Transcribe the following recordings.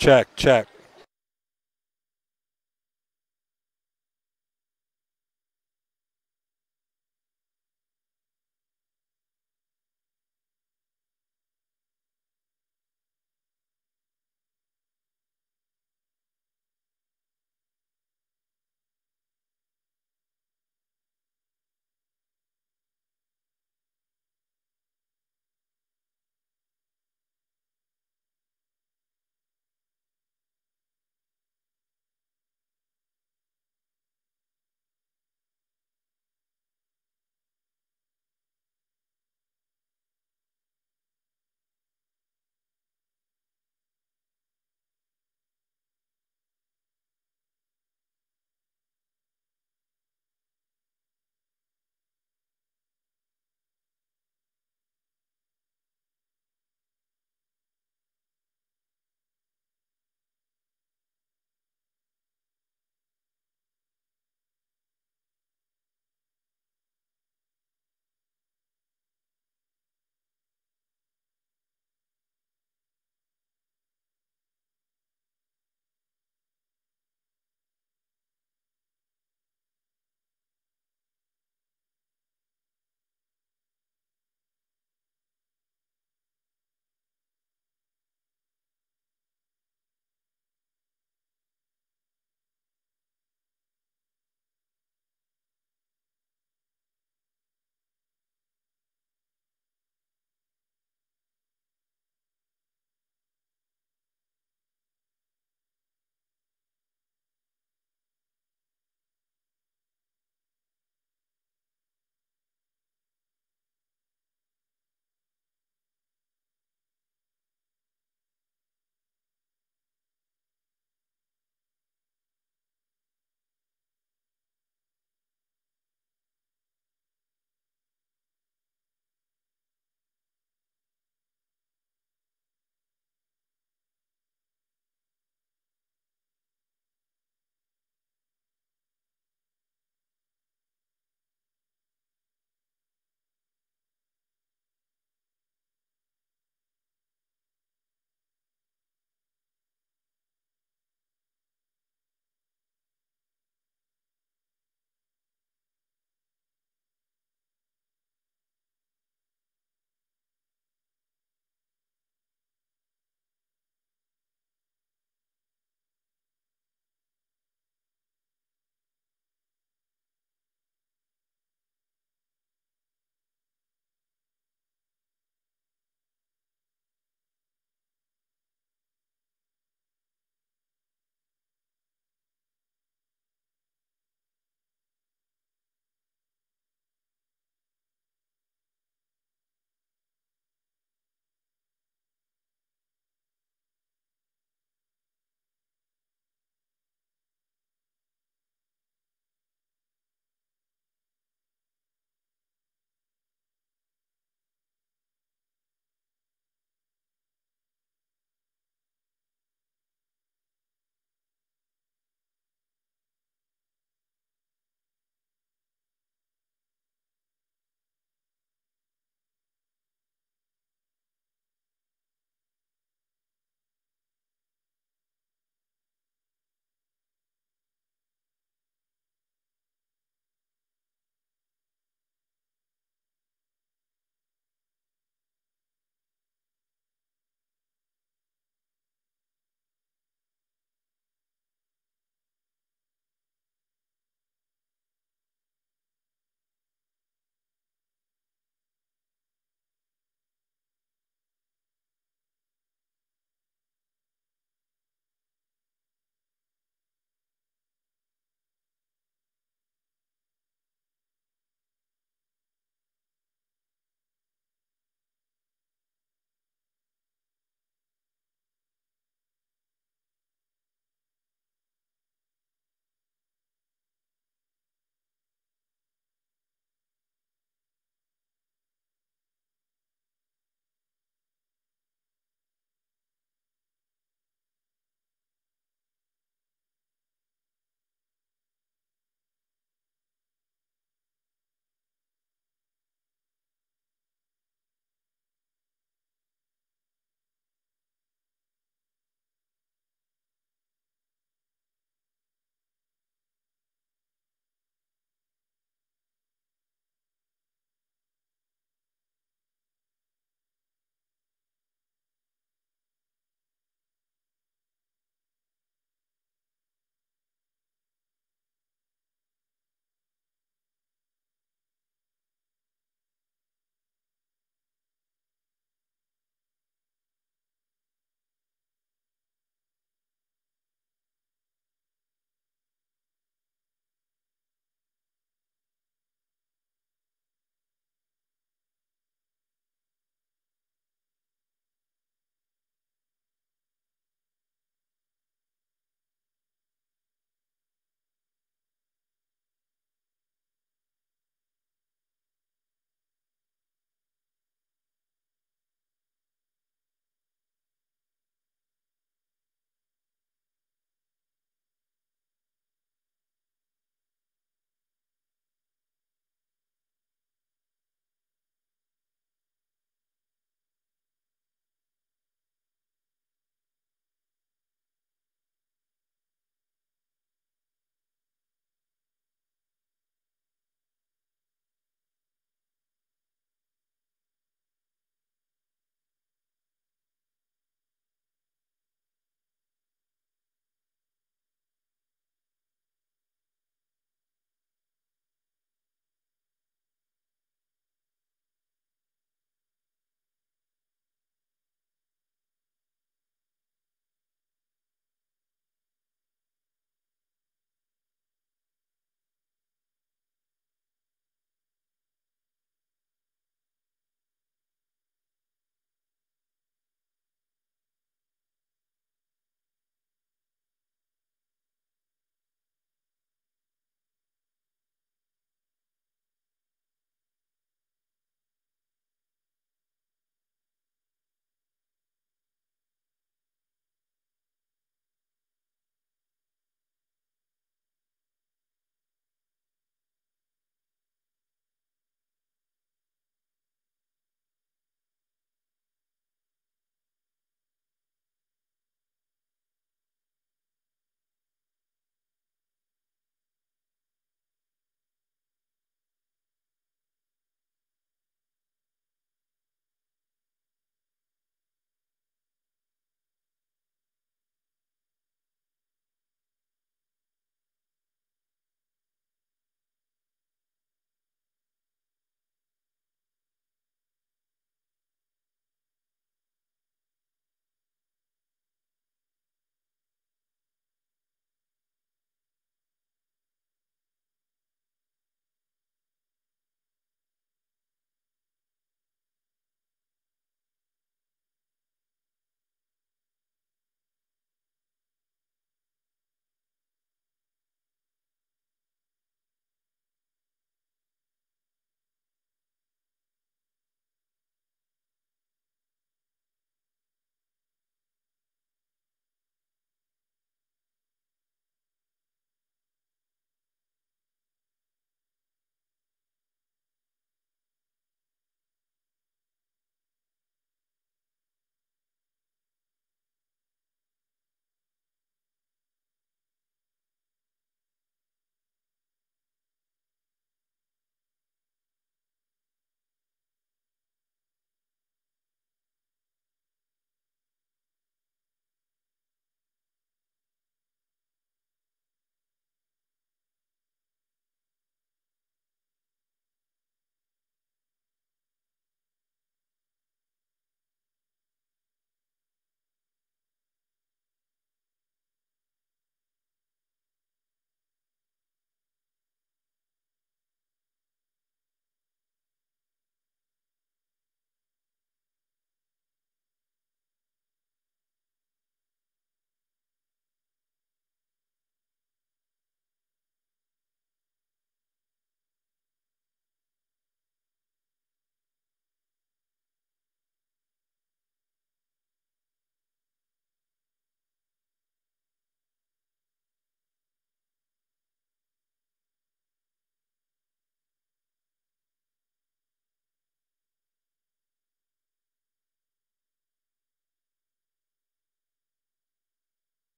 Check, check.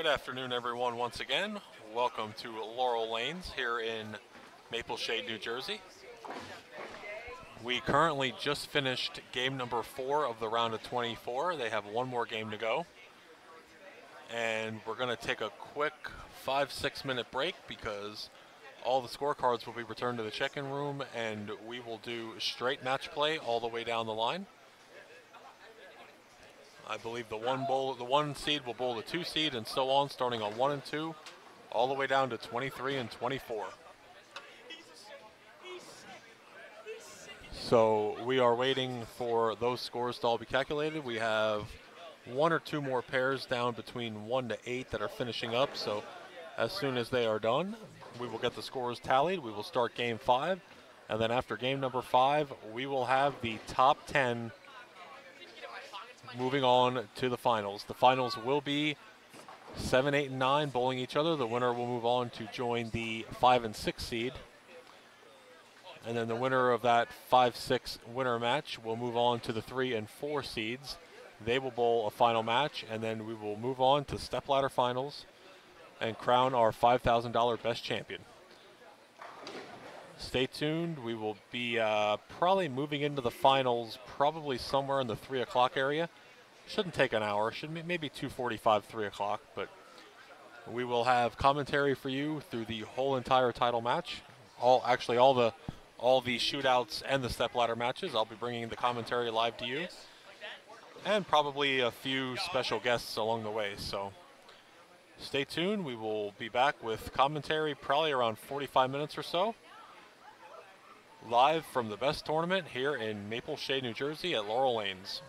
Good afternoon, everyone, once again. Welcome to Laurel Lanes here in Maple Shade, New Jersey. We currently just finished game number 4 of the round of 24. They have one more game to go. And we're going to take a quick 5-6 minute break because all the scorecards will be returned to the check-in room and we will do straight match play all the way down the line. I believe the one seed will bowl the 2 seed and so on, starting on 1 and 2, all the way down to 23 and 24. So we are waiting for those scores to all be calculated. We have 1 or 2 more pairs down between 1 to 8 that are finishing up. So as soon as they are done, we will get the scores tallied. We will start game 5. And then after game number 5, we will have the top 10 moving on to the finals. The finals will be 7, 8, and 9 bowling each other. The winner will move on to join the 5 and 6 seed. And then the winner of that 5-6 winner match will move on to the 3 and 4 seeds. They will bowl a final match, and then we will move on to stepladder finals and crown our $5,000 best champion. Stay tuned. We will be probably moving into the finals probably somewhere in the 3 o'clock area. Shouldn't take an hour. Should maybe 2:45, 3 o'clock. But we will have commentary for you through the whole entire title match. All the shootouts and the stepladder matches. I'll be bringing the commentary live to you, and probably a few special guests along the way. So stay tuned. We will be back with commentary probably around 45 minutes or so, live from the best tournament here in Maple Shade, New Jersey at Laurel Lanes.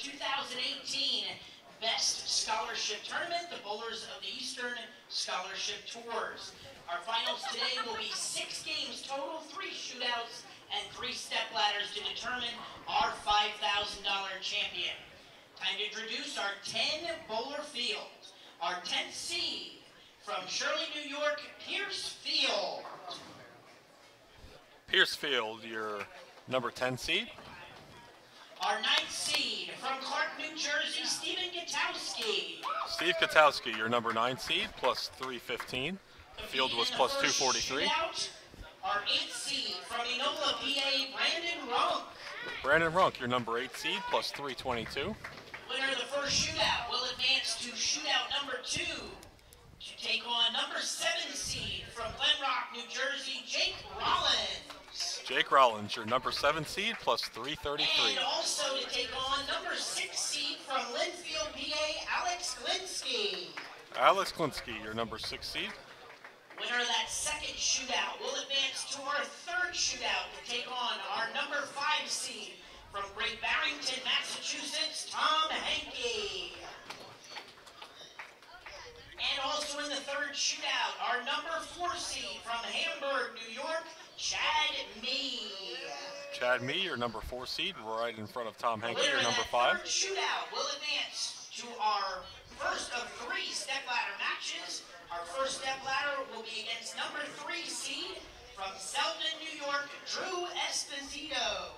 2018 Best Scholarship Tournament, the Bowlers of the Eastern Scholarship Tours. Our finals today will be 6 games total, 3 shootouts, and 3 step ladders to determine our $5,000 champion. Time to introduce our 10 bowler field. Our 10th seed from Shirley, New York, Pierce Field. Pierce Field, your number 10 seed. Our 9th seed from Clark, New Jersey, Stephen Gutowski. Steve Gutowski, your number 9 seed, plus 315. The field was plus 243. Shootout, our 8th seed from Enola, PA, Brandon Runk. Brandon Runk, your number 8 seed, plus 322. Winner of the first shootout will advance to shootout number 2 to take on number 7 seed from Glen Rock, New Jersey, Jake Rollins. Jake Rollins, your number 7 seed, plus 333. And also to take on number 6 seed from Linfield, PA, Alex Kolinsky. Alex Kolinsky, your number 6 seed. Winner of that second shootout will advance to our 3rd shootout to take on our number 5 seed from Great Barrington, Massachusetts, Tom Hankey. And also in the 3rd shootout, our number 4 seed from Hamburg, New York, Chad Mee. Chad Mee, your number 4 seed, right in front of Tom Hankey, your number 5. The 3rd shootout will advance to our first of 3 step ladder matches. Our first step ladder will be against number 3 seed from Selden, New York, Drew Esposito.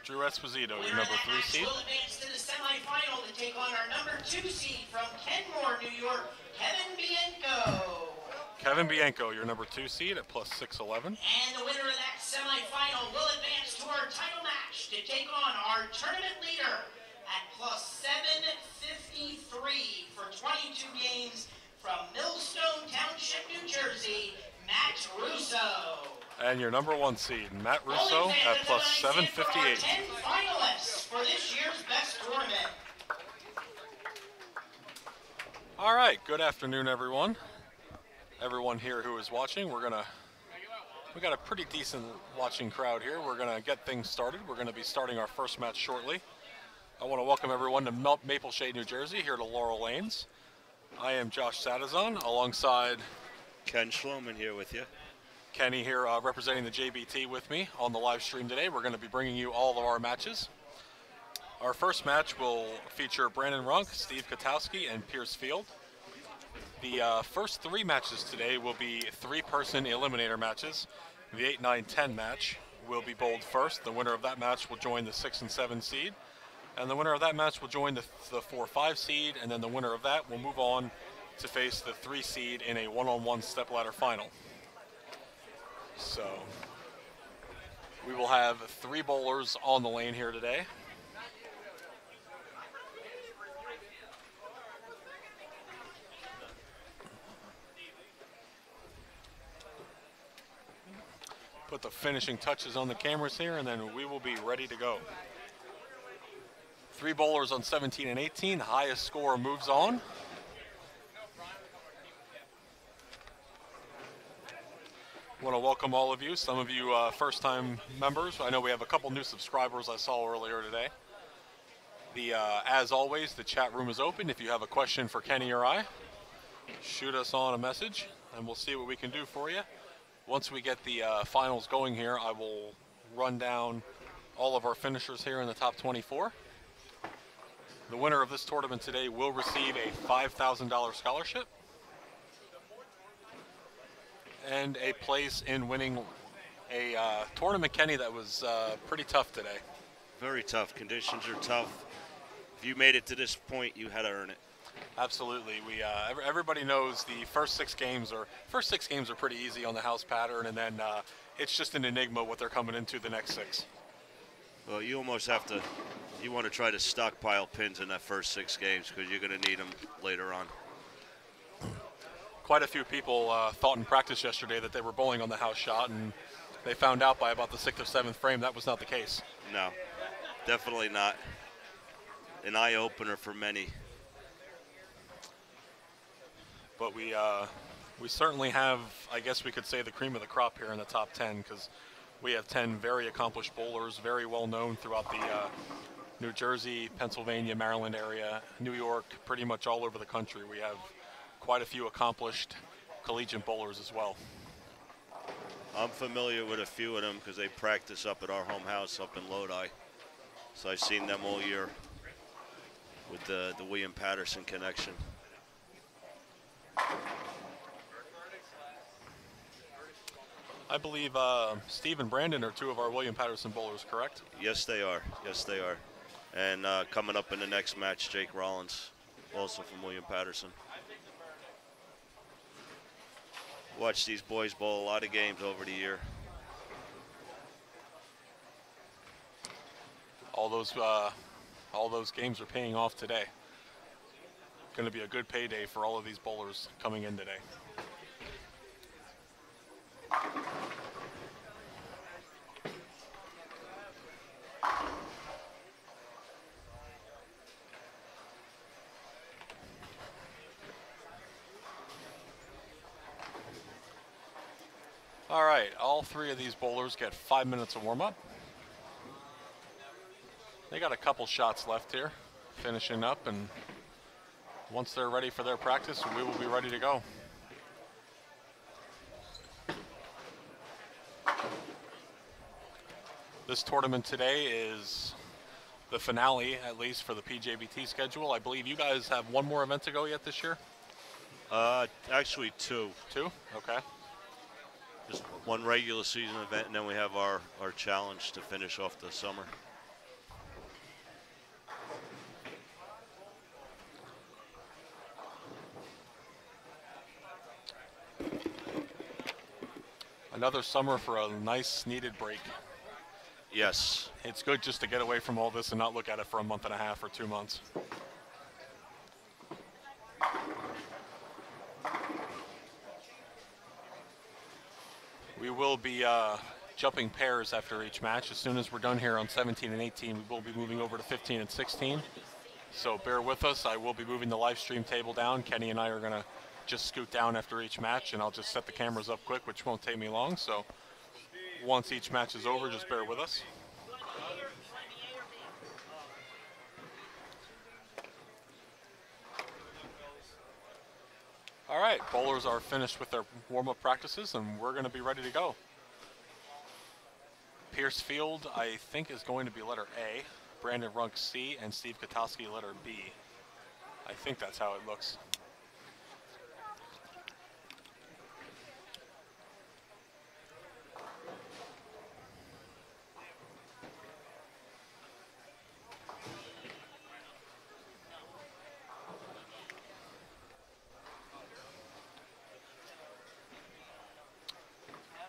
Drew Esposito, your number 3 seed. Will advance to the semifinal to take on our number 2 seed from Kenmore, New York, Kevin Bianco. Kevin Bianco, your number 2 seed at plus 611. And the winner of that semifinal will advance to our title match to take on our tournament leader at plus 753 for 22 games from Millstone Township, New Jersey, Matt Russo. And your number 1 seed, Matt Russo, at plus 758. 10 finalists for this year's best tournament. All right, good afternoon, everyone. Everyone here who is watching, we got a pretty decent watching crowd here. We're gonna get things started. We're gonna be starting our first match shortly. I want to welcome everyone to Maple Shade, New Jersey, here to Laurel Lanes. I am Josh Sadazon, alongside Ken Schloman here with you. Kenny here representing the JBT with me on the live stream today. We're going to be bringing you all of our matches. Our first match will feature Brandon Runk, Steve Gutowski, and Pierce Field. The first 3 matches today will be 3-person eliminator matches. The 8, 9, 10 match will be bowled first. The winner of that match will join the 6 and 7 seed. And the winner of that match will join the 4, 5 seed. And then the winner of that will move on to face the 3 seed in a 1-on-1 stepladder final. So we will have 3 bowlers on the lane here today. Put the finishing touches on the cameras here, and then we will be ready to go. 3 bowlers on 17 and 18. The highest score moves on. I want to welcome all of you. Some of you first-time members. I know we have a couple new subscribers I saw earlier today. As always, the chat room is open. If you have a question for Kenny or I, shoot us on a message, and we'll see what we can do for you. Once we get the finals going here, I will run down all of our finishers here in the top 24. The winner of this tournament today will receive a $5,000 scholarship and a place in winning a tournament, Kenny, that was pretty tough today. Very tough. Conditions are tough. If you made it to this point, you had to earn it. Absolutely. Everybody knows the first six games are pretty easy on the house pattern, and then it's just an enigma what they're coming into the next 6. Well, you almost have to. You want to try to stockpile pins in that first 6 games because you're going to need them later on. Quite a few people thought in practice yesterday that they were bowling on the house shot, and they found out by about the 6th or 7th frame that was not the case. No, definitely not. An eye-opener for many. But we certainly have, I guess we could say, the cream of the crop here in the top 10, because We have 10 very accomplished bowlers, very well known throughout the New Jersey, Pennsylvania, Maryland area, New York, pretty much all over the country. We have quite a few accomplished collegiate bowlers as well. I'm familiar with a few of them because they practice up at our home house up in Lodi. So I've seen them all year with the William Patterson connection. I believe Steve and Brandon are two of our William Patterson bowlers, correct? Yes, they are. Yes, they are. And coming up in the next match, Jake Rollins, also from William Patterson. Watch these boys bowl a lot of games over the year. All those games are paying off today. Going to be a good payday for all of these bowlers coming in today. All right, all three of these bowlers get 5 minutes of warm-up. They got a couple shots left here, finishing up, and once they're ready for their practice, we will be ready to go. This tournament today is the finale, at least for the Pjbt schedule. I believe you guys have one more event to go yet this year? Actually, two. Two? Okay. Just one regular season event, and then we have our challenge to finish off the summer. Another summer for a nice needed break. Yes. It's good just to get away from all this and not look at it for a month and a half or 2 months. We will be jumping pairs after each match. As soon as we're done here on 17 and 18, we will be moving over to 15 and 16. So bear with us. I will be moving the live stream table down. Kenny and I are going to just scoot down after each match, and I'll just set the cameras up quick, which won't take me long. So once each match is over, just bear with us. All right, bowlers are finished with their warm-up practices, and we're going to be ready to go. Pierce Field, I think, is going to be letter A, Brandon Runk C, and Steve Katowski letter B. I think that's how it looks.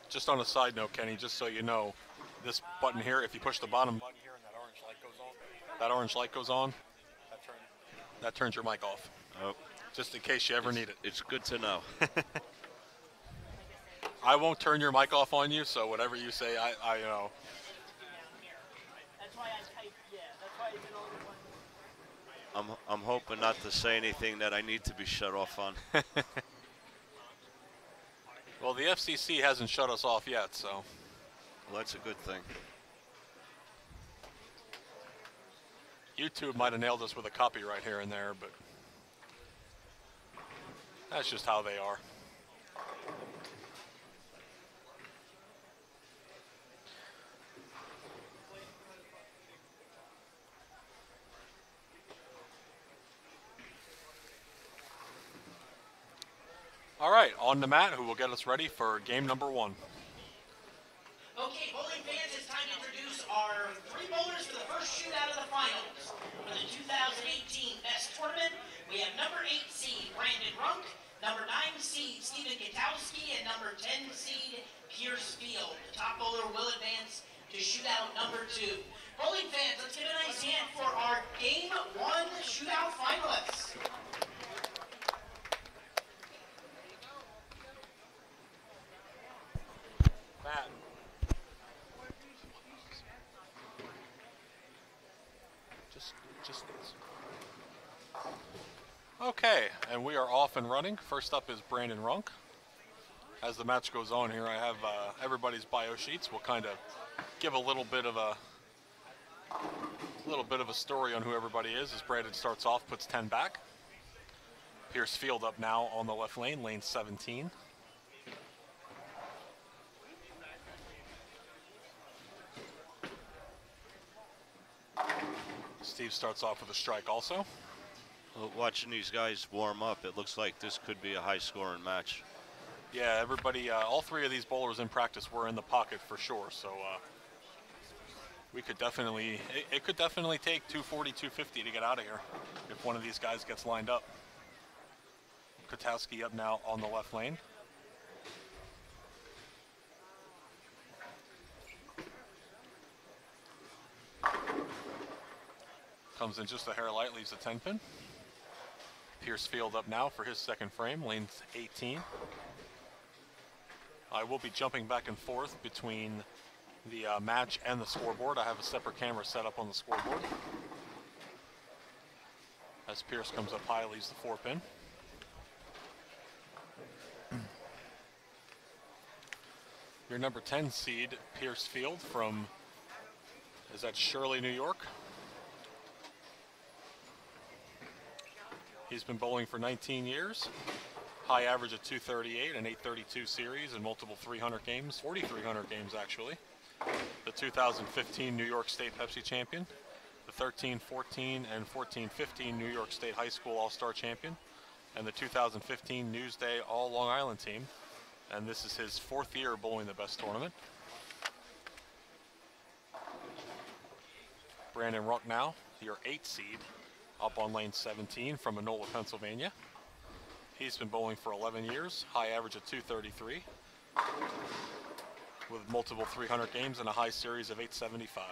Just on a side note, Kenny, just so you know, this button here, if you push the bottom button here and that orange light goes on, that turns your mic off. Oh. Just in case you ever need it. It's good to know. I won't turn your mic off on you, so whatever you say, I you know. That's why I typed, yeah, that's why I did all the ones. I'm hoping not to say anything that I need to be shut off on. Well, the FCC hasn't shut us off yet, so. Well, that's a good thing. YouTube might have nailed us with a copyright here and there, but that's just how they are. All right, on the mat, who will get us ready for game number 1. Okay, bowling fans, it's time to introduce our 3 bowlers for the first shootout of the finals. For the 2018 Best Tournament, we have number 8 seed Brandon Runk, number 9 seed Stephen Katowski, and number 10 seed Pierce Field. The top bowler will advance to shootout number 2. Bowling fans, let's give a nice hand for our Game 1 shootout finalists. Matt. Just okay, and we are off and running. First up is Brandon Runk. As the match goes on here, I have everybody's bio sheets. We'll kind of give a little bit of a story on who everybody is. As Brandon starts off, puts 10 back. Pierce Field up now on the left lane, lane 17. Steve starts off with a strike also. Well, watching these guys warm up, it looks like this could be a high-scoring match. Yeah, everybody, all three of these bowlers in practice were in the pocket for sure. So we could definitely, it could definitely take 240, 250 to get out of here if one of these guys gets lined up. Kotowski up now on the left lane. Comes in just a hair light, leaves a 10 pin. Pierce Field up now for his second frame, lane 18. I will be jumping back and forth between the match and the scoreboard. I have a separate camera set up on the scoreboard. As Pierce comes up high, leaves the 4 pin. Your number 10 seed, Pierce Field from, is that Shirley, New York? He's been bowling for 19 years. High average of 238 and 832 series and multiple 300 games, 4,300 games actually. The 2015 New York State Pepsi champion, the 13-14 and 14-15 New York State High School All-Star champion, and the 2015 Newsday All Long Island team. And this is his 4th year bowling the best tournament. Brandon Ruck now, your 8th seed, up on lane 17 from Enola, Pennsylvania. He's been bowling for 11 years, high average of 233, with multiple 300 games and a high series of 875.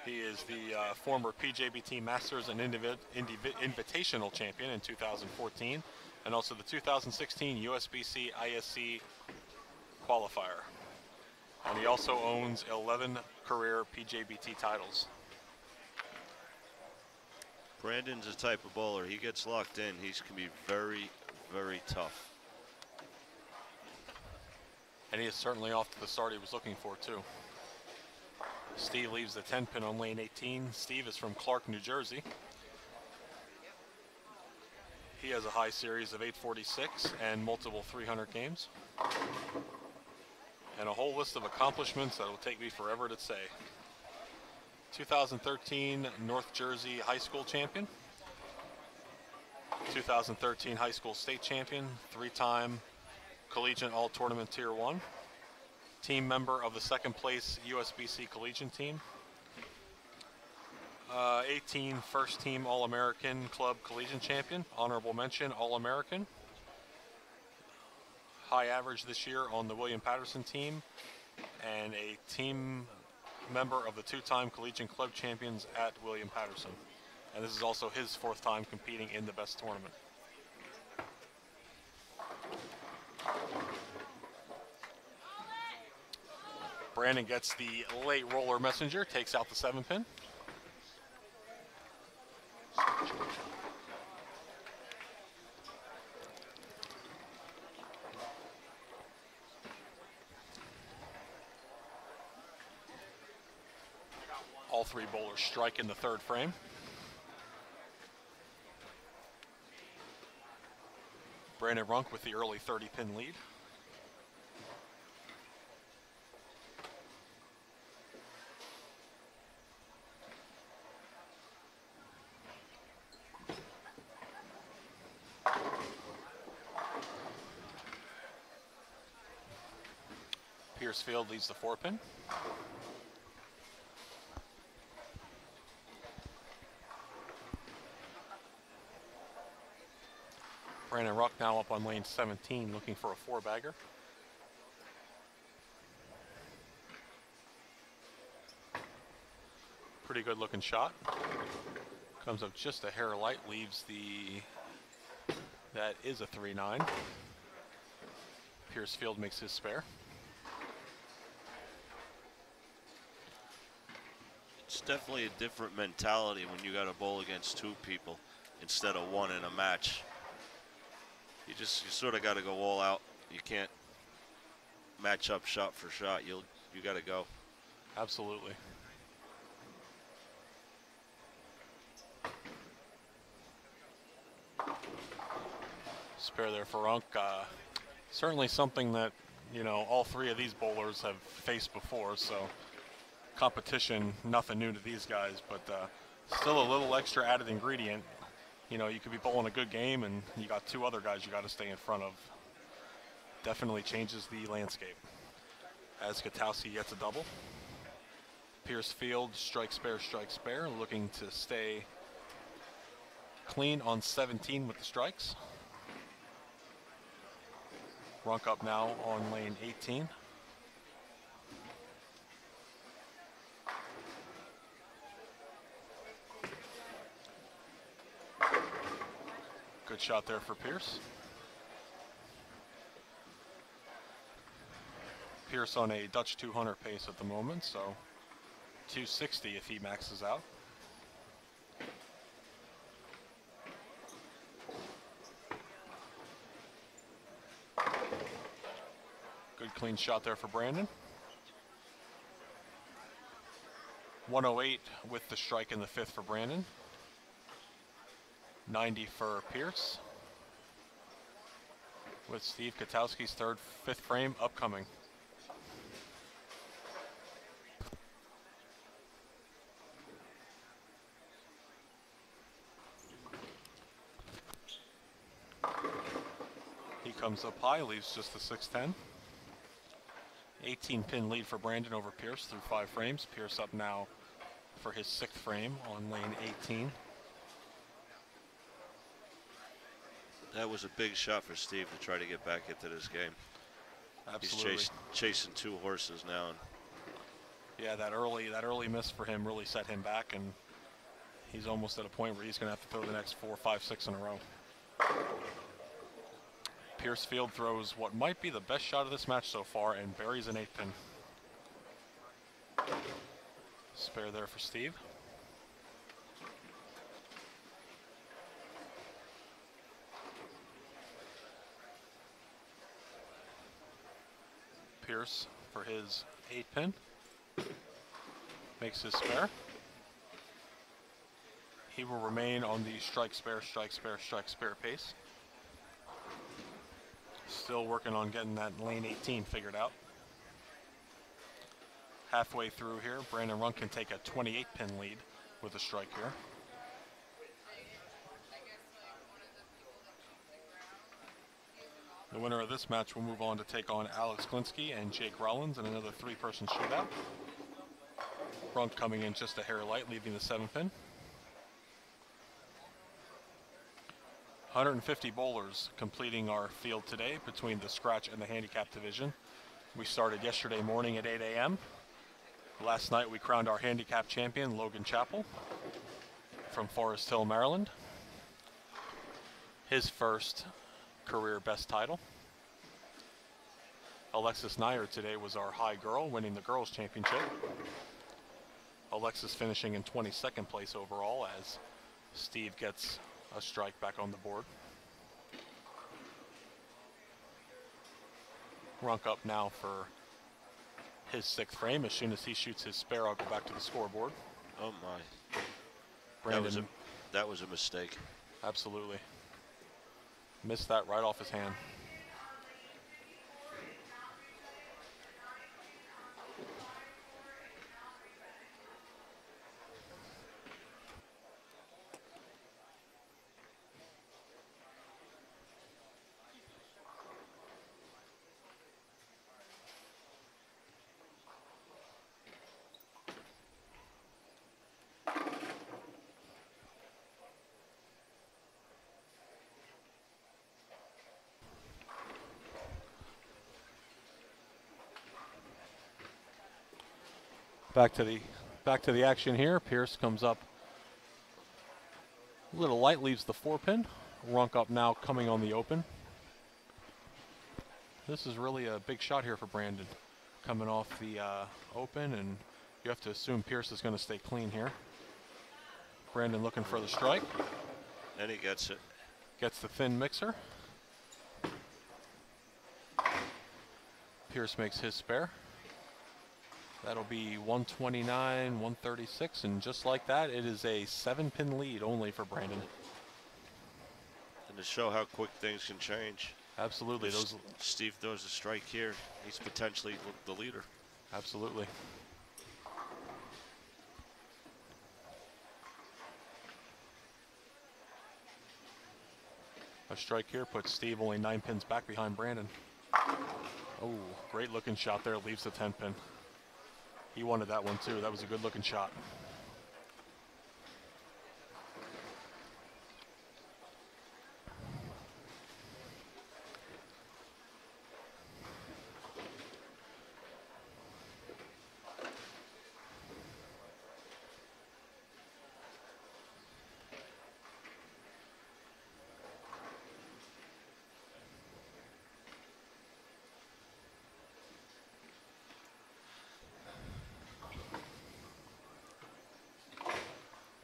He is the former Pjbt Masters and Invitational champion in 2014, and also the 2016 USBC ISC qualifier. And he also owns 11 career Pjbt titles. Brandon's the type of bowler, he gets locked in, he can be very, very tough. And he is certainly off to the start he was looking for too. Steve leaves the 10 pin on lane 18. Steve is from Clark, New Jersey. He has a high series of 846 and multiple 300 games. And a whole list of accomplishments that will take me forever to say. 2013 North Jersey High School champion. 2013 High School State champion. 3-time Collegiate All-Tournament Tier 1. Team member of the 2nd place USBC Collegiate team. 18 first team All-American Club Collegiate champion. Honorable mention All-American. High average this year on the William Patterson team. And a team member of the 2-time Collegiate Club champions at William Patterson. And this is also his 4th time competing in the best tournament. Brandon gets the late roller messenger, takes out the 7 pin. All 3 bowlers strike in the 3rd frame. Brandon Runk with the early 30 pin lead. Pierce Field leads the 4 pin. Brandon Ruck now up on lane 17 looking for a 4-bagger. Pretty good looking shot. Comes up just a hair light, leaves the, that is a 3-9. Pierce Field makes his spare. It's definitely a different mentality when you got to bowl against 2 people instead of 1 in a match. You You sort of got to go all out. You can't match up shot for shot. You got to go. Absolutely. Spare there for Runk. Certainly something that, you know, all three of these bowlers have faced before, so competition, nothing new to these guys, but still a little extra added ingredient. You know, you could be bowling a good game and you got two other guys you got to stay in front of. Definitely changes the landscape. As Gutowski gets a double. Pierce field, strike spare, looking to stay clean on 17 with the strikes. Runk up now on lane 18. Good shot there for Pierce. Pierce on a Dutch 200 pace at the moment, so 260 if he maxes out. Good clean shot there for Brandon. 108 with the strike in the fifth for Brandon. 90 for Pierce. With Steve Gutowski's fifth frame upcoming. He comes up high, leaves just the 610. 18-pin lead for Brandon over Pierce through 5 frames. Pierce up now for his 6th frame on lane 18. That was a big shot for Steve to try to get back into this game. Absolutely. He's chasing 2 horses now. And yeah, that early miss for him really set him back, and he's almost at a point where he's going to have to throw the next 4, 5, 6 in a row. Pierce field throws what might be the best shot of this match so far and buries an 8-pin. Spare there for Steve. Pierce for his 8-pin. Makes his spare. He will remain on the strike spare pace. Still working on getting that lane 18 figured out. Halfway through here, Brandon Runk can take a 28-pin lead with a strike here. The winner of this match will move on to take on Alex Kolinsky and Jake Rollins in another 3-person shootout. Runk coming in just a hair light, leaving the 7-pin. 150 bowlers completing our field today between the scratch and the handicap division. We started yesterday morning at 8 a.m. Last night we crowned our handicap champion, Logan Chappell, from Forest Hill, Maryland. His first career best title. Alexis Nair today was our high girl, winning the girls championship. Alexis finishing in 22nd place overall as Steve gets a strike back on the board. Runk up now for his 6th frame. As soon as he shoots his spare, I'll go back to the scoreboard. oh my, Brandon, that was a mistake. absolutely. Missed that right off his hand. Back to the action here. Pierce comes up a little light, leaves the 4-pin. Runk up now coming on the open. This is really a big shot here for Brandon. Coming off the open, and you have to assume Pierce is going to stay clean here. Brandon looking for the strike. And he gets it. Gets the thin mixer. Pierce makes his spare. That'll be 129, 136, and just like that, it is a 7-pin lead only for Brandon. And to show how quick things can change. Absolutely. If Steve throws a strike here, he's potentially the leader. Absolutely. A strike here puts Steve only 9 pins back behind Brandon. Oh, great looking shot there, leaves the 10-pin. He wanted that one too. That was a good looking shot.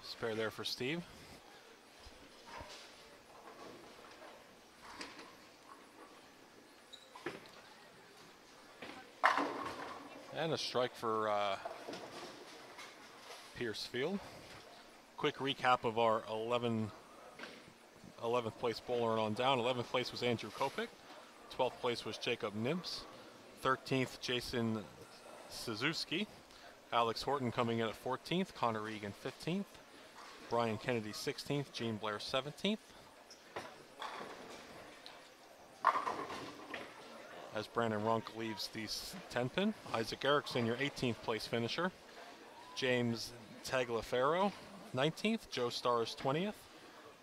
Spare there for Steve. And a strike for Pierce Field. Quick recap of our 11th place bowler on down. 11th place was Andrew Kopik. 12th place was Jacob Nibs. 13th, Jason Suzuki. Alex Horton coming in at 14th. Connor Egan 15th. Brian Kennedy 16th. Gene Blair 17th. As Brandon Runk leaves the 10-pin. Isaac Erickson, your 18th place finisher. James Tagliaferro 19th. Joe Stars 20th.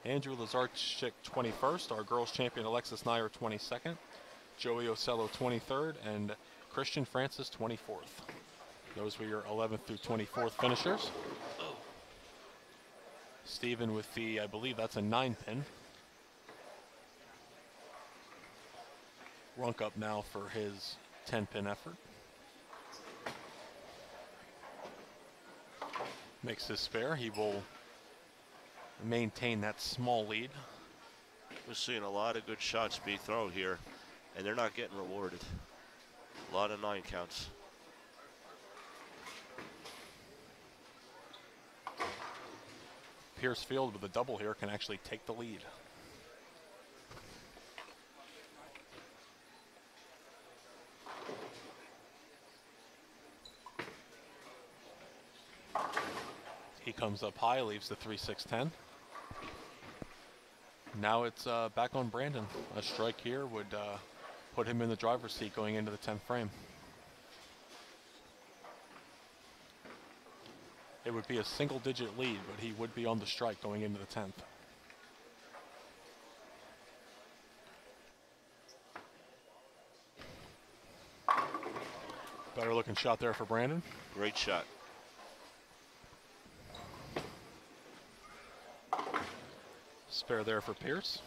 Andrew Lazarchik 21st. Our girls champion Alexis Nyer 22nd. Joey Ocello 23rd. And Christian Francis 24th. Those were your 11th through 24th finishers. Steven with the, I believe that's a 9-pin. Runk up now for his 10-pin effort. Makes his spare. He will maintain that small lead. We're seeing a lot of good shots be thrown here, and they're not getting rewarded. A lot of 9 counts. Pierce Field with a double here can actually take the lead. He comes up high, leaves the 3-6-10. Now it's back on Brandon. A strike here would put him in the driver's seat going into the 10th frame. It would be a single-digit lead, but he would be on the strike going into the 10th. Better looking shot there for Brandon. Great shot. Spare there for Pierce.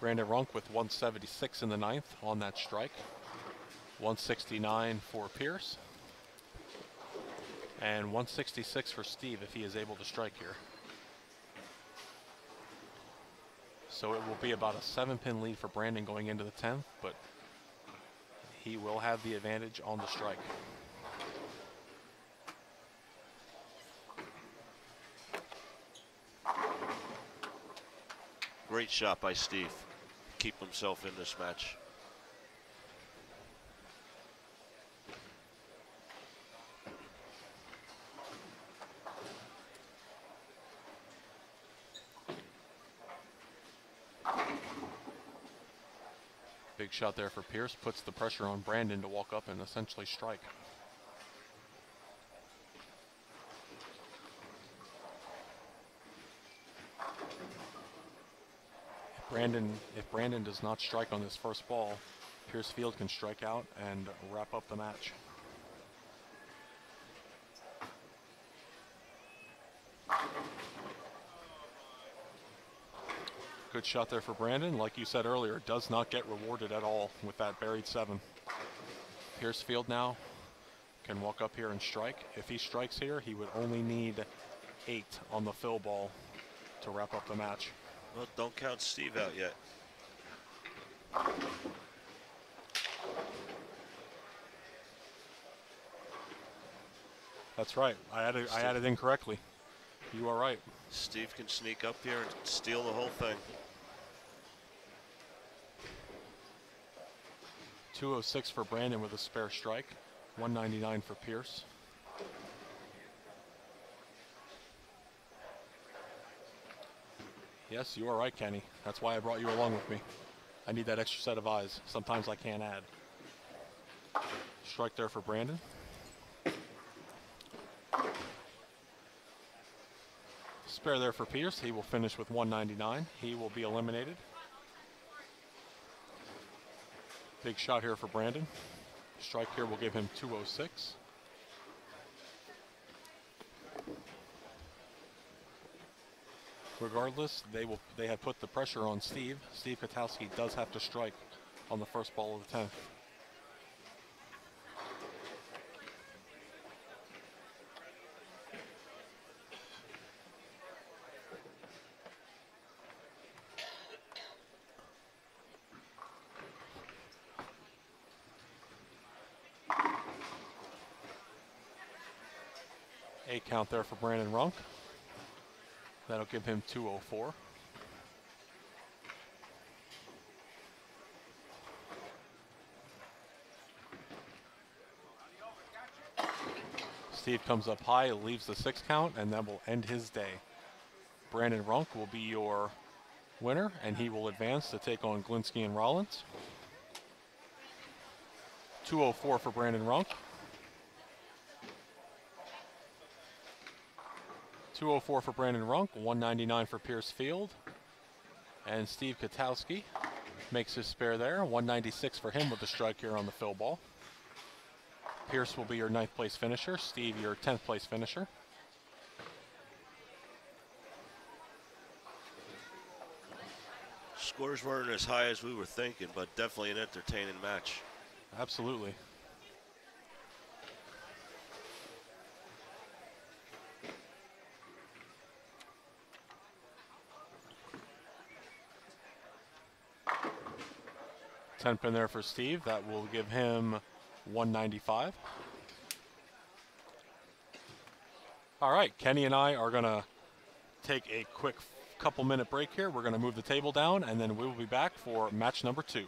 Brandon Runk with 176 in the 9th on that strike. 169 for Pierce. And 166 for Steve if he is able to strike here. So it will be about a 7-pin lead for Brandon going into the 10th, but he will have the advantage on the strike. Great shot by Steve. Keep himself in this match. Big shot there for Pierce, puts the pressure on Brandon to walk up and essentially strike. If Brandon does not strike on this first ball, Pierce Field can strike out and wrap up the match. Good shot there for Brandon. Like you said earlier, does not get rewarded at all with that buried 7. Pierce Field now can walk up here and strike. If he strikes here, he would only need 8 on the fill ball to wrap up the match. Well, don't count Steve out yet. That's right. I added incorrectly. You are right. Steve can sneak up here and steal the whole thing. 206 for Brandon with a spare strike. 199 for Pierce. Yes, you are right, Kenny. That's why I brought you along with me. I need that extra set of eyes. Sometimes I can't add. Strike there for Brandon. Spare there for Pierce. He will finish with 199. He will be eliminated. Big shot here for Brandon. Strike here will give him 206. Regardless, they have put the pressure on Steve. Steve Kwiatkowski does have to strike on the first ball of the 10th. A count there for Brandon Runk. That'll give him 204. Steve comes up high, leaves the 6 count, and that will end his day. Brandon Runk will be your winner, and he will advance to take on Kolinsky and Rollins. 204 for Brandon Runk. 204 for Brandon Runk, 199 for Pierce Field. And Steve Kwiatkowski makes his spare there, 196 for him with the strike here on the fill ball. Pierce will be your 9th place finisher. Steve, your 10th place finisher. Scores weren't as high as we were thinking, but definitely an entertaining match. Absolutely. Ten pin there for Steve. That will give him 195. All right, Kenny and I are going to take a quick couple-minute break here. We're going to move the table down, and then we will be back for match number 2.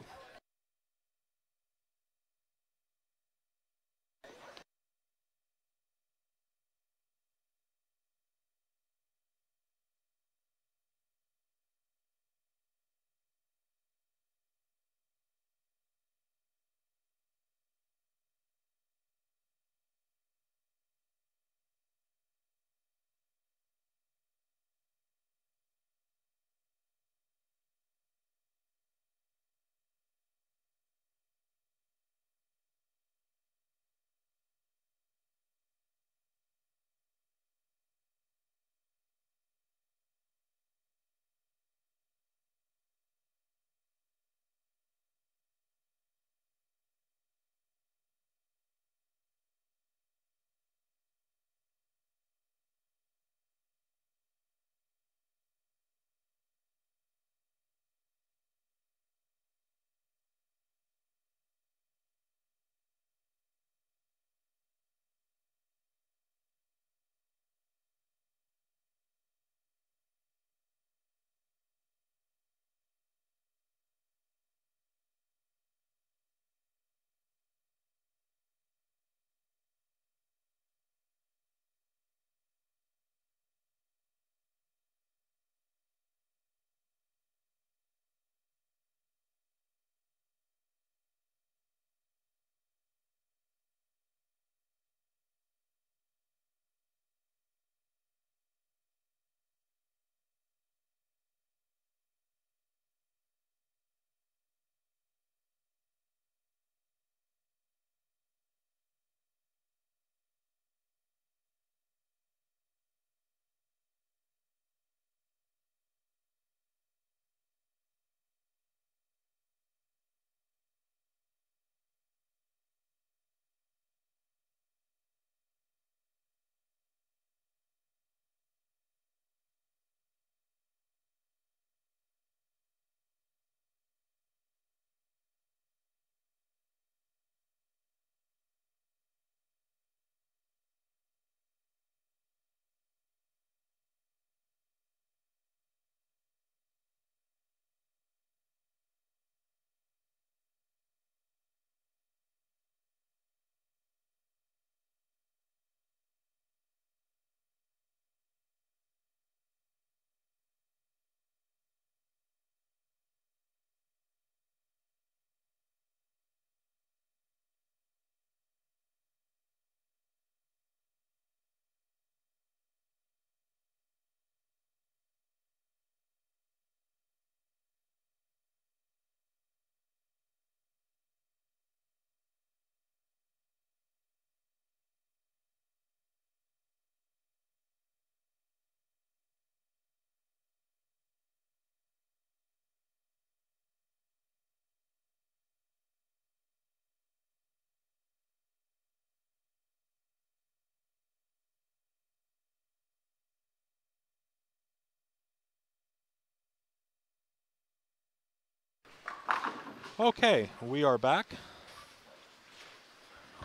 Okay, we are back.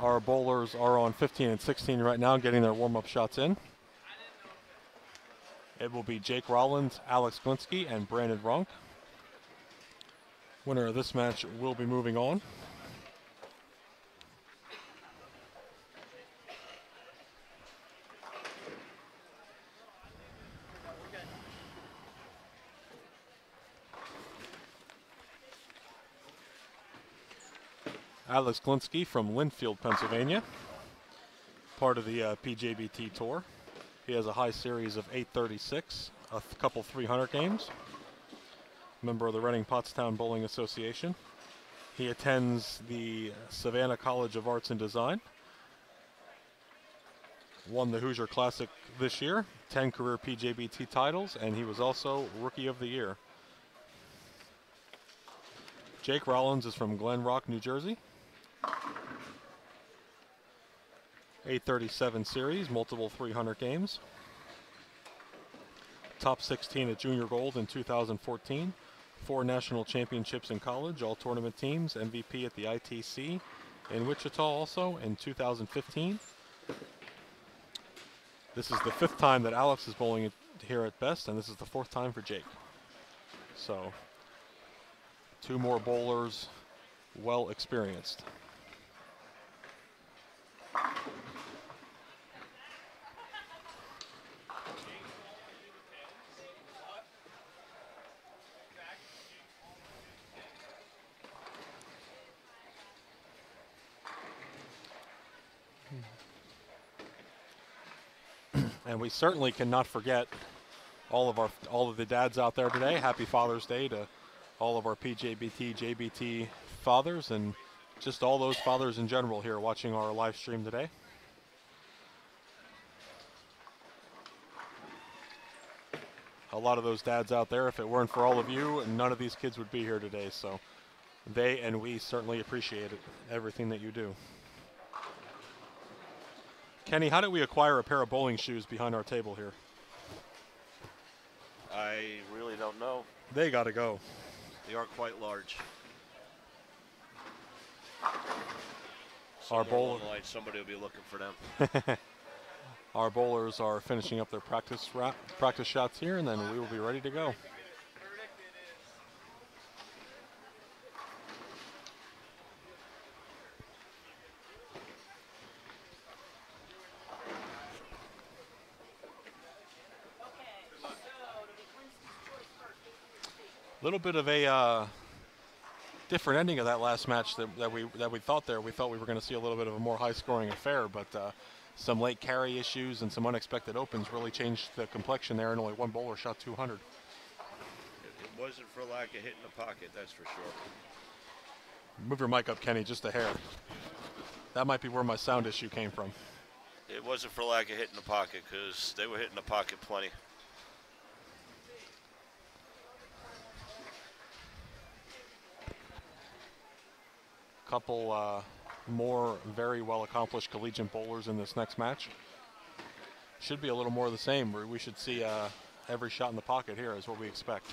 Our bowlers are on 15 and 16 right now, getting their warm-up shots in. It will be Jake Rollins, Alex Kolinsky, and Brandon Runk. Winner of this match will be moving on. Alex Kolinsky from Linfield, Pennsylvania, part of the Pjbt Tour. He has a high series of 836, a couple 300 games. Member of the Reading Pottstown Bowling Association. He attends the Savannah College of Arts and Design. Won the Hoosier Classic this year, 10 career Pjbt titles, and he was also Rookie of the Year. Jake Rollins is from Glen Rock, New Jersey. 837 series, multiple 300 games. Top 16 at Junior Gold in 2014. 4 national championships in college, all tournament teams, MVP at the ITC in Wichita also in 2015. This is the 5th time that Alex is bowling here at Best, and this is the 4th time for Jake. So, 2 more bowlers, well experienced. And we certainly cannot forget all of the dads out there today. Happy Father's Day to all of our Pjbt, Jbt fathers, and just all those fathers in general here watching our live stream today. A lot of those dads out there, if it weren't for all of you, none of these kids would be here today. So they and we certainly appreciate it, everything that you do. Kenny, how did we acquire a pair of bowling shoes behind our table here? I really don't know. They got to go. They are quite large. Our bowler, somebody will be looking for them. our bowlers are finishing up their practice shots here, and then we will be ready to go. A little bit of a different ending of that last match that we thought there. We thought we were going to see a little bit of a more high-scoring affair, but some late carry issues and some unexpected opens really changed the complexion there, and only one bowler shot 200. It wasn't for lack of hitting the pocket, that's for sure. Move your mic up, Kenny, just a hair. That might be where my sound issue came from. It wasn't for lack of hitting the pocket, because they were hitting the pocket plenty. Couple more very well accomplished collegiate bowlers in this next match. Should be a little more of the same. We should see every shot in the pocket here is what we expect.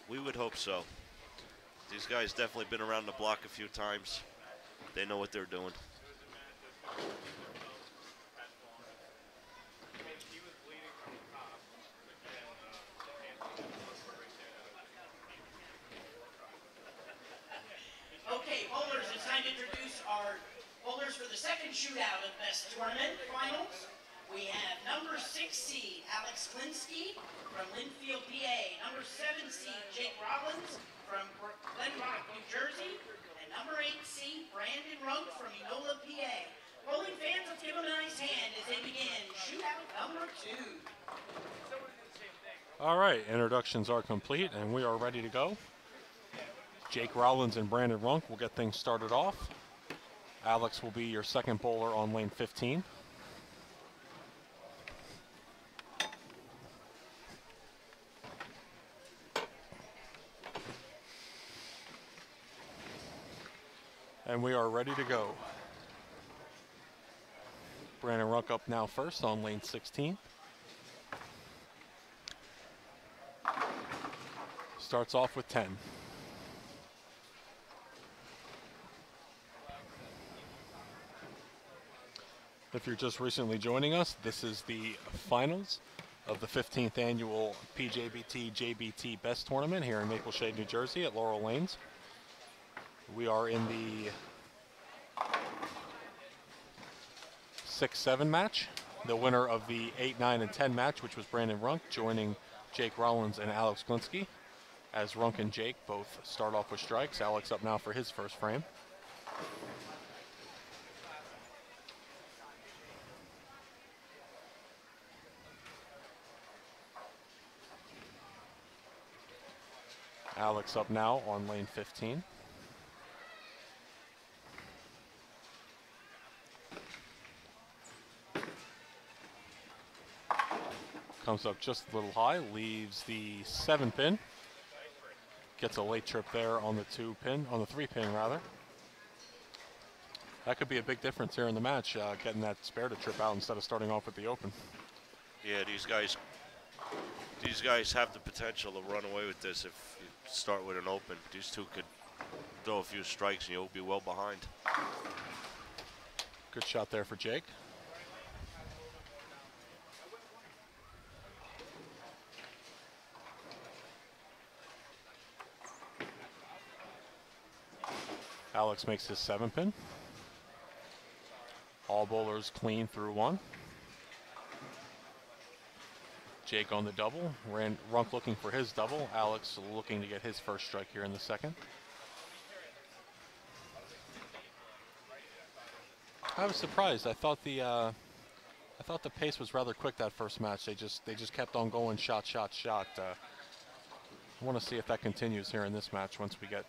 We would hope so. These guys definitely been around the block a few times. They know what they're doing. Okay, bowlers, it's time to introduce our bowlers for the second shootout of Best Tournament Finals. We have number 6 seed, Alex Kolinsky from Linfield, PA. Number 7 seed, Jake Rollins from Glen Rock, New Jersey. And number 8 seed, Brandon Runk from Enola, PA. Bowling fans, let's give them a nice hand as they begin shootout number 2. All right, introductions are complete, and we are ready to go. Jake Rollins and Brandon Runk will get things started off. Alex will be your second bowler on lane 15. And we are ready to go. Brandon Runk up now first on lane 16. Starts off with 10. If you're just recently joining us, this is the finals of the 15th annual Pjbt Jbt Best Tournament here in Maple Shade, New Jersey at Laurel Lanes. We are in the 6-7 match. The winner of the 8, 9, and 10 match, which was Brandon Runk, joining Jake Rollins and Alex Kolinsky, as Runk and Jake both start off with strikes. Alex up now for his first frame. Alex up now on lane 15. Comes up just a little high, leaves the 7-pin. Gets a late trip there on the 2-pin, on the 3-pin rather. That could be a big difference here in the match, getting that spare to trip out instead of starting off with the open. Yeah, these guys have the potential to run away with this if you start with an open. These two could throw a few strikes and you'll be well behind. Good shot there for Jake. Alex makes his 7-pin. All bowlers clean through 1. Jake on the double. Runk looking for his double. Alex looking to get his first strike here in the second. I was surprised. I thought the pace was rather quick that first match. They just kept on going shot, shot, shot. I want to see if that continues here in this match once we get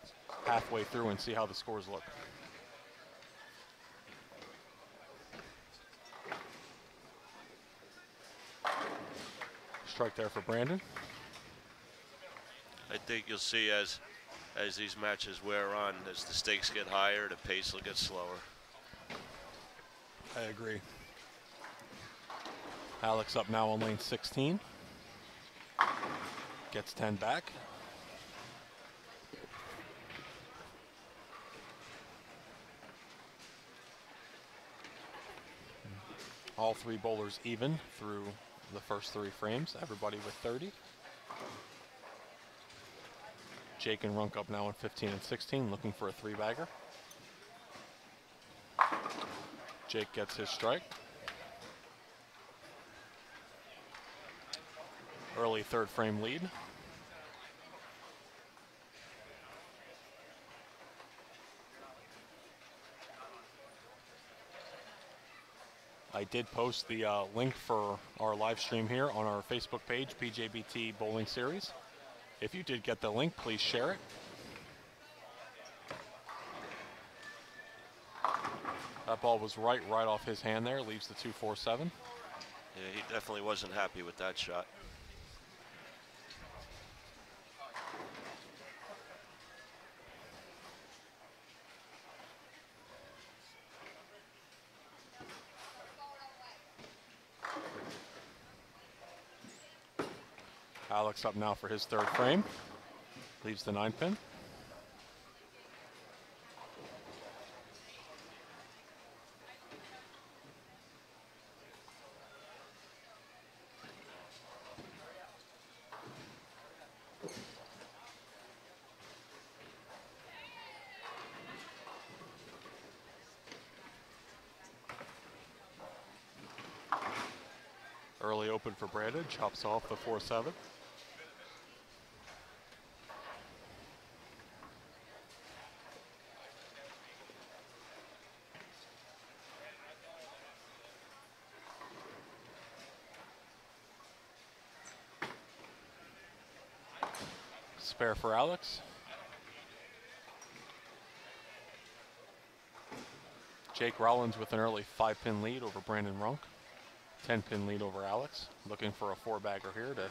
halfway through and see how the scores look. Strike there for Brandon. I think you'll see as these matches wear on, as the stakes get higher, the pace will get slower. I agree. Alex up now on lane 16. Gets 10 back. All 3 bowlers even through the first 3 frames, everybody with 30. Jake and Runk up now on 15 and 16, looking for a 3-bagger. Jake gets his strike. Early 3rd frame lead. I did post the link for our live stream here on our Facebook page, Pjbt Bowling Series. If you did get the link, please share it. That ball was right off his hand there, leaves the 2-4-7. Yeah, he definitely wasn't happy with that shot. Alex up now for his 3rd frame. Leaves the 9-pin. Early open for Brandon, chops off the 4-7. Spare for Alex. Jake Rollins with an early 5-pin lead over Brandon Runk. 10-pin lead over Alex. Looking for a 4-bagger here to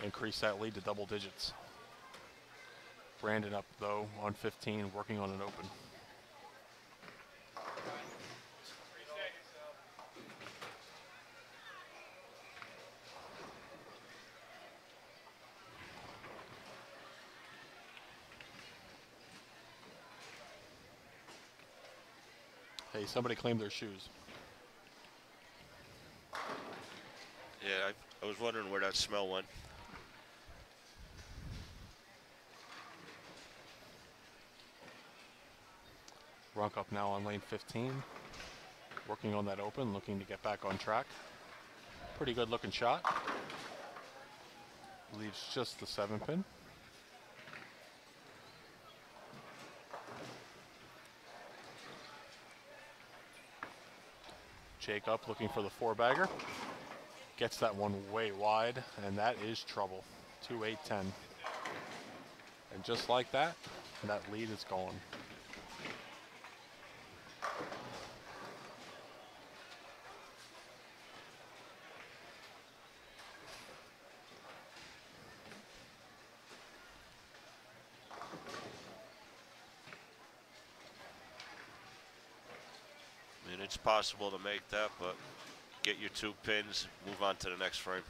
increase that lead to double digits. Brandon up though on 15, working on an open. Hey, somebody claimed their shoes. Yeah, I was wondering where that smell went. Runk up now on lane 15. Working on that open, looking to get back on track. Pretty good looking shot. Leaves just the 7-pin. Jake up looking for the 4-bagger. Gets that one way wide, and that is trouble. 2-8-10. And just like that, that lead is gone. I mean, it's possible to make that, but get your 2 pins, move on to the next frame.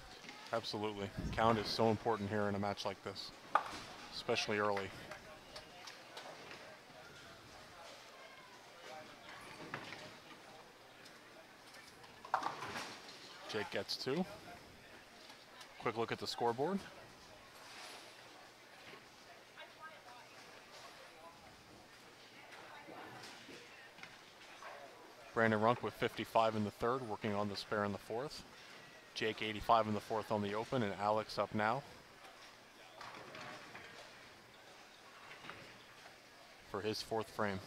Absolutely. Count is so important here in a match like this, especially early. Jake gets 2. Quick look at the scoreboard. Brandon Runk with 55 in the third, working on the spare in the fourth. Jake 85 in the fourth on the open, and Alex up now for his 4th frame.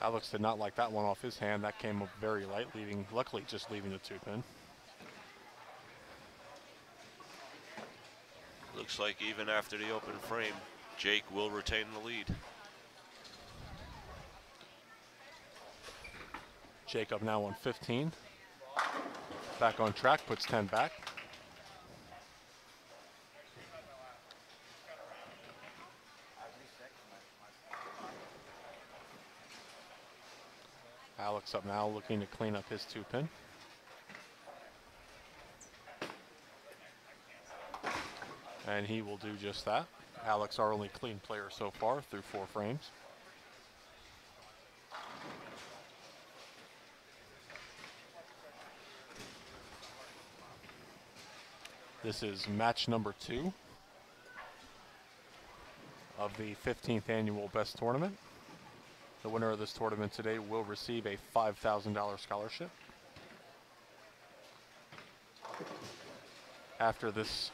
Alex did not like that one off his hand. That came up very light, luckily just leaving the 2-pin. Looks like even after the open frame, Jake will retain the lead. Jake up now on 15. Back on track, puts 10 back. Alex up now looking to clean up his 2-pin. And he will do just that. Alex, our only clean player so far through 4 frames. This is match number 2 of the 15th annual Best Tournament. The winner of this tournament today will receive a $5,000 scholarship. After this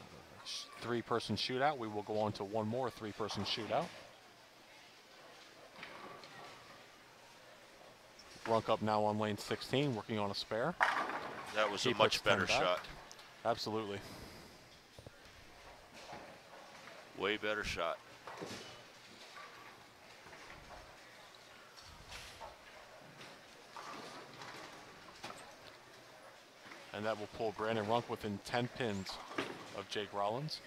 3-person shootout, we will go on to one more 3-person shootout. Runk up now on lane 16, working on a spare. That was a much better shot. Absolutely. Way better shot. And that will pull Brandon Runk within 10 pins of Jake Rollins.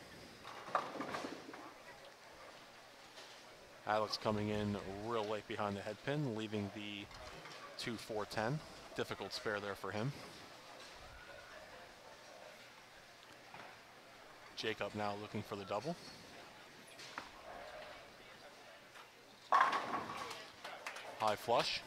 Alex coming in real late behind the head pin, leaving the 2-4-10. Difficult spare there for him. Jake up now looking for the double. High flush.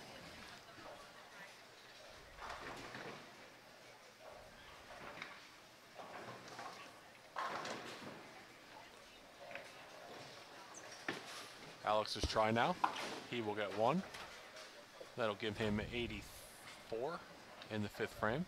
Alex's try now. He will get 1. That'll give him 84 in the 5th frame.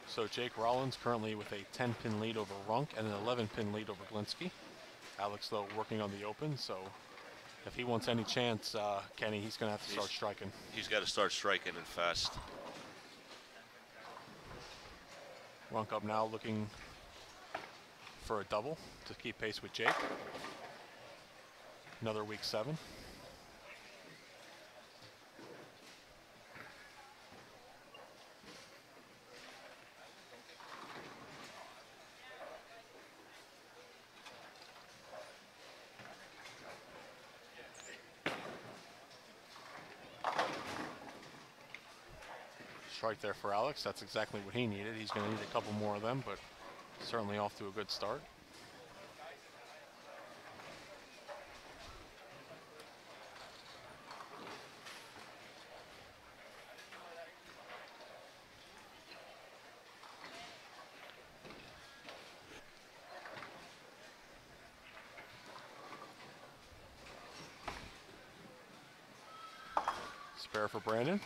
So Jake Rollins currently with a 10-pin lead over Runk and an 11-pin lead over Kolinsky. Alex, though, working on the open, so if he wants any chance, Kenny, he's going to have to start striking. He's got to start striking and fast. Runk up now looking for a double to keep pace with Jake. Another week 7. strike there for Alex. That's exactly what he needed. He's going to need a couple more of them, but certainly off to a good start. Spare for Brandon.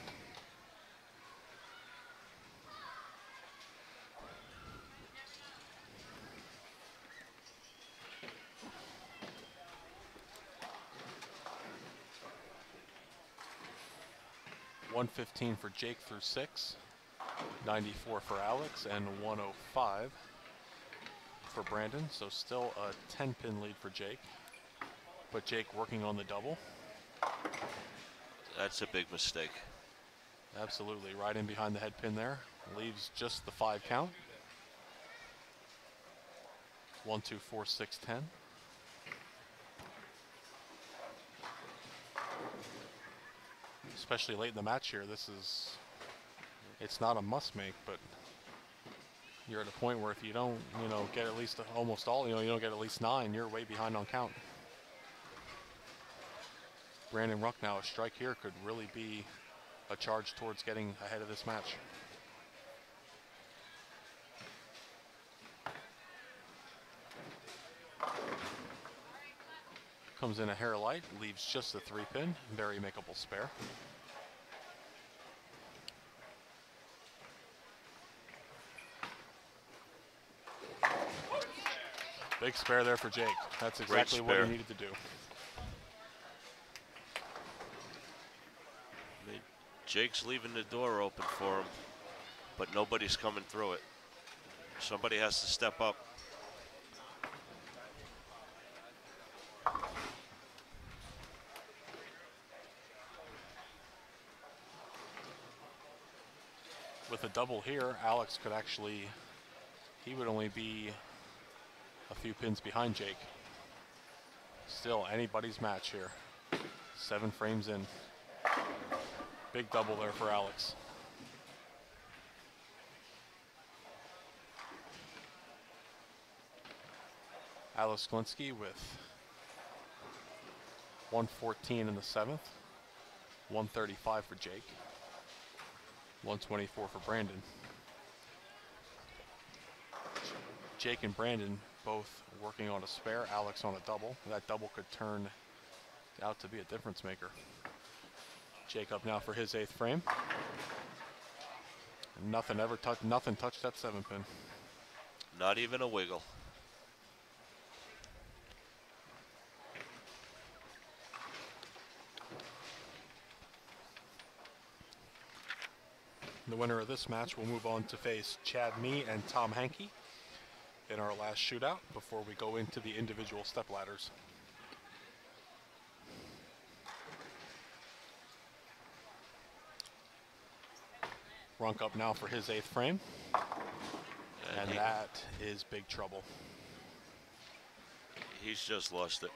$115 for Jake through 6, 94 for Alex, and 105 for Brandon. So still a 10-pin lead for Jake, but Jake working on the double. That's a big mistake. Absolutely, right in behind the head pin there. Leaves just the 5 count. 1, 2, 4, 6, 10. Especially late in the match here, it's not a must make, but you're at a point where if you don't, get at least almost all, you don't get at least 9, you're way behind on count. Brandon Ruck now, a strike here could really be a charge towards getting ahead of this match. Comes in a hair light, leaves just a 3-pin, very makeable spare. Big spare there for Jake. That's exactly what he needed to do. Jake's leaving the door open for him, but nobody's coming through it. Somebody has to step up. With a double here, Alex could actually, he would only be a few pins behind Jake. Still anybody's match here. 7 frames in. Big double there for Alex. Alex Kolinsky with 114 in the 7th, 135 for Jake, 124 for Brandon. Jake and Brandon both working on a spare, Alex on a double. That double could turn out to be a difference maker. Jake up now for his 8th frame. Nothing touched that 7-pin. Not even a wiggle. The winner of this match will move on to face Chad Mee and Tom Hankey in our last shootout before we go into the individual stepladders. Runk up now for his 8th frame, and that is big trouble. He's just lost it.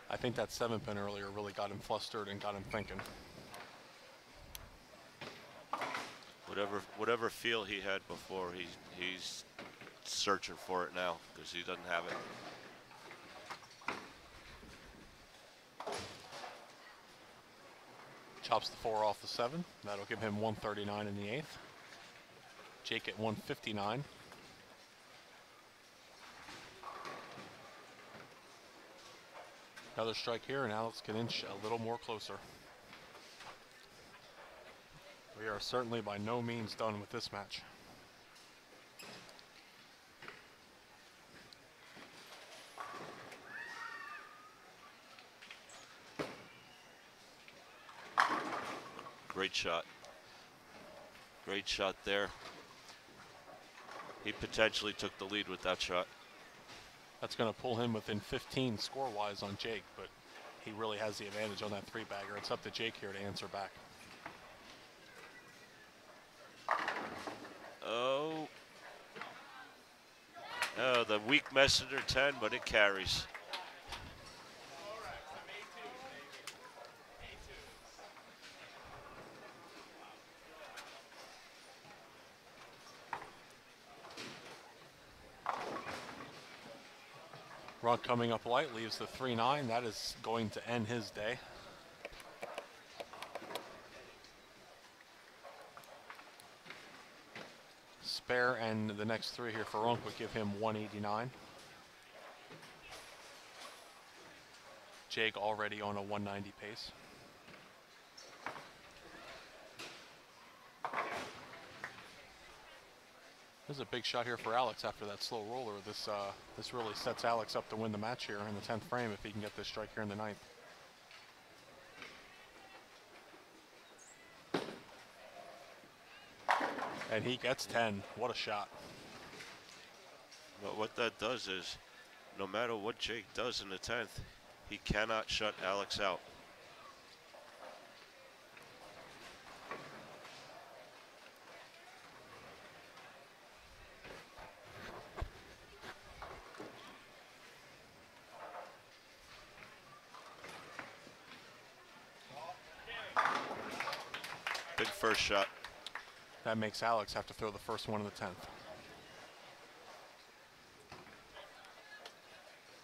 I think that 7-pin earlier really got him flustered and got him thinking. Whatever feel he had before, he's searching for it now because he doesn't have it. Chops the 4 off the 7. That'll give him 139 in the 8th. Jake at 159. Another strike here, and Alex can inch a little more closer. We are certainly by no means done with this match. Great shot. Great shot there. He potentially took the lead with that shot. That's going to pull him within 15 score-wise on Jake, but he really has the advantage on that 3-bagger. It's up to Jake here to answer back. Oh. Oh, the weak messenger 10, but it carries. Runk coming up light, leaves the 3-9. That is going to end his day. Spare and the next 3 here for Runk would give him 189. Jake already on a 190 pace. This is a big shot here for Alex after that slow roller. This really sets Alex up to win the match here in the 10th frame if he can get this strike here in the 9th. And he gets 10. What a shot. But what that does is, no matter what Jake does in the 10th, he cannot shut Alex out. Big first shot. That makes Alex have to throw the first one in the 10th.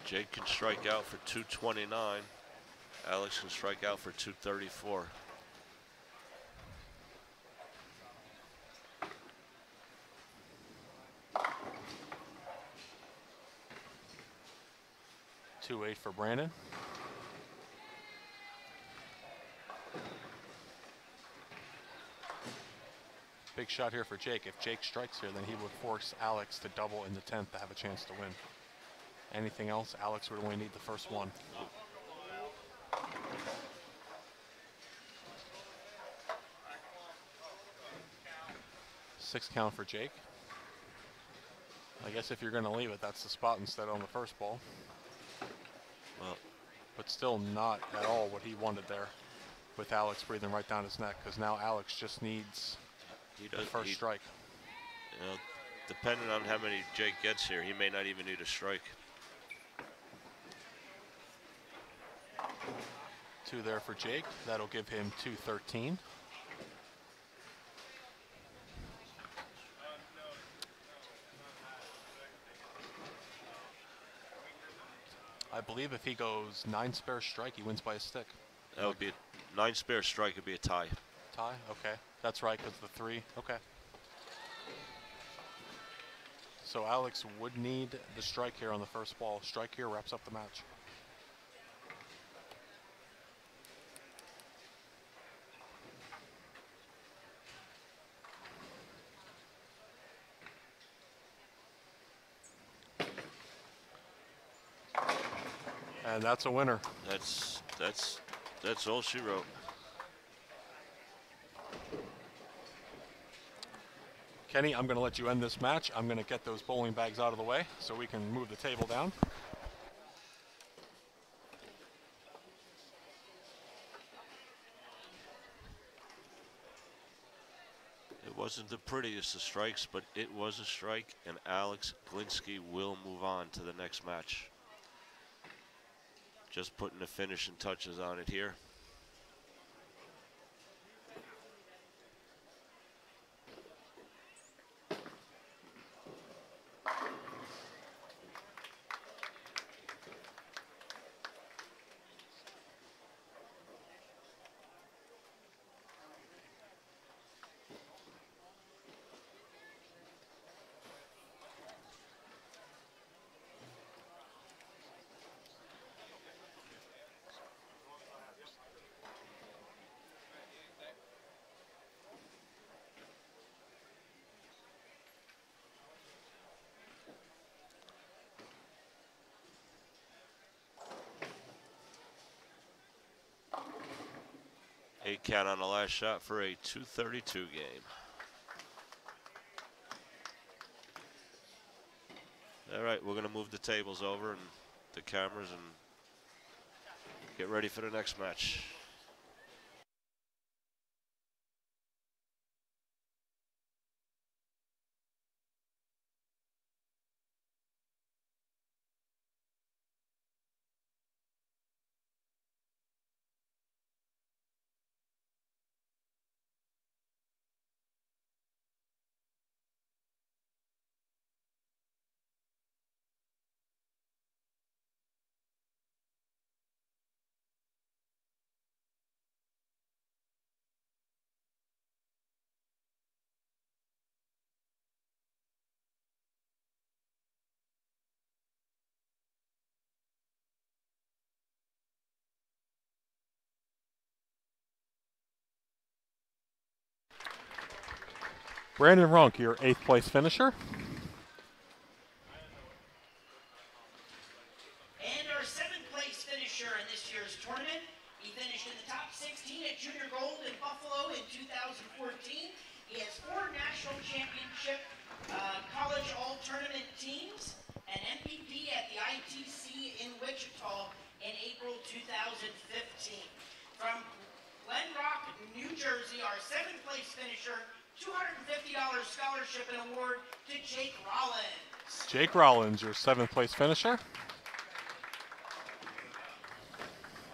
Jake can strike out for 229. Alex can strike out for 234. .28 for Brandon. Big shot here for Jake. If Jake strikes here, then he would force Alex to double in the 10th to have a chance to win. Anything else, Alex would only need the first one. Six count for Jake. I guess if you're going to leave it, that's the spot instead on the first ball. Well, but still not at all what he wanted there with Alex breathing right down his neck, because now Alex just needs the first strike. You know, depending on how many Jake gets here, he may not even need a strike. 2 there for Jake. That'll give him 213. I believe if he goes 9 spare strike, he wins by a stick. That would be a 9 spare strike. Would be a tie. Tie? Okay. That's right, because the 3. Okay. So Alex would need the strike here on the first ball. Strike here wraps up the match. And that's a winner. That's all she wrote. Kenny, I'm going to let you end this match. I'm going to get those bowling bags out of the way so we can move the table down. It wasn't the prettiest of strikes, but it was a strike, and Alex Kolinsky will move on to the next match. Just putting the finishing touches on it here. Eight count on the last shot for a 232 game. All right, we're going to move the tables over and the cameras and get ready for the next match. Brandon Runk, your 8th place finisher. And our 7th place finisher in this year's tournament, he finished in the top 16 at Junior Gold in Buffalo in 2014. He has 4 national championship college all-tournament teams, an MVP at the ITC in Wichita in April 2015. From Glen Rock, New Jersey, our 7th place finisher, $250 scholarship and award to Jake Rollins. Jake Rollins, your 7th place finisher.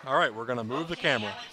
All right, we're going to move the camera. Alex.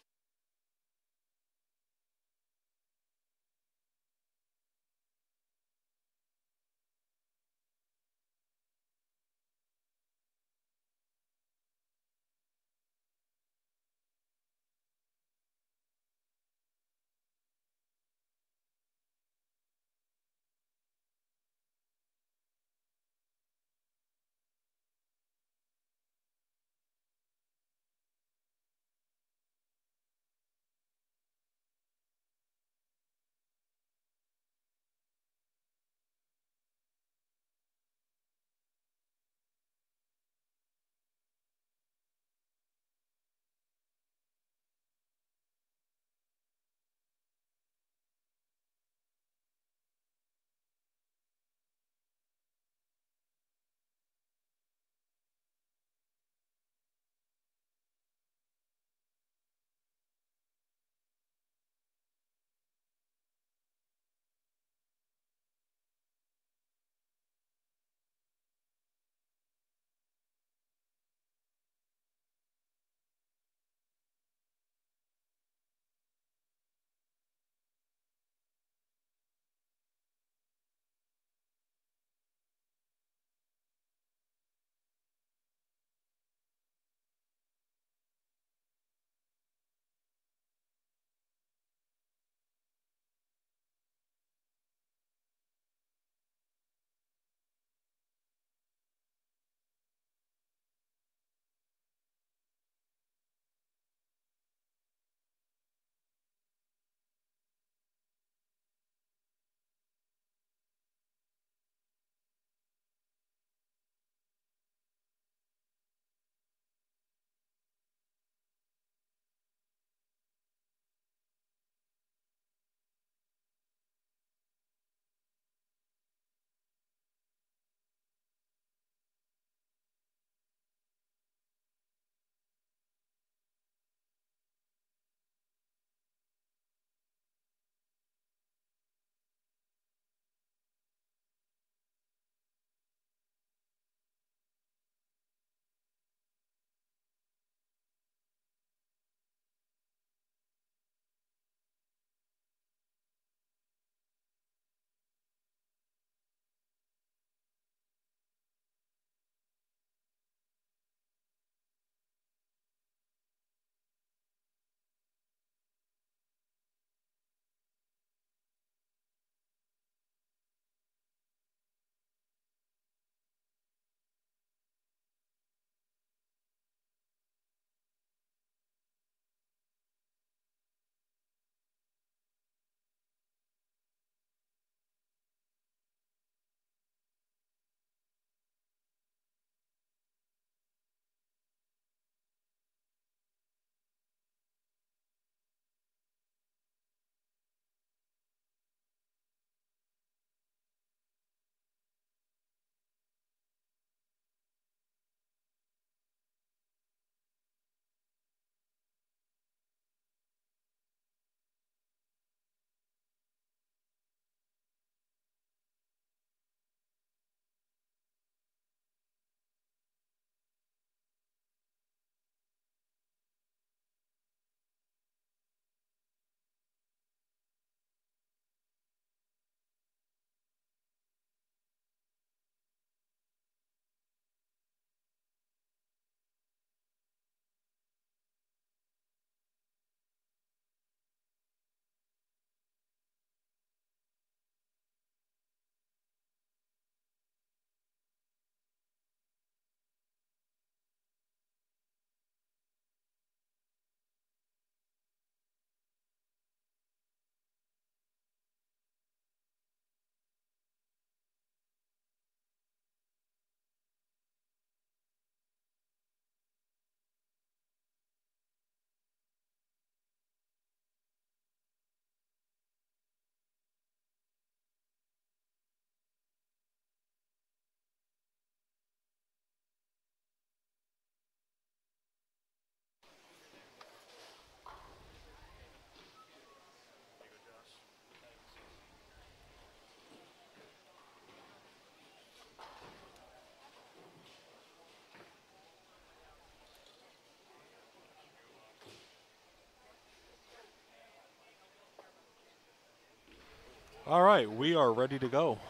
All right, we are ready to go.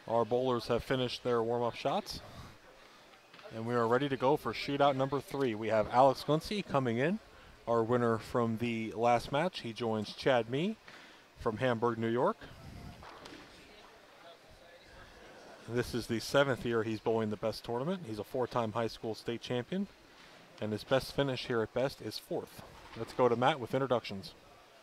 Our bowlers have finished their warm-up shots, and we are ready to go for shootout number 3. We have Alex Kolinsky coming in, our winner from the last match. He joins Chad Mee from Hamburg, New York. This is the 7th year he's bowling the best tournament. He's a 4-time high school state champion, and his best finish here at best is 4th. Let's go to Matt with introductions.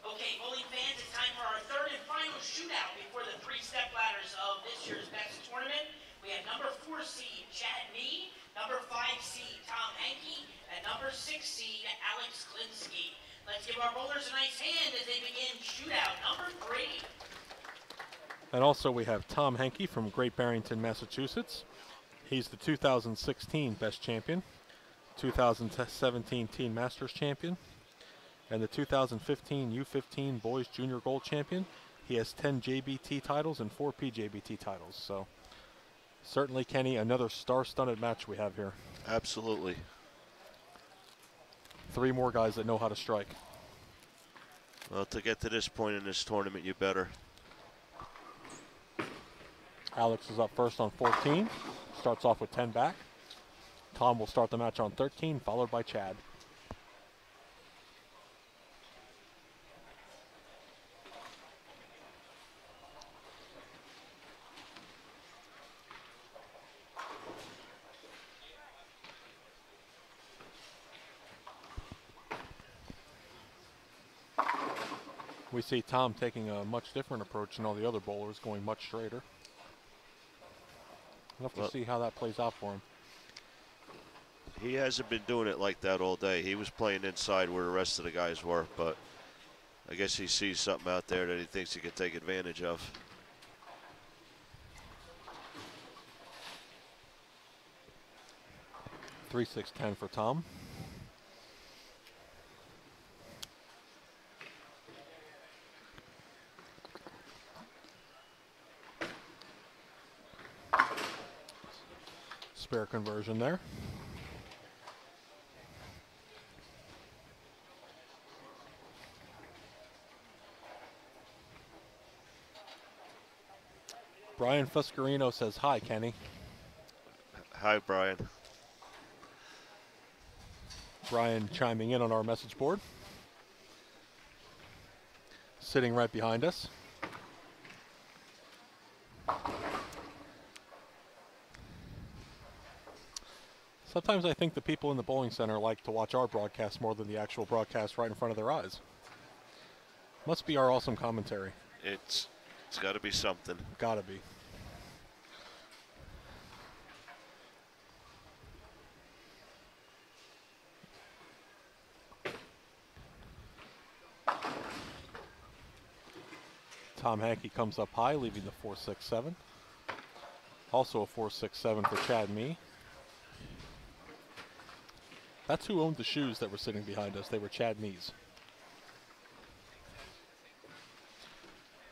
Okay, bowling fans, it's time for our third and final shootout before the 3 step ladders of this year's best tournament. We have number 4 seed Chad Mee, number 5 seed Tom Hankey, and number 6 seed Alex Kolinsky. Let's give our bowlers a nice hand as they begin shootout number 3. And also we have Tom Hankey from Great Barrington, Massachusetts. He's the 2016 best champion, 2017 Teen Masters champion, and the 2015 U15 Boys Junior Gold champion. He has 10 Jbt titles and 4 Pjbt titles. So certainly, Kenny, another star-studded match we have here. Absolutely. 3 more guys that know how to strike. Well, to get to this point in this tournament, you better. Alex is up first on 14. Starts off with 10 back. Tom will start the match on 13, followed by Chad. We see Tom taking a much different approach than all the other bowlers, going much straighter. We'll have to see how that plays out for him. He hasn't been doing it like that all day. He was playing inside where the rest of the guys were, but I guess he sees something out there that he thinks he can take advantage of. Three, 6, 10 for Tom. Spare conversion there. Brian Fuscarino says, hi, Kenny. Hi, Brian. Brian chiming in on our message board. Sitting right behind us. Sometimes I think the people in the bowling center like to watch our broadcast more than the actual broadcast right in front of their eyes. Must be our awesome commentary. It's got to be something. Gotta be. Tom Hankey comes up high, leaving the 4-6-7. Also a 4-6-7 for Chad Mee. That's who owned the shoes that were sitting behind us. They were Chad Mee's.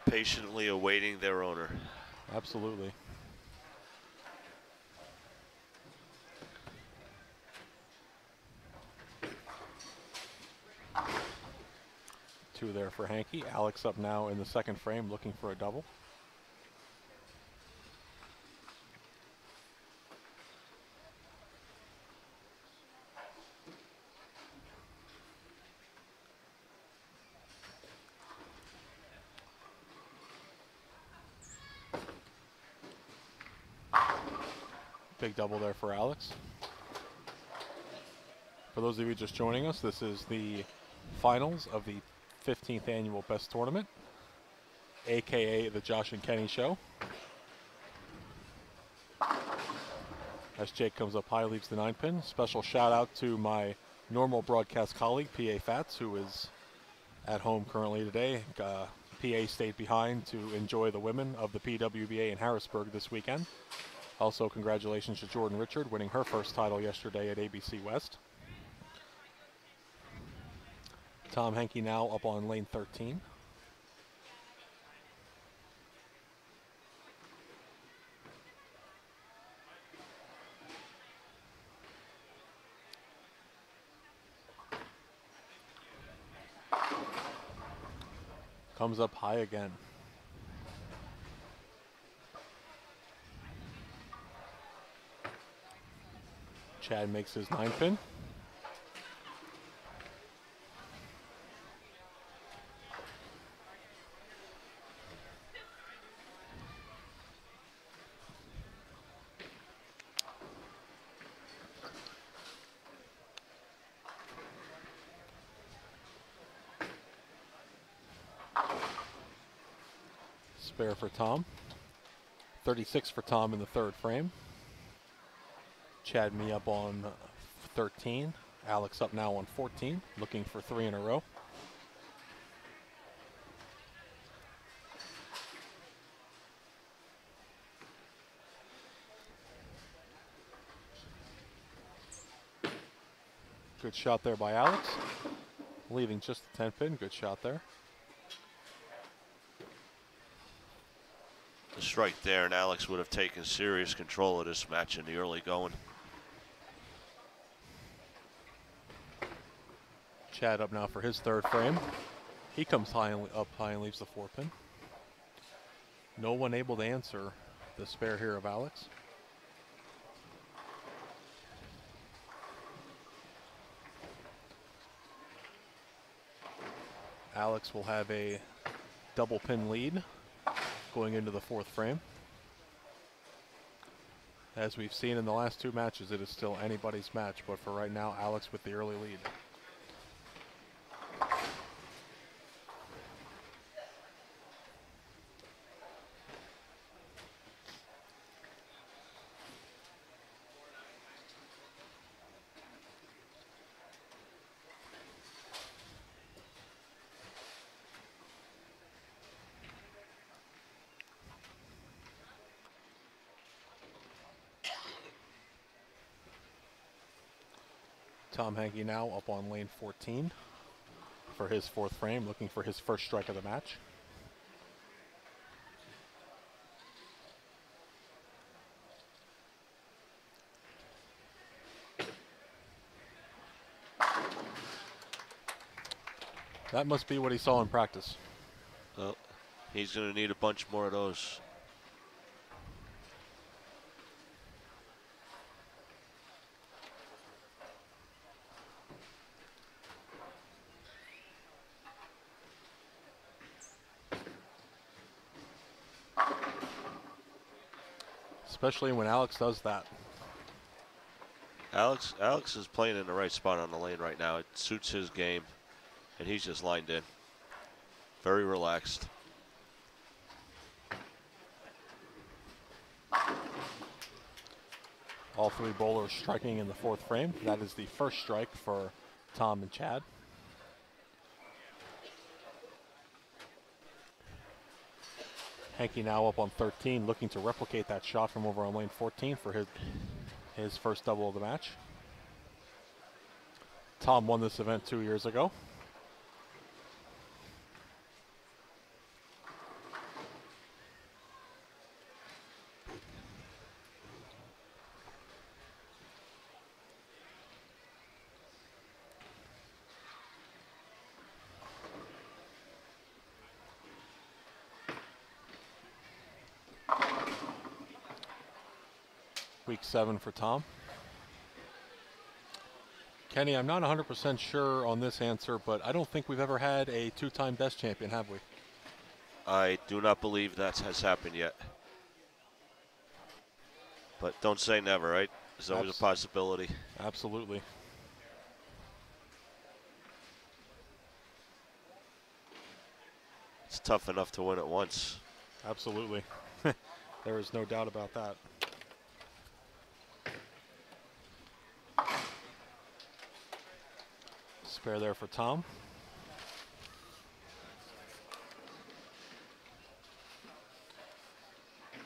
Patiently awaiting their owner. Absolutely. Two there for Hankey. Alex up now in the second frame looking for a double. Big double there for Alex. For those of you just joining us, this is the finals of the 15th annual Best Tournament, aka the Josh and Kenny Show. As Jake comes up high, leaves the 9-pin. Special shout out to my normal broadcast colleague, PA Fats, who is at home currently today. PA stayed behind to enjoy the women of the PWBA in Harrisburg this weekend. Also, congratulations to Jordan Richard, winning her first title yesterday at ABC West. Tom Hankey now up on lane 13. Comes up high again. Chad makes his 9-pin. Spare for Tom. 36 for Tom in the third frame. Chad me up on 13. Alex up now on 14, looking for 3 in a row. Good shot there by Alex. Leaving just the 10-pin. Good shot there. The strike there, and Alex would have taken serious control of this match in the early going. Chad up now for his third frame. He comes up high and leaves the 4-pin. No one able to answer the spare here of Alex. Alex will have a double pin lead going into the fourth frame. As we've seen in the last 2 matches, it is still anybody's match, but for right now, Alex with the early lead. Tom Hankey now up on lane 14 for his fourth frame, looking for his first strike of the match. That must be what he saw in practice. Well, he's going to need a bunch more of those. Especially when Alex does that. Alex is playing in the right spot on the lane right now. It suits his game, and he's just lined in. Very relaxed. All 3 bowlers striking in the fourth frame. That is the first strike for Tom and Chad. Hankey now up on 13, looking to replicate that shot from over on lane 14 for his first double of the match. Tom won this event 2 years ago. Week 7 for Tom. Kenny, I'm not 100% sure on this answer, but I don't think we've ever had a 2-time best champion, have we? I do not believe that has happened yet. But don't say never, right? There's always a possibility. Absolutely. It's tough enough to win it once. Absolutely. There is no doubt about that. Spare there for Tom.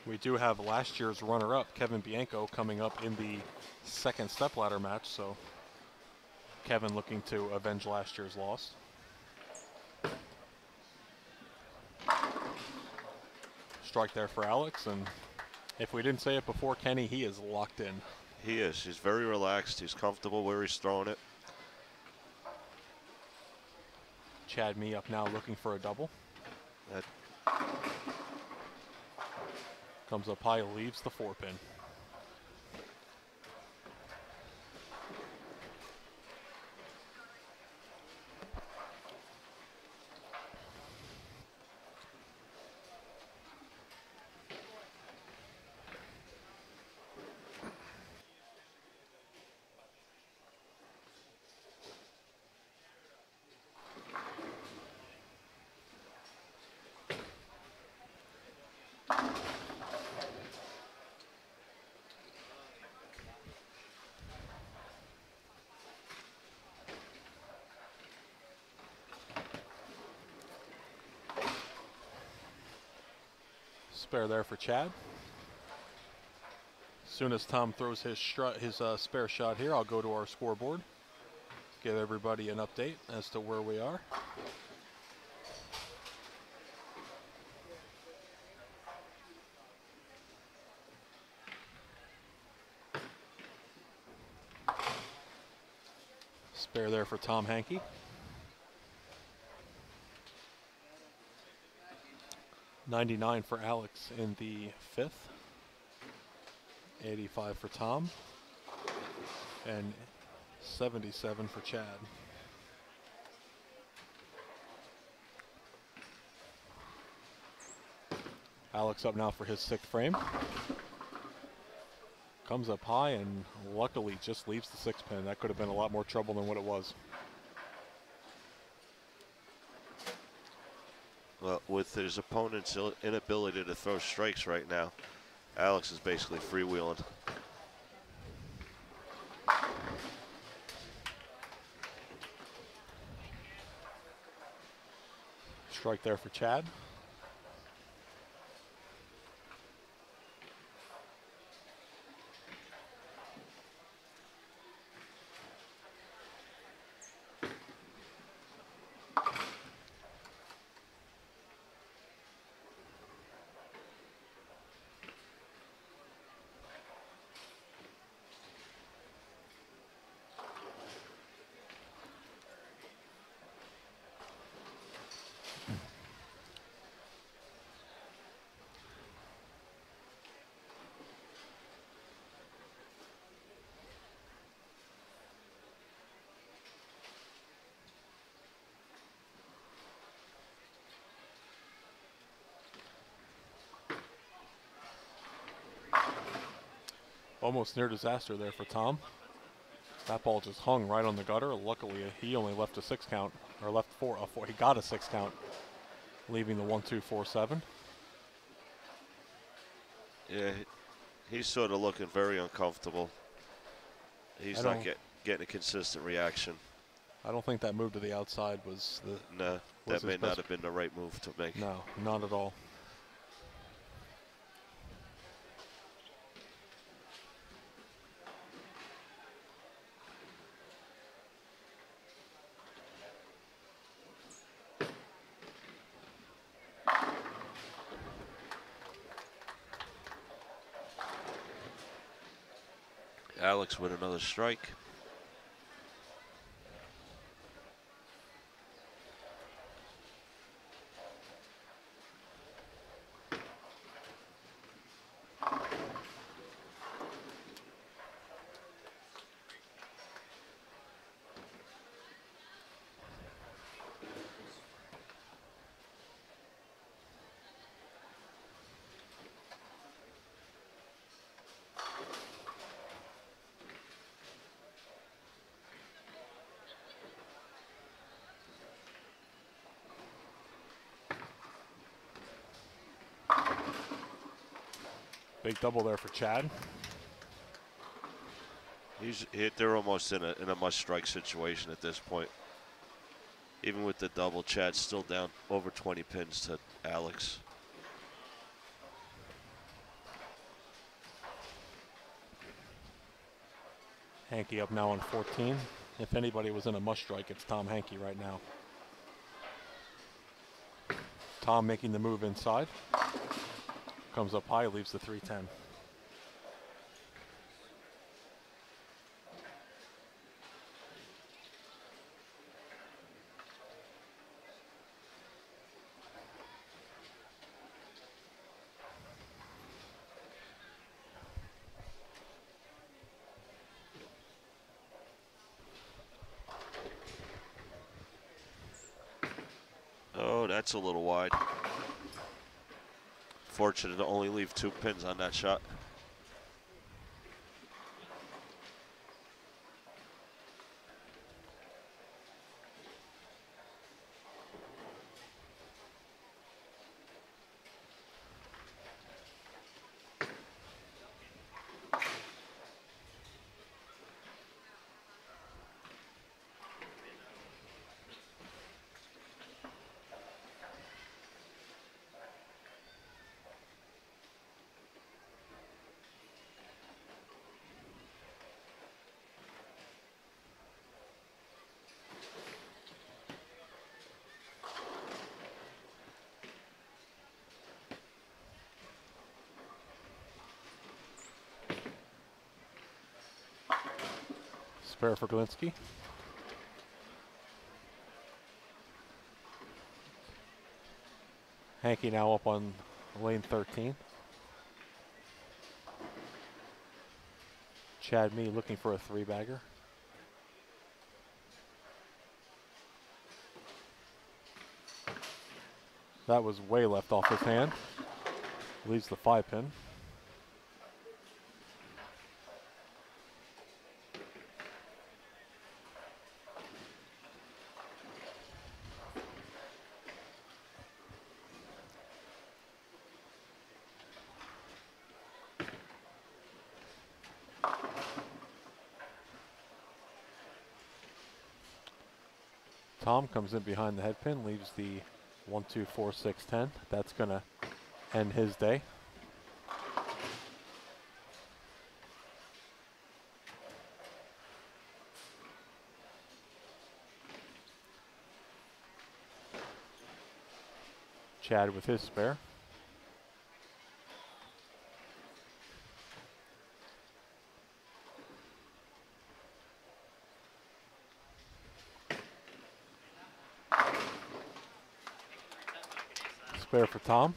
We do have last year's runner-up, Kevin Bianco, coming up in the second stepladder match, so Kevin looking to avenge last year's loss. Strike there for Alex, and if we didn't say it before, Kenny, he is locked in. He is. He's very relaxed. He's comfortable where he's throwing it. Chad me up now looking for a double. That comes up high, leaves the 4-pin. Spare there for Chad. As soon as Tom throws his spare shot here, I'll go to our scoreboard, give everybody an update as to where we are. Spare there for Tom Hankey. 99 for Alex in the 5th. 85 for Tom. And 77 for Chad. Alex up now for his 6th frame. Comes up high and luckily just leaves the 6 pin. That could have been a lot more trouble than what it was. Well, with his opponent's inability to throw strikes right now, Alex is basically freewheeling. Strike there for Chad. Almost near disaster there for Tom. That ball just hung right on the gutter. Luckily, he only left a 6 count, or left four. He got a 6 count, leaving the 1-2-4-7. Yeah, he's sort of looking very uncomfortable. He's not getting a consistent reaction. I don't think that move to the outside was the. No, that may not have been the right move to make. No, not at all. Alex with another strike. Big double there for Chad. They're almost in a must-strike situation at this point. Even with the double, Chad's still down over 20 pins to Alex. Hankey up now on 14. If anybody was in a must-strike, it's Tom Hankey right now. Tom making the move inside. Comes up high, leaves the 310. Oh, that's a little wide. Fortunate to only leave 2 pins on that shot. Spare for Kolinsky. Hanky now up on lane 13. Chad Mee looking for a three-bagger. That was way left off his hand. Leaves the 5-pin. Tom comes in behind the head pin, leaves the 1, 2, 4, 6, 10. That's going to end his day. Chad with his spare. Spare for Tom.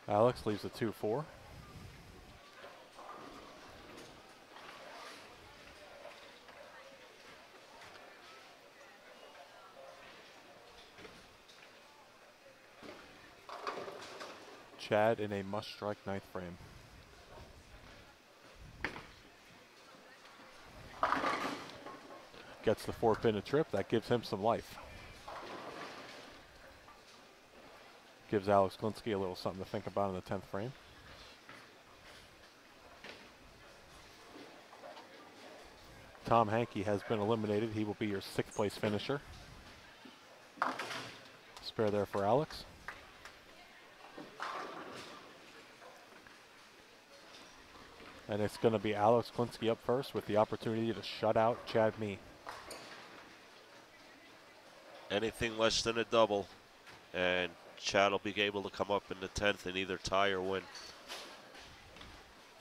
Alex leaves a 2-4. Chad in a must-strike ninth frame. Gets the 4-pin a trip. That gives him some life. Gives Alex Kolinsky a little something to think about in the 10th frame. Tom Hanky has been eliminated. He will be your 6th place finisher. Spare there for Alex. And it's going to be Alex Kolinsky up first with the opportunity to shut out Chad Mee. Anything less than a double, and Chad will be able to come up in the 10th and either tie or win.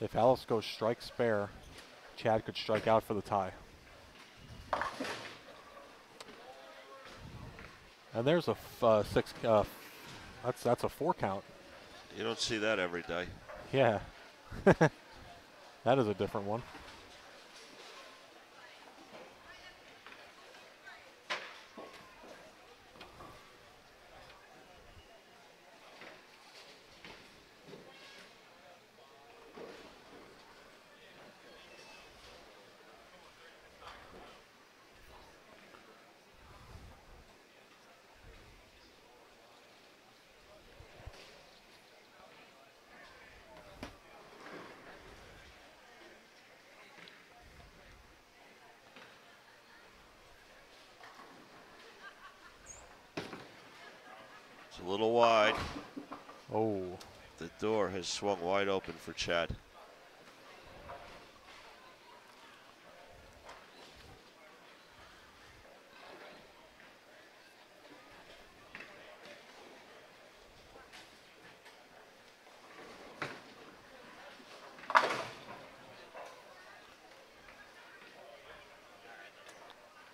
If Alex goes strike spare, Chad could strike out for the tie. And there's a that's a 4 count. You don't see that every day. Yeah. That is a different one. It's a little wide. Oh. The door has swung wide open for Chad.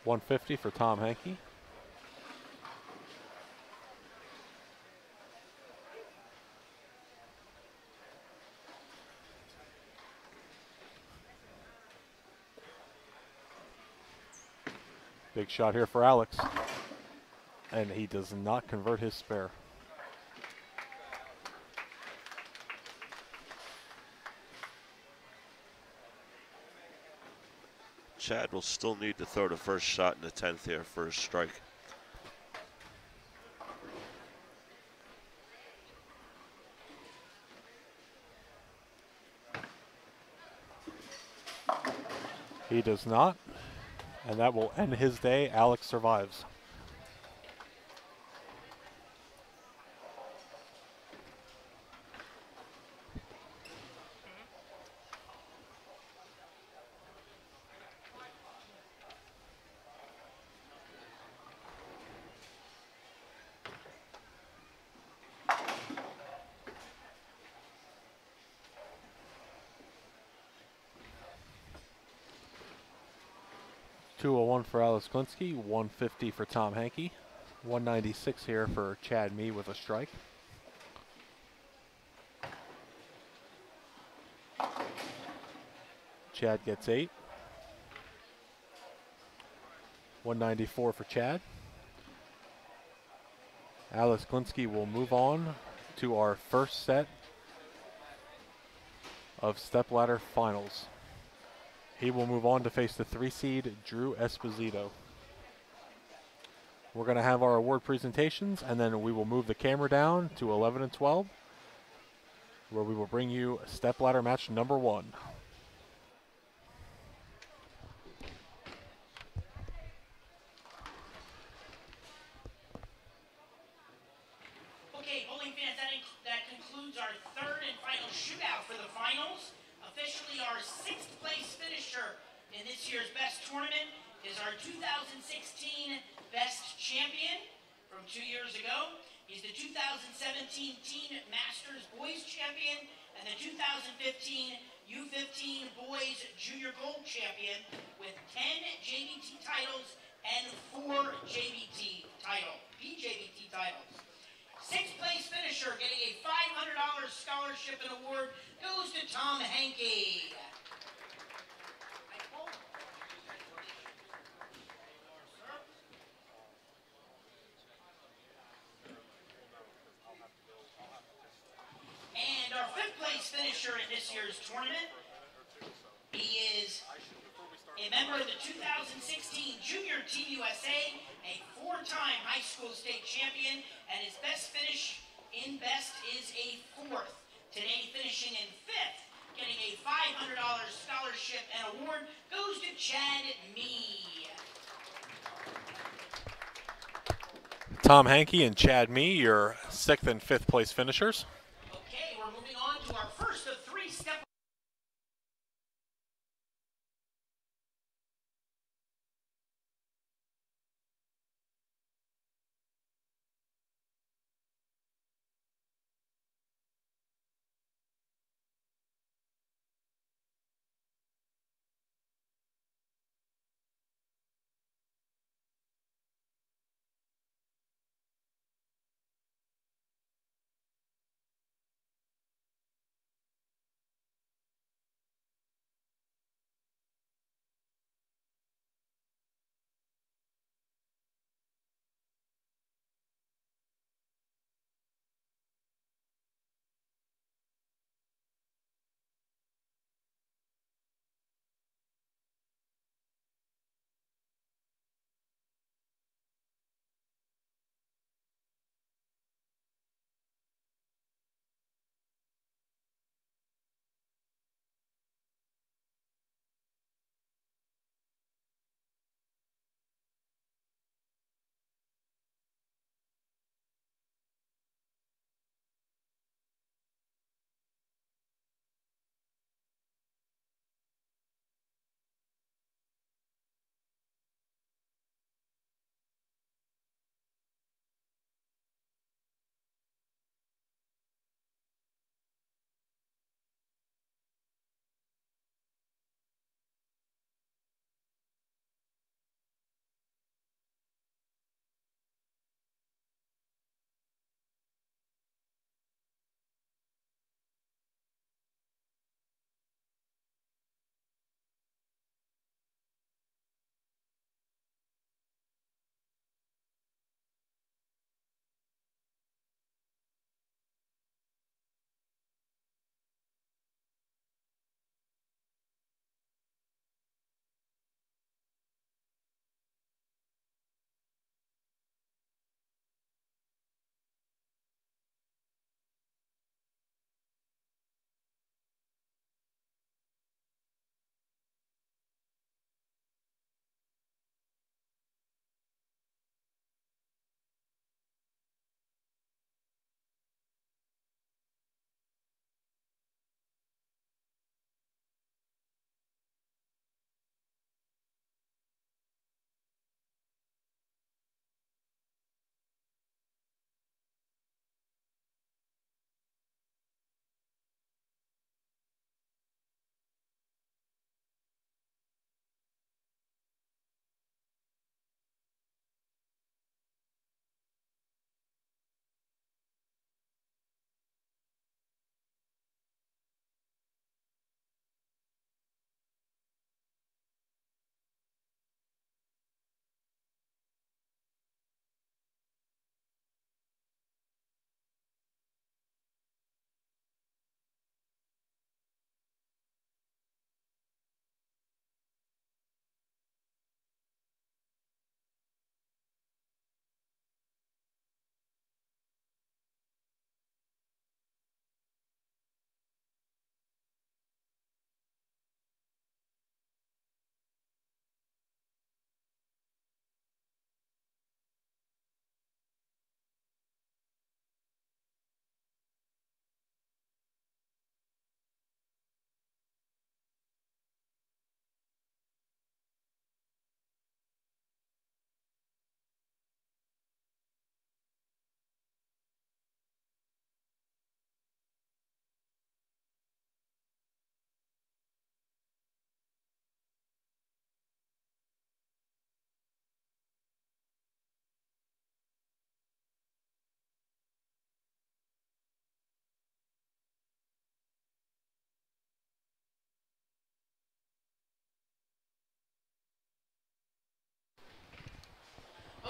$150 for Tom Hanky. Big shot here for Alex. And he does not convert his spare. Chad will still need to throw the first shot in the 10th here for a strike. He does not. And that will end his day. Alex survives. $201 for Alex Kolinsky, 150 for Tom Hankey, 196 here for Chad Mee with a strike. Chad gets 8. 194 for Chad. Alex Kolinsky will move on to our first set of stepladder finals. He will move on to face the 3 seed Drew Esposito. We're going to have our award presentations, and then we will move the camera down to 11 and 12, where we will bring you stepladder match number 1. Okay, bowling fans, that concludes our third and final shootout for the finals. Officially, our 6th place finisher in this year's best tournament is our 2016 best champion from 2 years ago. He's the 2017 Teen Masters Boys Champion and the 2015 U15 Boys Junior Gold Champion with 10 Jbt titles and 4 Pjbt titles. 6th place finisher getting a $500 scholarship and award goes to Tom Hankey. And our 5th place finisher in this year's tournament, he is a member of the 2016 Junior Team USA, a 4-time high school state champion, and his best finish in best is a 4th. Today finishing in 5th, getting a $500 scholarship and award goes to Chad Mee. Tom Hankey and Chad Mee, your 6th and 5th place finishers. Okay, we're moving on to our first of 3 step.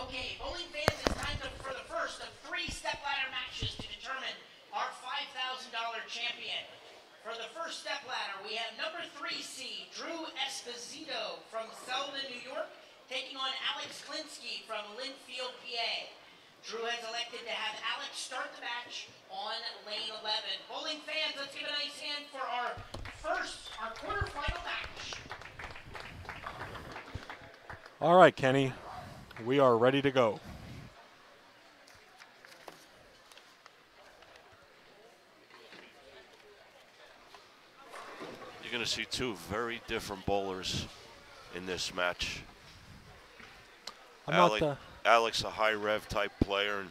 Okay, bowling fans, it's time for the first of 3 stepladder matches to determine our $5,000 champion. For the first stepladder, we have number 3 seed Drew Esposito from Selden, New York, taking on Alex Kolinsky from Linfield, PA. Drew has elected to have Alex start the match on lane 11. Bowling fans, let's give a nice hand for our quarterfinal match. All right, Kenny, we are ready to go. You're going to see two very different bowlers in this match. Alex, a high rev type player, and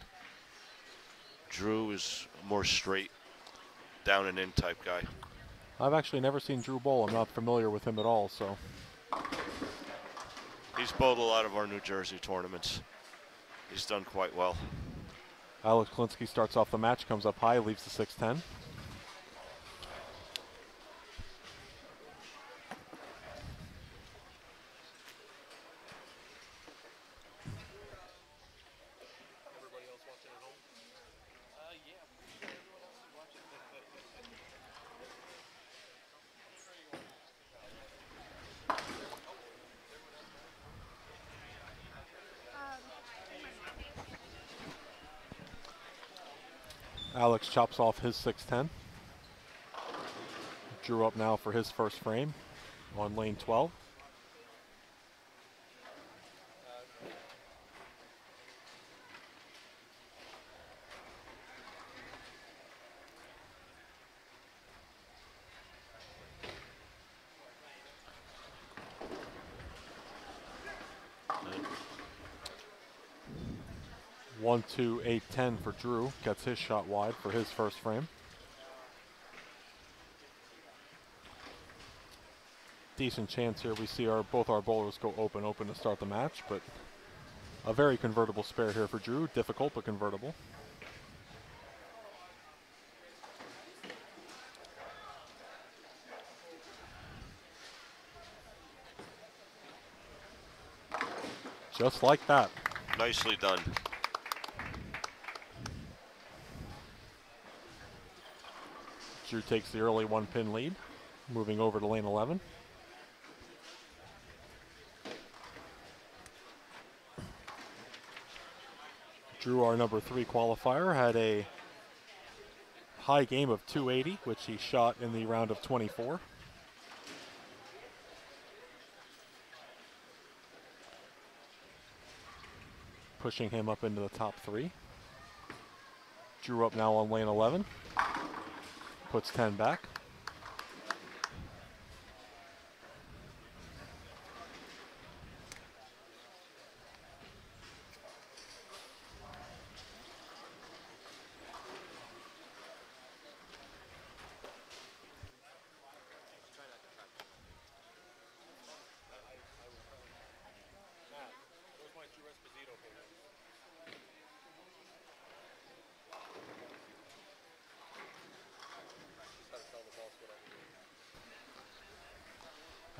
Drew is a more straight, down and in type guy. I've actually never seen Drew bowl. I'm not familiar with him at all, so. He's bowled a lot of our New Jersey tournaments. He's done quite well. Alex Kolinsky starts off the match, comes up high, leaves the 6-10. Alex chops off his 6-10. Drew up now for his first frame on lane 12. One, 2, 8, 10 for Drew. Gets his shot wide for his first frame. Decent chance here. We see both our bowlers go open to start the match, but a very convertible spare here for Drew. Difficult, but convertible. Just like that. Nicely done. Drew takes the early 1-pin lead, moving over to lane 11. Drew, our number 3 qualifier, had a high game of 280, which he shot in the round of 24. Pushing him up into the top 3. Drew up now on lane 11. Puts 10 back.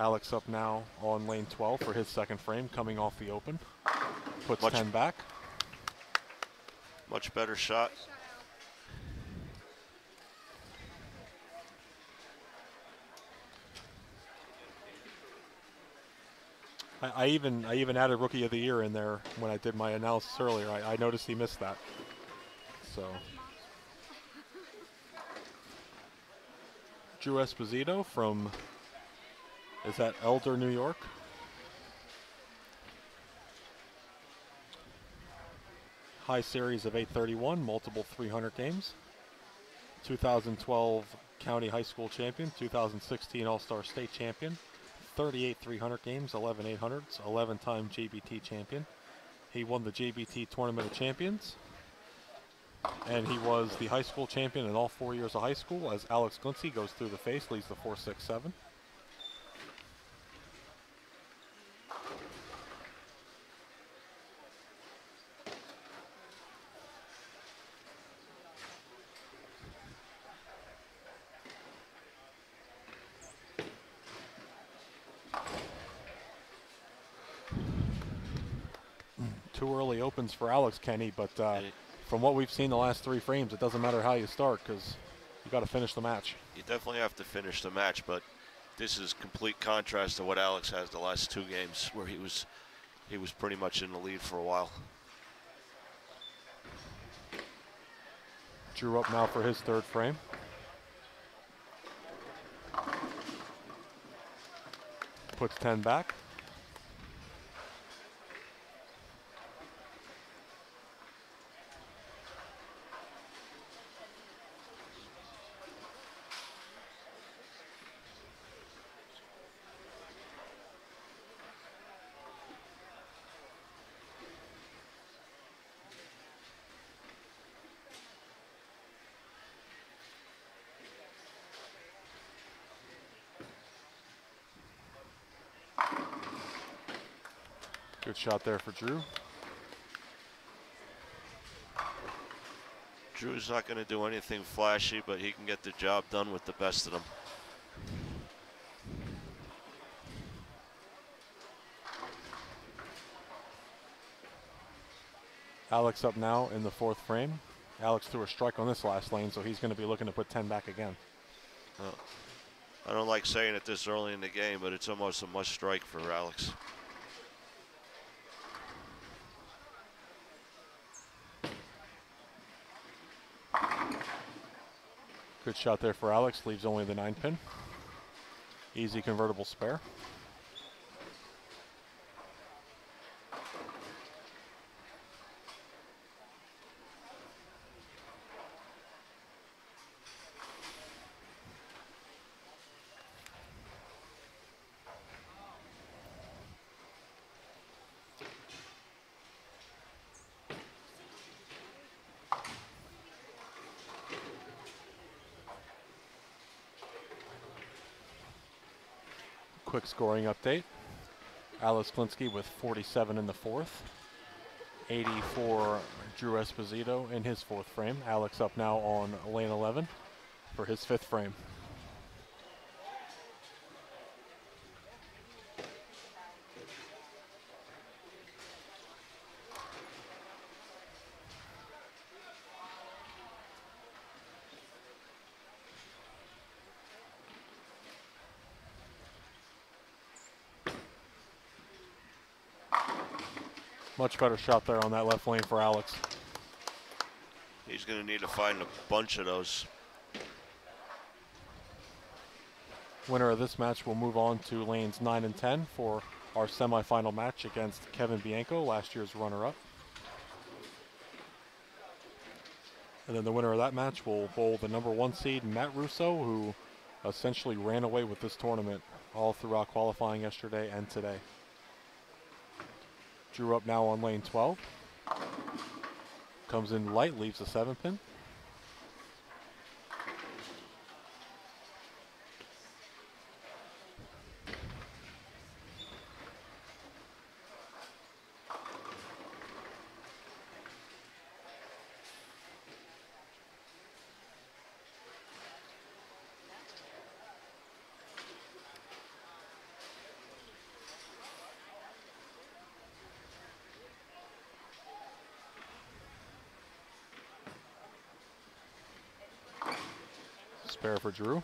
Alex up now on lane 12 for his second frame, coming off the open. Puts 10 back. Much better shot. I even added Rookie of the Year in there when I did my analysis earlier. I noticed he missed that. So Drew Esposito from, is that Elder, New York? High series of 831, multiple 300 games. 2012 County High School champion, 2016 All-Star State champion, 38 300 games, 11 800s, 11-time Jbt champion. He won the Jbt Tournament of Champions, and he was the high school champion in all 4 years of high school as Alex Kolinsky goes through the face, leads the 4-6-7. too early opens for Alex, Kenny, but from what we've seen the last 3 frames, it doesn't matter how you start because you got to finish the match. You definitely have to finish the match, but this is complete contrast to what Alex has the last 2 games, where he was pretty much in the lead for a while. Drew up now for his 3rd frame. Puts 10 back. Good shot there for Drew. Drew's not going to do anything flashy, but he can get the job done with the best of them. Alex up now in the 4th frame. Alex threw a strike on this last lane, so he's going to be looking to put 10 back again. I don't like saying it this early in the game, but it's almost a must strike for Alex. Good shot there for Alex, leaves only the 9-pin. Easy convertible spare. Quick scoring update. Alex Kolinsky with 47 in the 4th. 80 for Drew Esposito in his 4th frame. Alex up now on lane 11 for his 5th frame. Much better shot there on that left lane for Alex. He's going to need to find a bunch of those. Winner of this match will move on to lanes 9 and 10 for our semifinal match against Kevin Bianco, last year's runner-up. And then the winner of that match will bowl the #1 seed, Matt Russo, who essentially ran away with this tournament all throughout qualifying yesterday and today. Drew up now on lane 12. Comes in light, leaves a 7-pin. Spare for Drew.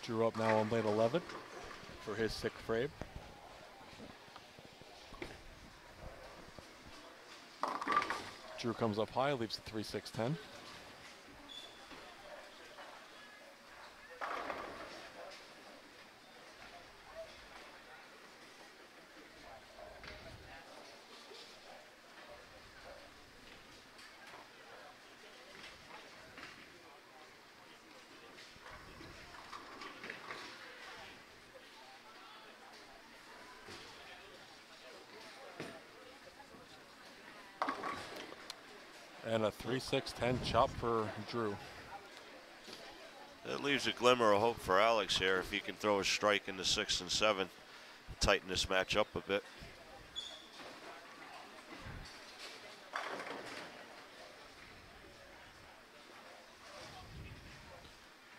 Drew up now on lane 11 for his 6th frame. Drew comes up high, leaves a 3-6-10. And a 3-6-10 chop for Drew. That leaves a glimmer of hope for Alex here if he can throw a strike in the 6th and 7th, tighten this match up a bit.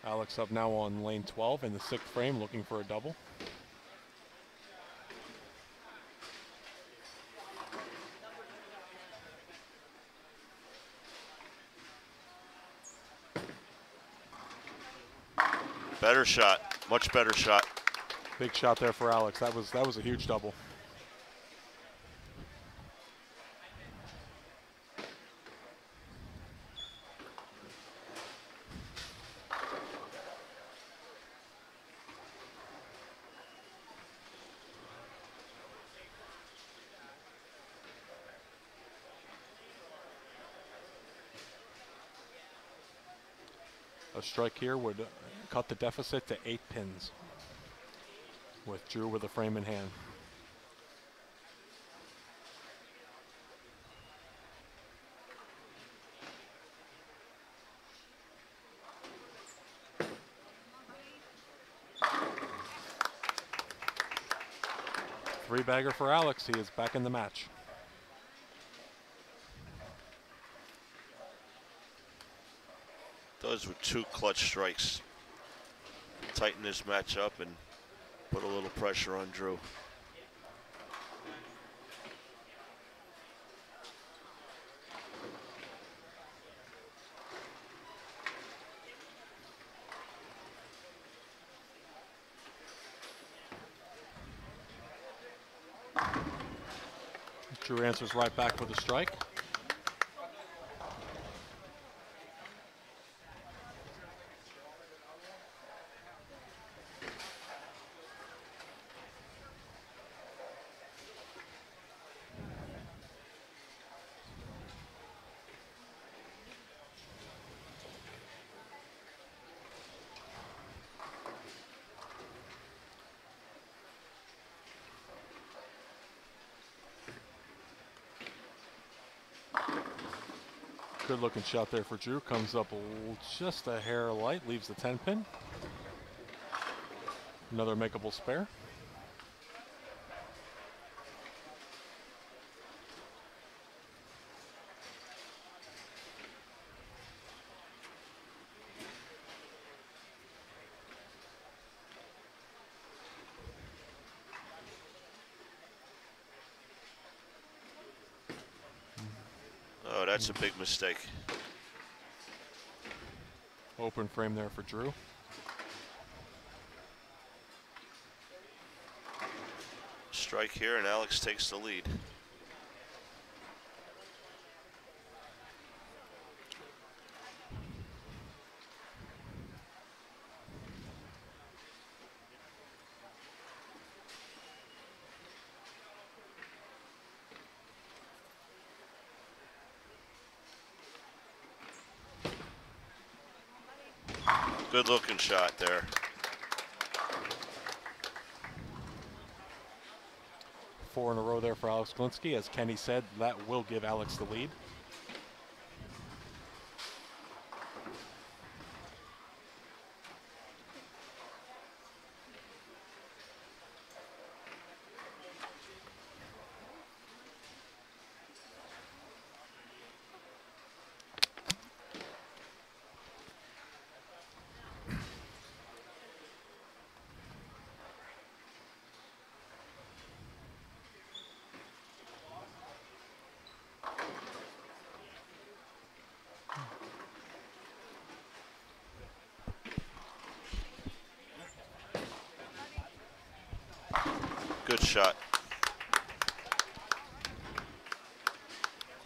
Alex up now on lane 12 in the 6th frame, looking for a double. Better shot, much better shot. Big shot there for Alex. That was a huge double. A strike here would cut the deficit to 8 pins, with Drew with a frame in hand. Three-bagger for Alex. He is back in the match. Those were 2 clutch strikes. Tighten this match up and put a little pressure on Drew. Drew answers right back with a strike. Good looking shot there for Drew. Comes up just a hair light, leaves the 10 pin. Another makeable spare. Oh, that's a big mistake. Open frame there for Drew. Strike here, and Alex takes the lead. Good looking shot there. Four in a row there for Alex Kolinsky. As Kenny said, that will give Alex the lead. Good shot.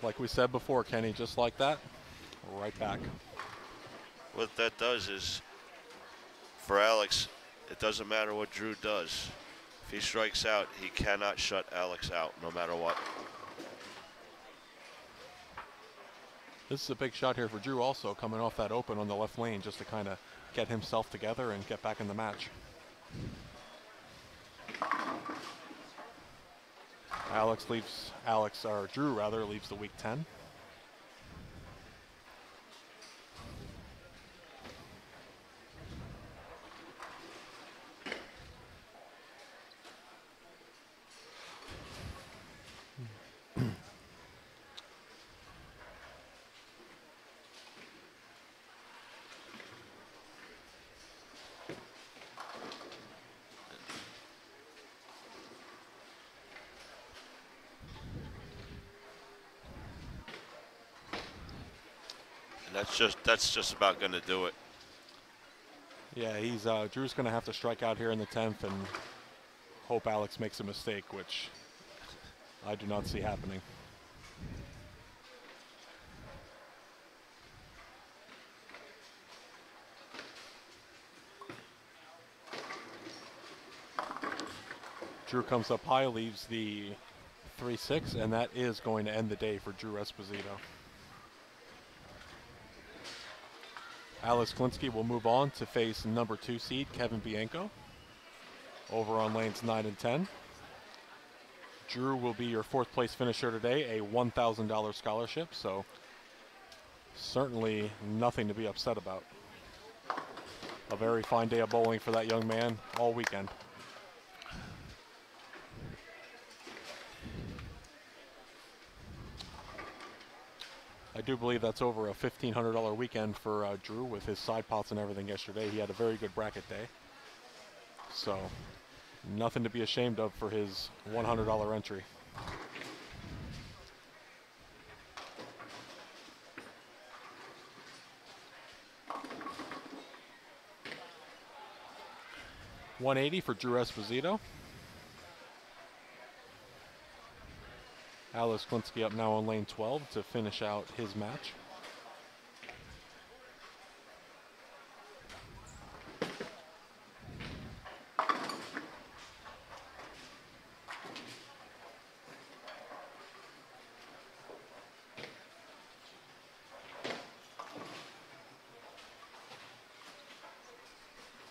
Like we said before, Kenny, just like that, right back. What that does is, for Alex, it doesn't matter what Drew does. If he strikes out, he cannot shut Alex out, no matter what. This is a big shot here for Drew also, coming off that open on the left lane, just to kind of get himself together and get back in the match. Drew leaves the weak 10. That's just about going to do it. Yeah, Drew's going to have to strike out here in the 10th and hope Alex makes a mistake, which I do not see happening. Drew comes up high, leaves the 3-6, and that is going to end the day for Drew Esposito. Alex Kolinsky will move on to face number 2 seed Kevin Bianco over on lanes 9 and 10. Drew will be your 4th place finisher today, a $1,000 scholarship, so certainly nothing to be upset about. A very fine day of bowling for that young man all weekend. I do believe that's over a $1,500 weekend for Drew with his side pots and everything yesterday. He had a very good bracket day. So nothing to be ashamed of for his $100 entry. $180 for Drew Esposito. Alex Kolinsky up now on lane 12 to finish out his match.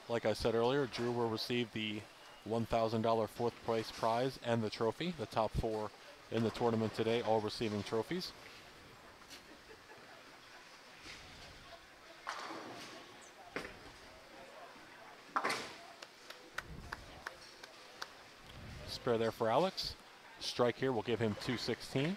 Like I said earlier, Drew will receive the $1,000 4th place prize and the trophy. The top 4 in the tournament today, all receiving trophies. Spare there for Alex. Strike here will give him 216.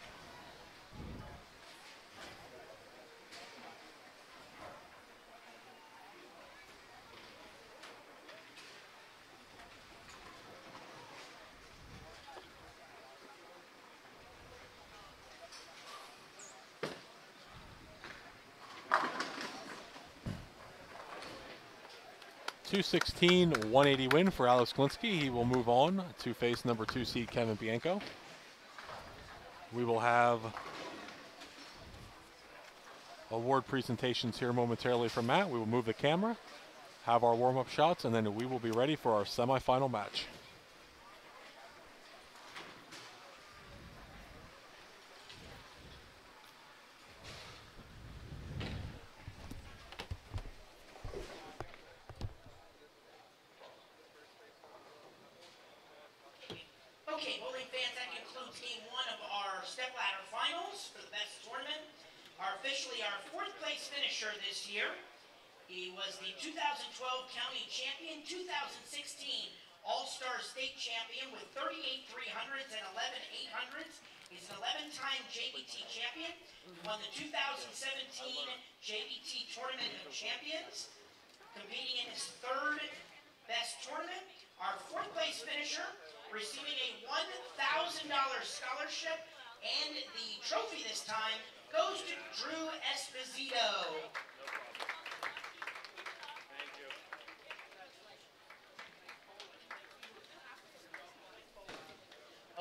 $216, 180 win for Alex Kolinsky. He will move on to face number 2 seed Kevin Bianco. We will have award presentations here momentarily from Matt. We will move the camera, have our warm-up shots, and then we will be ready for our semifinal match. Okay, bowling fans, that concludes game 1 of our stepladder finals for the best tournament. Officially our 4th place finisher this year. He was the 2012 county champion, 2016 All-Star State champion with 38 300s and 11 800s. He's an 11-time Jbt champion. Won the 2017 Jbt Tournament of Champions, competing in his 3rd best tournament. Our 4th place finisher, receiving a $1,000 scholarship, and the trophy this time goes to Drew Esposito. Thank you.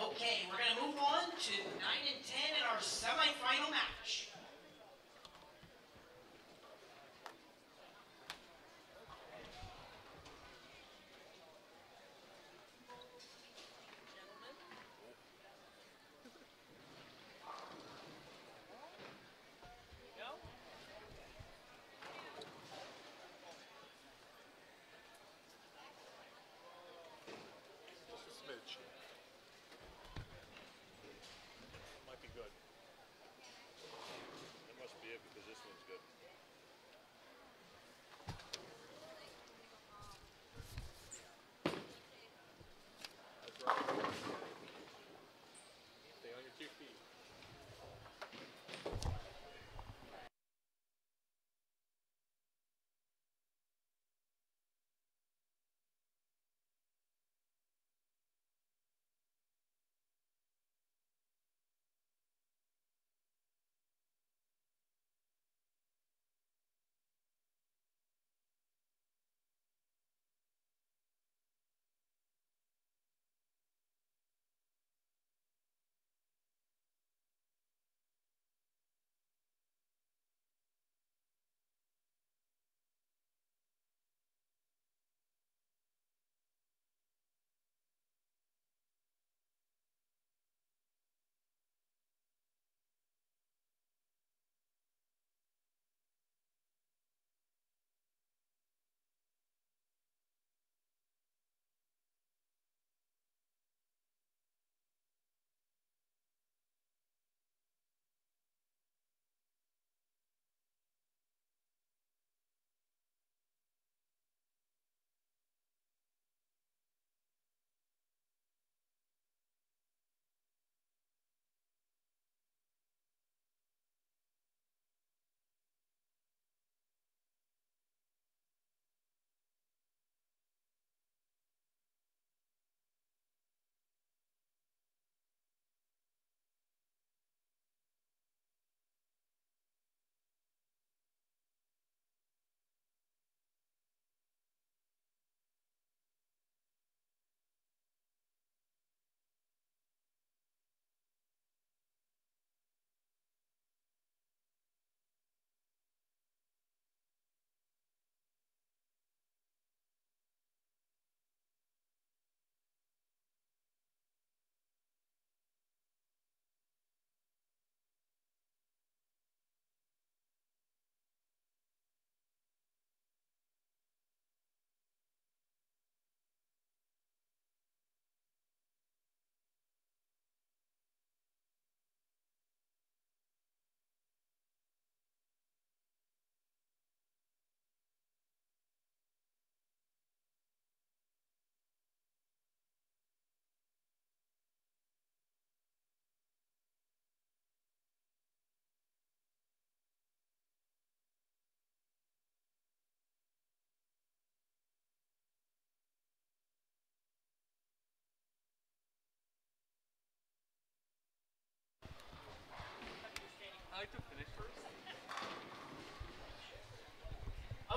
Okay, we're going to move on to 9 and 10 in our semifinal match. Might be good.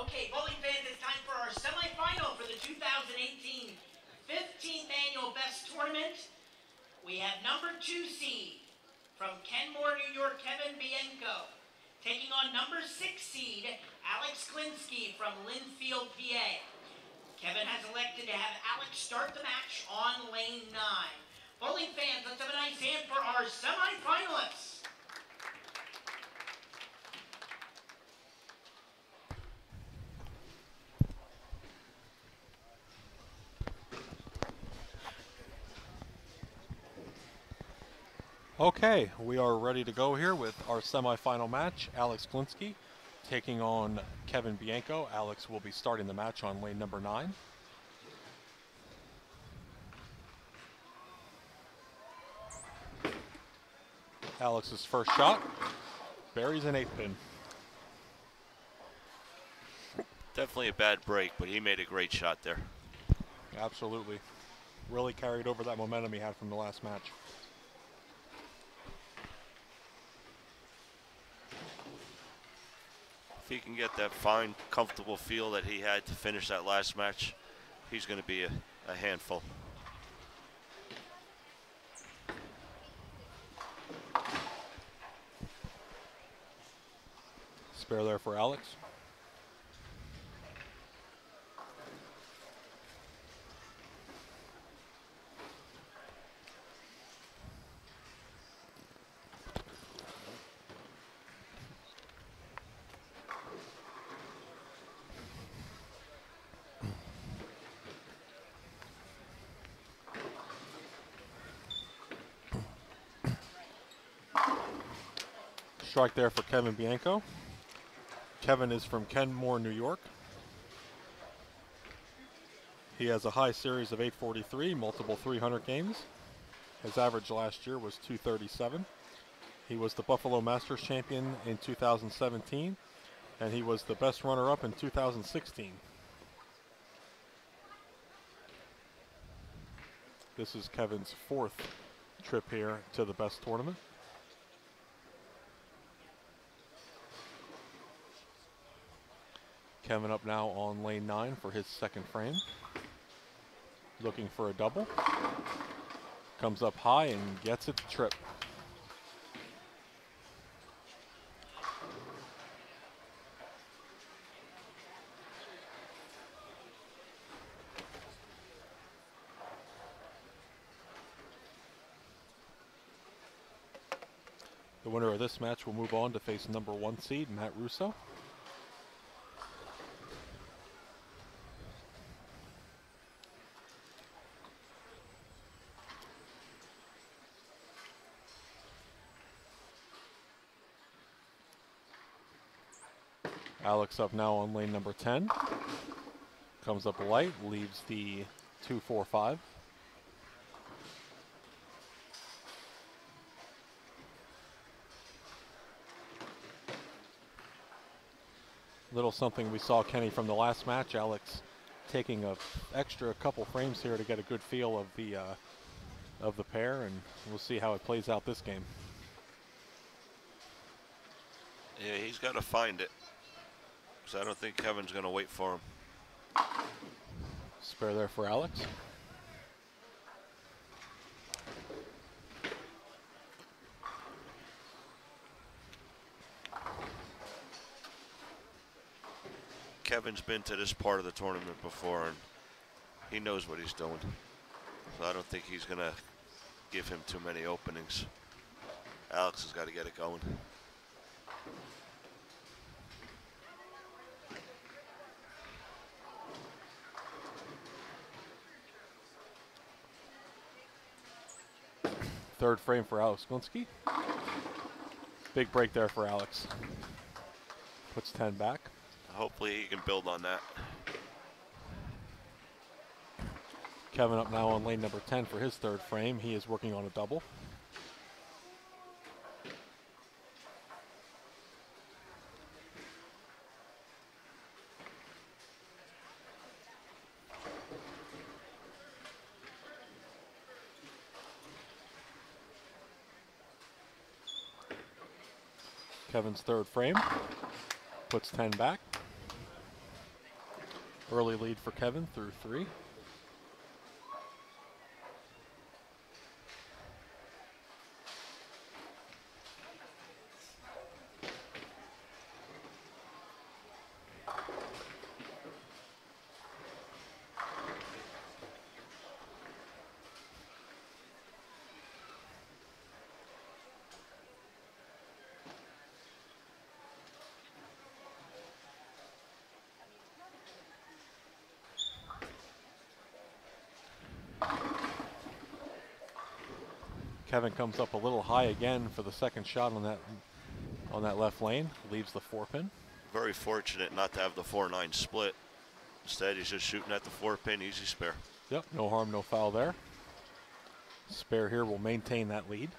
Okay, bowling fans, it's time for our semifinal for the 2018 15th Annual Best Tournament. We have number 2 seed from Kenmore, New York, Kevin Bianco, taking on number 6 seed Alex Kolinsky from Linfield, PA. Kevin has elected to have Alex start the match on lane 9. Bowling fans, let's have a nice hand for our semifinalists. Okay, we are ready to go here with our semifinal match. Alex Kolinsky taking on Kevin Bianco. Alex will be starting the match on lane number 9. Alex's first shot buries an 8-pin. Definitely a bad break, but he made a great shot there. Absolutely. Really carried over that momentum he had from the last match. If he can get that fine, comfortable feel that he had to finish that last match, he's going to be a handful. Spare there for Alex. Strike there for Kevin Bianco. Kevin is from Kenmore, New York. He has a high series of 843, multiple 300 games. His average last year was 237. He was the Buffalo Masters champion in 2017, and he was the best runner-up in 2016. This is Kevin's 4th trip here to the best tournament. Kevin up now on lane 9 for his second frame. Looking for a double. Comes up high and gets it to trip. The winner of this match will move on to face number 1 seed Matt Russo. Alex up now on lane number 10. Comes up light, leaves the 2-4-5. Little something we saw Kenny from the last match. Alex taking a extra couple frames here to get a good feel of the pair, and we'll see how it plays out this game. Yeah, he's got to find it, because I don't think Kevin's going to wait for him. Spare there for Alex. Kevin's been to this part of the tournament before, and he knows what he's doing. So I don't think he's going to give him too many openings. Alex has got to get it going. Third frame for Alex Kolinsky. Big break there for Alex. Puts 10 back. Hopefully he can build on that. Kevin up now on lane number 10 for his third frame. He is working on a double. Kevin's third frame, puts 10 back. Early lead for Kevin through 3. Kevin comes up a little high again for the second shot on that left lane. Leaves the 4-pin. Very fortunate not to have the 4-9 split. Instead, he's just shooting at the 4-pin, easy spare. Yep, no harm, no foul there. Spare here will maintain that lead.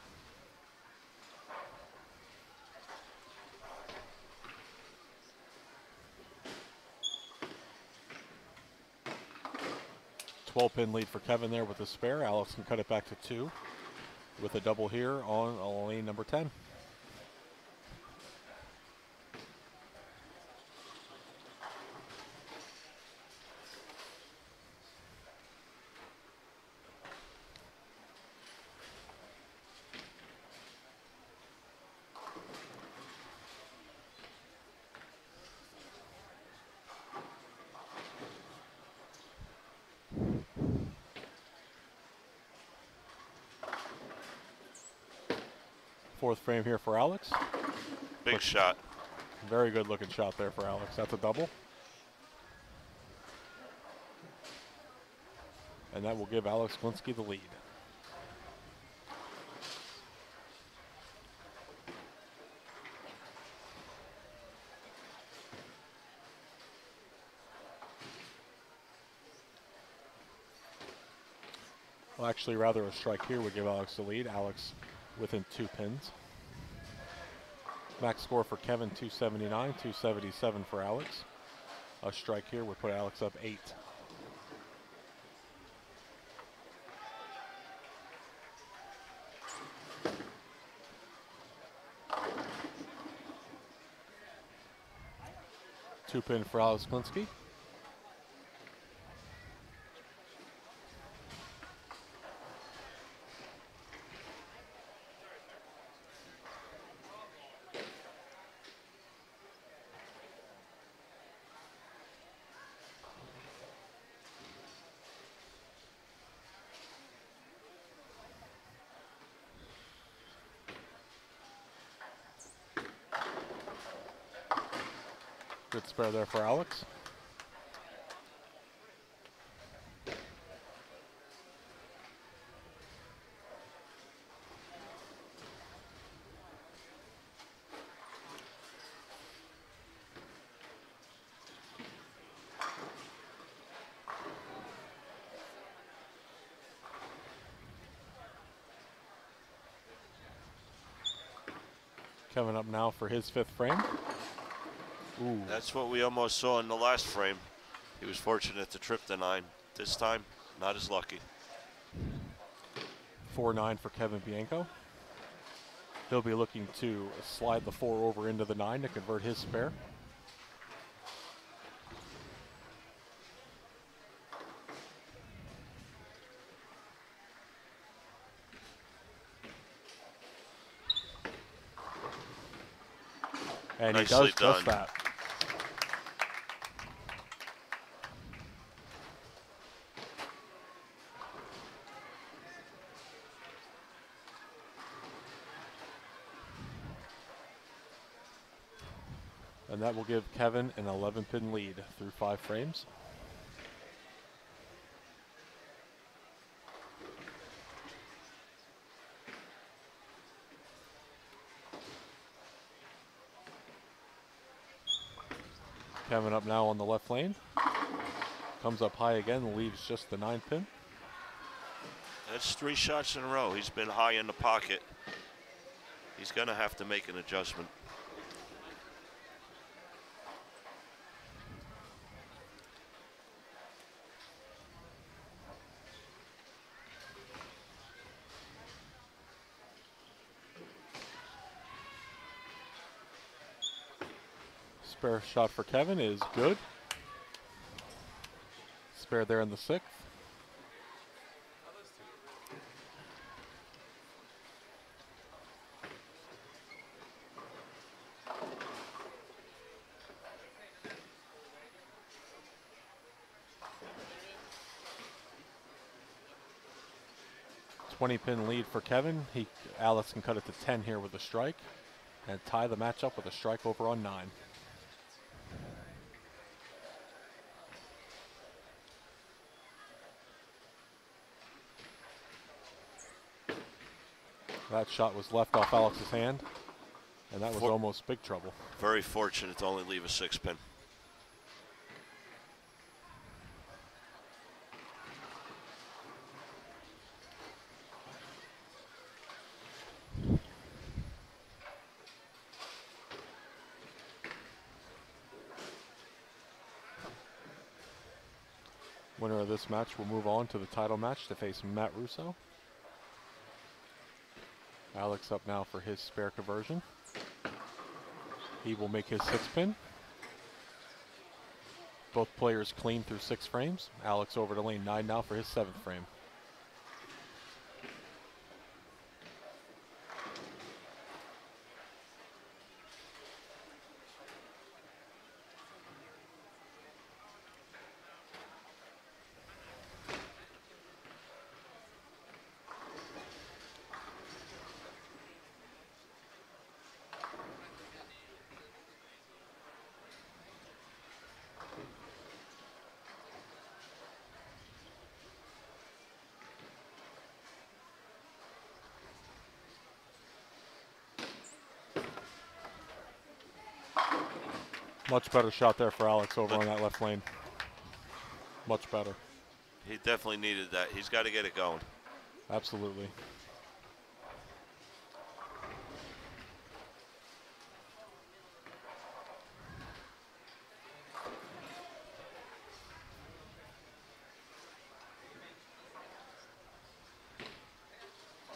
Pin lead for Kevin there with the spare. Alex can cut it back to 2 with a double here on lane number 10. Fourth frame here for Alex. Big shot. Very good looking shot there for Alex. That's a double. And that will give Alex Kolinsky the lead. Well, actually, rather a strike here would give Alex the lead. Alex within 2 pins. Max score for Kevin, 279, 277 for Alex. A strike here would put Alex up 8. Two pin for Alex Kolinsky. Good spare there for Alex. Coming up now for his 5th frame. Ooh. That's what we almost saw in the last frame. He was fortunate to trip the 9. This time, not as lucky. 4-9 for Kevin Bianco. He'll be looking to slide the 4 over into the 9 to convert his spare. And he does just that. And that will give Kevin an 11-pin lead through 5 frames. Kevin up now on the left lane. Comes up high again, leaves just the 9-pin. That's 3 shots in a row. He's been high in the pocket. He's going to have to make an adjustment. Spare shot for Kevin is good. spare there in the 6th. $20-pin lead for Kevin. Alex can cut it to 10 here with a strike and tie the matchup with a strike over on 9. That shot was left off Alex's hand, and that was almost big trouble. Very fortunate to only leave a 6-pin. Winner of this match will move on to the title match to face Matt Russo. Alex up now for his spare conversion. He will make his 6-pin. Both players clean through 6 frames. Alex over to lane 9 now for his 7th frame. Much better shot there for Alex over on that left lane. Much better. He definitely needed that. He's got to get it going. Absolutely.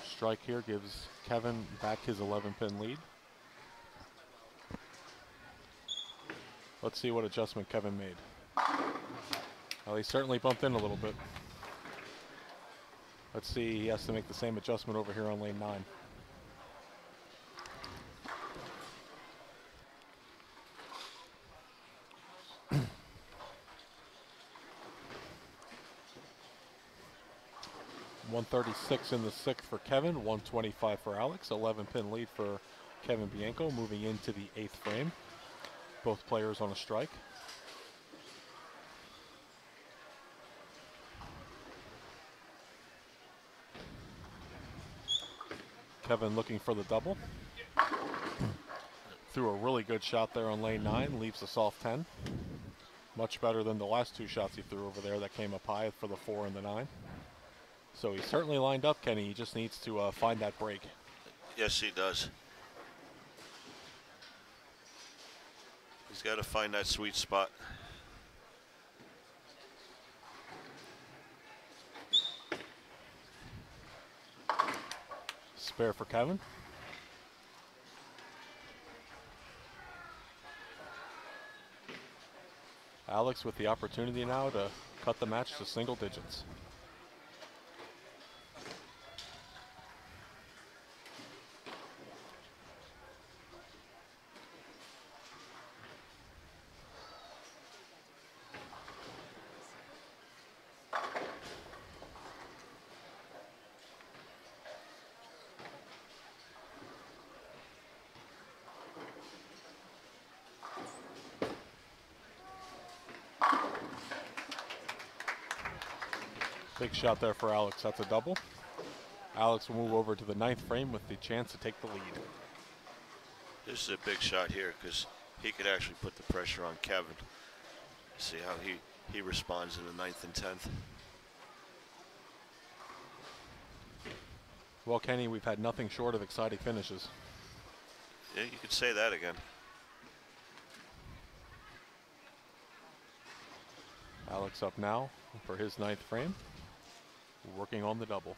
Strike here gives Kevin back his 11-pin lead. Let's see what adjustment Kevin made. Well, he certainly bumped in a little bit. Let's see, he has to make the same adjustment over here on lane 9. $136 in the 6th for Kevin, $125 for Alex, 11-pin lead for Kevin Bianco, moving into the 8th frame. Both players on a strike. Kevin looking for the double. Threw a really good shot there on lane 9, leaves a soft 10. Much better than the last 2 shots he threw over there that came up high for the 4 and the 9. So he's certainly lined up, Kenny. He just needs to find that break. Yes, he does. He's got to find that sweet spot. Spare for Kevin. Alex with the opportunity now to cut the match to single digits. Big shot there for Alex. That's a double. Alex will move over to the 9th frame with the chance to take the lead. This is a big shot here because he could actually put the pressure on Kevin. See how he responds in the 9th and 10th. Well, Kenny, we've had nothing short of exciting finishes. Yeah, you could say that again. Alex up now for his 9th frame, working on the double.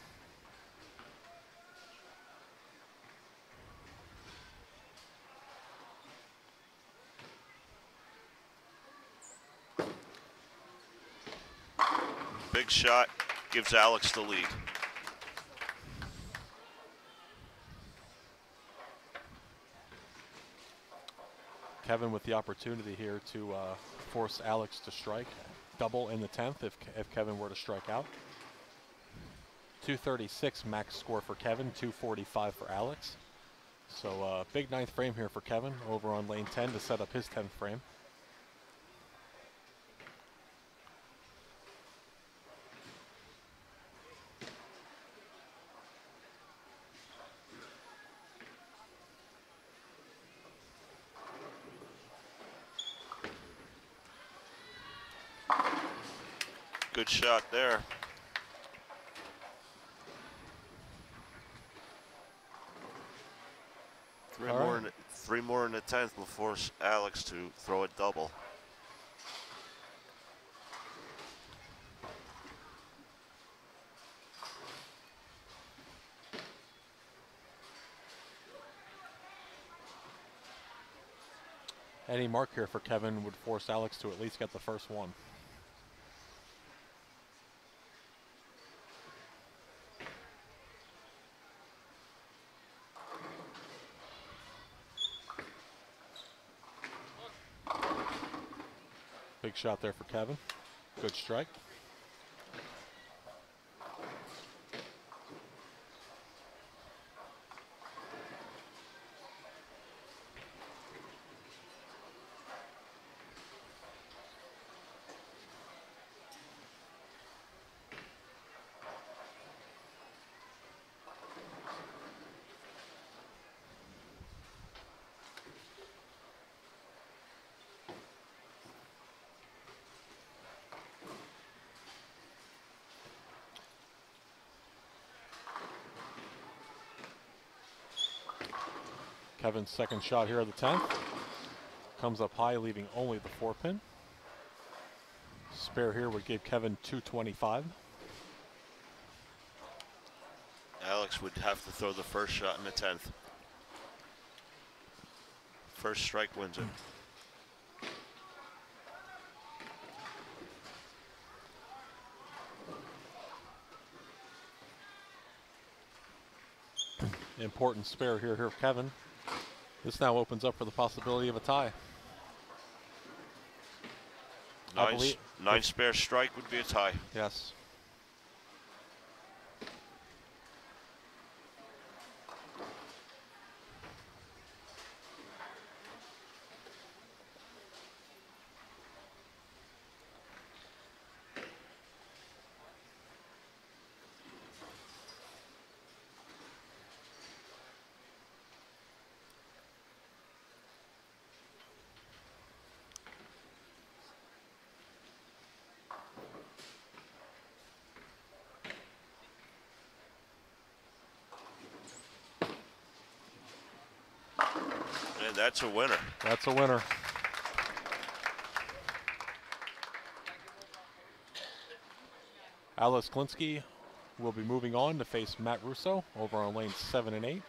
Big shot gives Alex the lead. Kevin with the opportunity here to force Alex to strike. Double in the 10th if Kevin were to strike out. 236 max score for Kevin, 245 for Alex. So big 9th frame here for Kevin over on lane 10 to set up his 10th frame. Good shot there. Three more in the 10th will force Alex to throw a double. Any mark here for Kevin would force Alex to at least get the first one. Big shot there for Kevin. Good strike. Kevin's second shot here of the 10th. Comes up high, leaving only the 4-pin. Spare here would give Kevin 225. Alex would have to throw the first shot in the 10th. First strike wins it. Important spare here for Kevin. This now opens up for the possibility of a tie. Nine spare strike would be a tie. Yes. And that's a winner. That's a winner. Alex Kolinsky will be moving on to face Matt Russo over on lanes 7 and 8.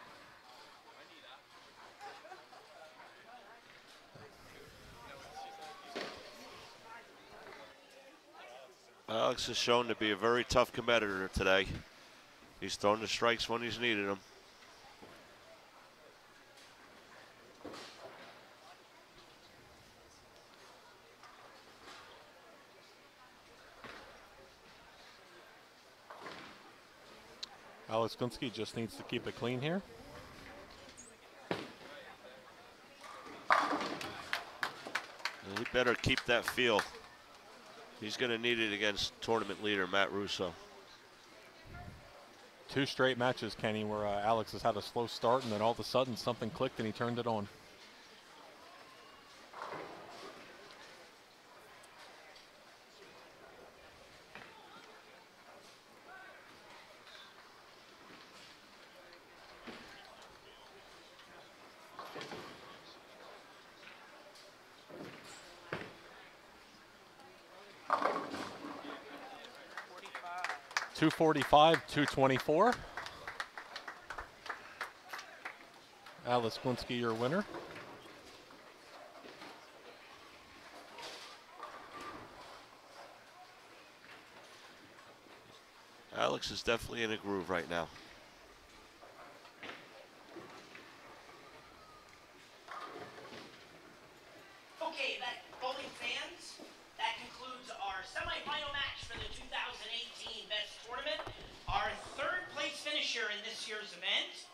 Alex has shown to be a very tough competitor today. He's thrown the strikes when he's needed them. Alex Kolinsky just needs to keep it clean here. He better keep that feel. He's going to need it against tournament leader Matt Russo. 2 straight matches, Kenny, where Alex has had a slow start and then all of a sudden something clicked and he turned it on. .245, 224. Alex Kolinsky, your winner. Alex is definitely in a groove right now. Okay, bowling fans, that concludes our semifinal match for the 2018 Best Tournament. Our third place finisher in this year's event.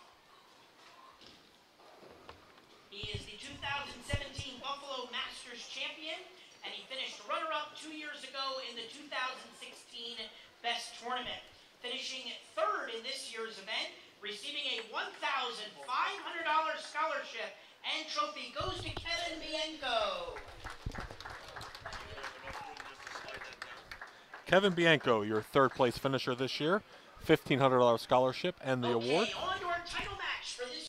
He is the 2017 Buffalo Masters champion, and he finished runner-up 2 years ago in the 2016 Best Tournament. Finishing third in this year's event, receiving a $1,500 scholarship and trophy goes to Kevin Bianco. Kevin Bianco, your third place finisher this year, $1,500 scholarship and the award. On to our title match for this.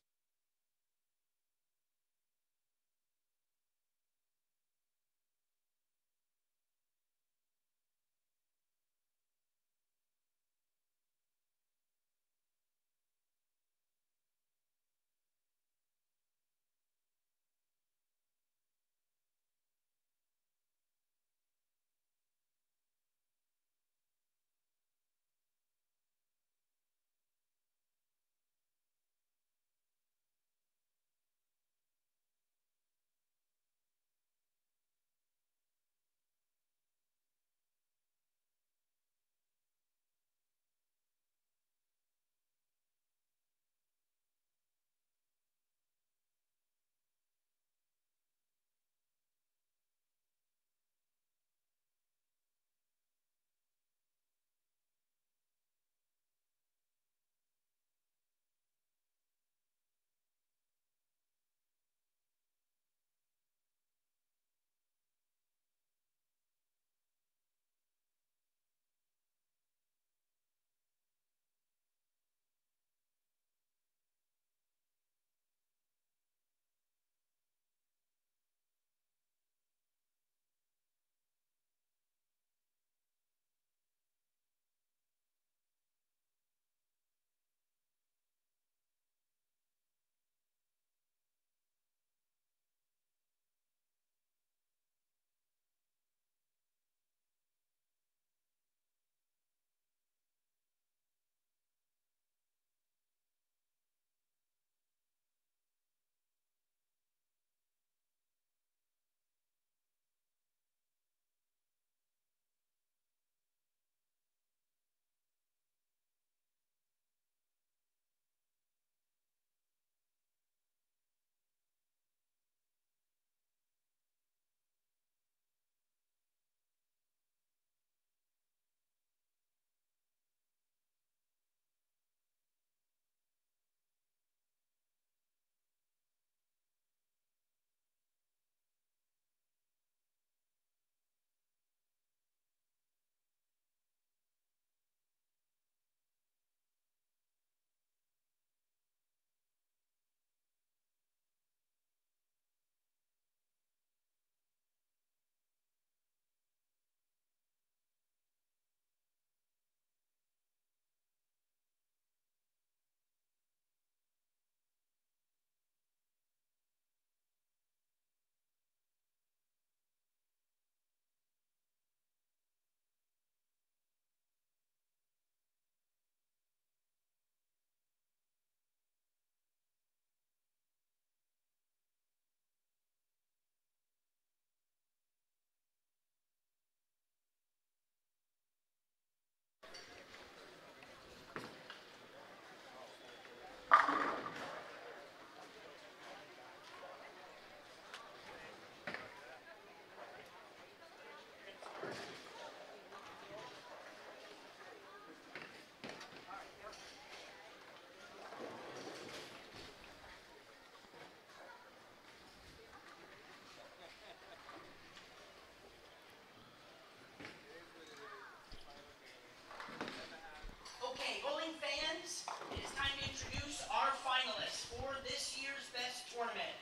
Tournament.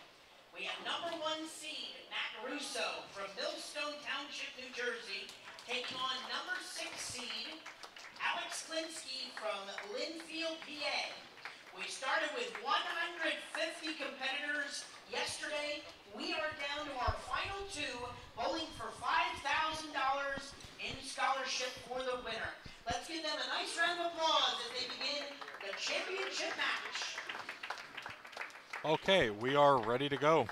We have number 1 seed, Matt Russo from Millstone Township, New Jersey, taking on number 6 seed, Alex Kolinsky from Linfield, PA. We started with 150 competitors yesterday. We are down to our final 2, bowling for $5,000 in scholarship for the winner. Let's give them a nice round of applause. championship match. Okay, we are ready to go.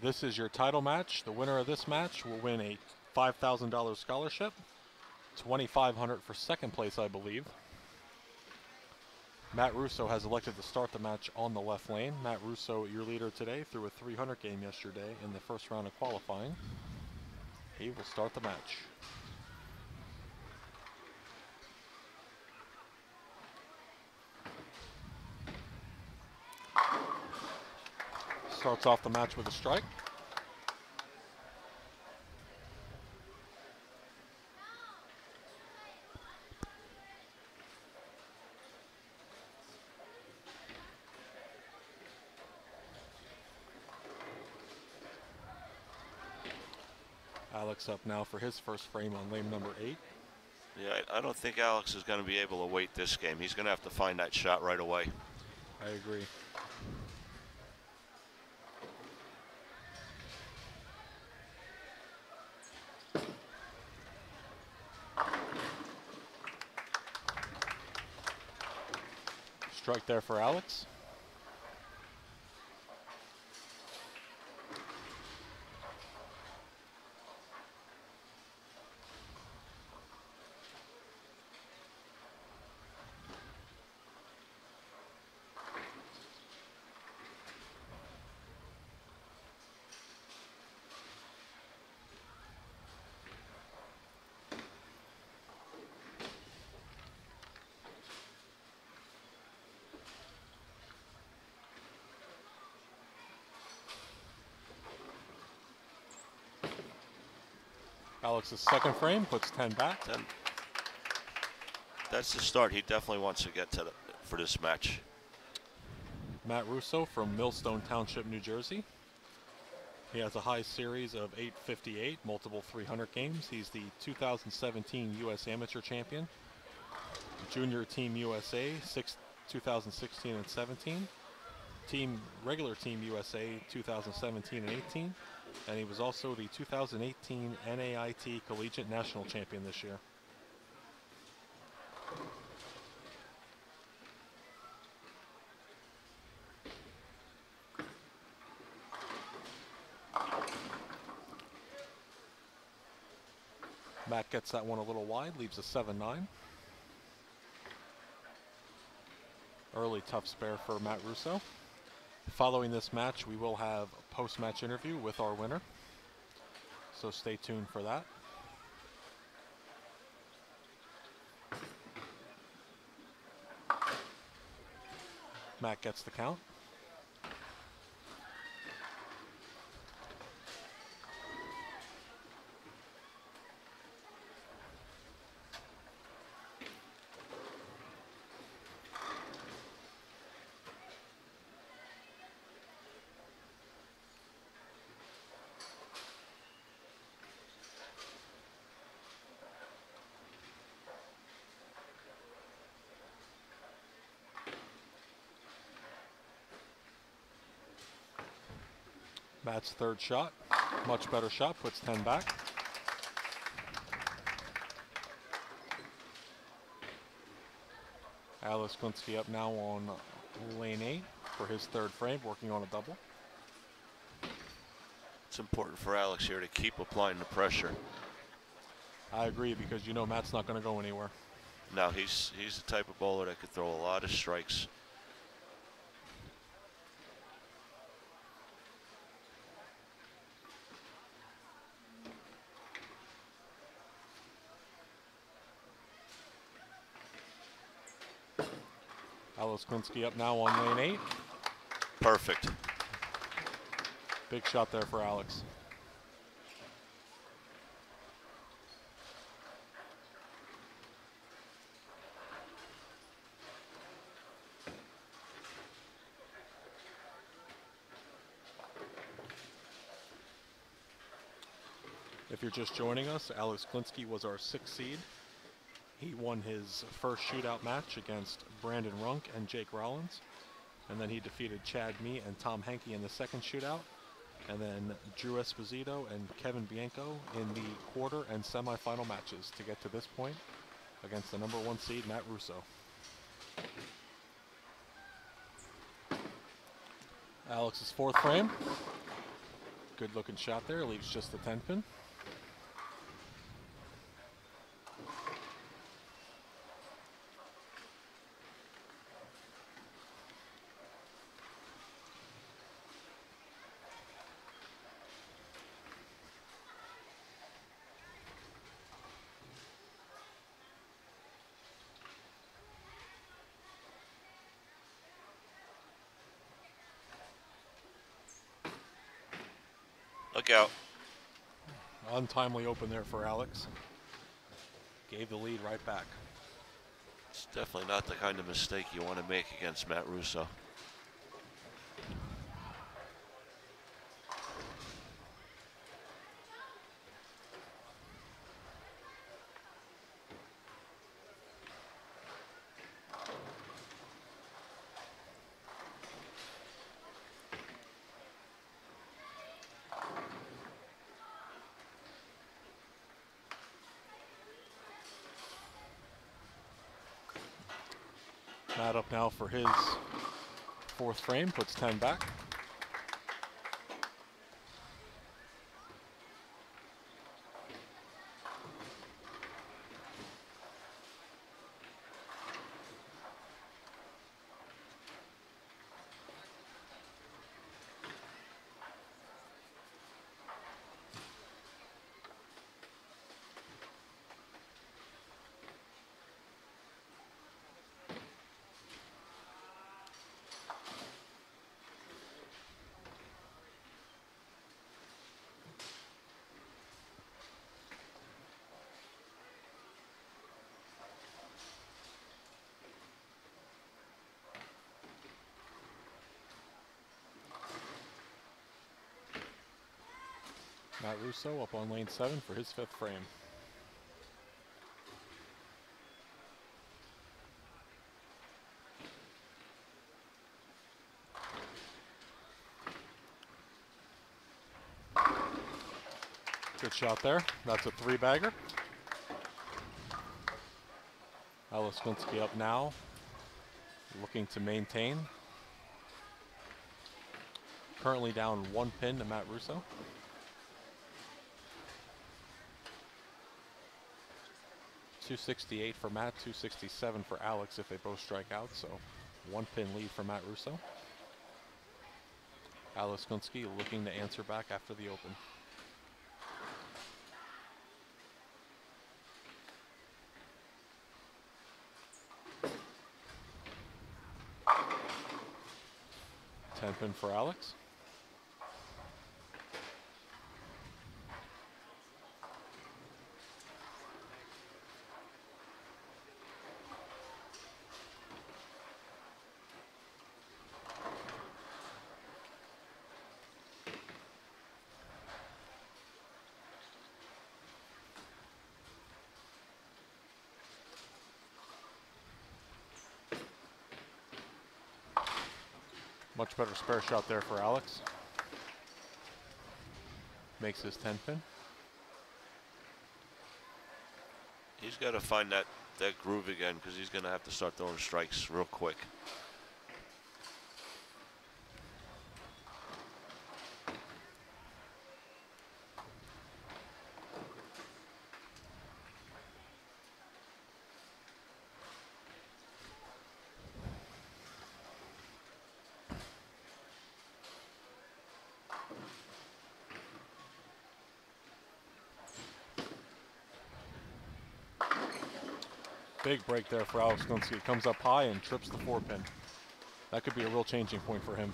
This is your title match. The winner of this match will win a $5,000 scholarship, $2,500 for second place, I believe. Matt Russo has elected to start the match on the left lane. Matt Russo, your leader today, threw a 300 game yesterday in the first round of qualifying. He will start the match. Starts off the match with a strike. Alex up now for his first frame on lane number 8. Yeah, I don't think Alex is going to be able to wait this game. He's going to have to find that shot right away. I agree. Strike there for Alex. Alex's second frame puts 10 back. 10. That's the start. He definitely wants to get to for this match. Matt Russo from Millstone Township, New Jersey. He has a high series of 858, multiple 300 games. He's the 2017 U.S. Amateur Champion, Junior Team USA 2016 and 17, Regular Team USA 2017 and 18, and he was also the 2018 NAIT Collegiate National Champion this year. Matt gets that one a little wide, leaves a 7-9. Early tough spare for Matt Russo. Following this match, we will have a post-match interview with our winner, so stay tuned for that. Matt gets the count. Matt's third shot, much better shot, puts 10 back. Alex Kolinsky up now on lane 8 for his third frame, working on a double. It's important for Alex here to keep applying the pressure. I agree, because you know Matt's not going to go anywhere. No, he's the type of bowler that could throw a lot of strikes. Alex Kolinsky up now on lane 8. Perfect. Big shot there for Alex. If you're just joining us, Alex Kolinsky was our 6th seed. He won his first shootout match against Brandon Runk and Jake Rollins. And then he defeated Chad Mee and Tom Henke in the second shootout. And then Drew Esposito and Kevin Bianco in the quarter and semifinal matches to get to this point against the #1 seed, Matt Russo. Alex's fourth frame. Good looking shot there, leaves just the 10 pin. Look out. Untimely open there for Alex. Gave the lead right back. It's definitely not the kind of mistake you want to make against Matt Russo. Matt up now for his fourth frame, puts 10 back. Matt Russo up on lane 7 for his fifth frame. Good shot there. That's a 3-bagger. Alex Kolinsky up now, looking to maintain. Currently down 1 pin to Matt Russo. .268 for Matt, 267 for Alex if they both strike out, so 1 pin lead for Matt Russo. Alex Kolinsky looking to answer back after the open. Ten pin for Alex. Much better spare shot there for Alex. Makes his 10 pin. He's got to find that groove again because he's going to have to start throwing strikes real quick. Big break there for Alex Kolinsky. Comes up high and trips the 4 pin. That could be a real changing point for him.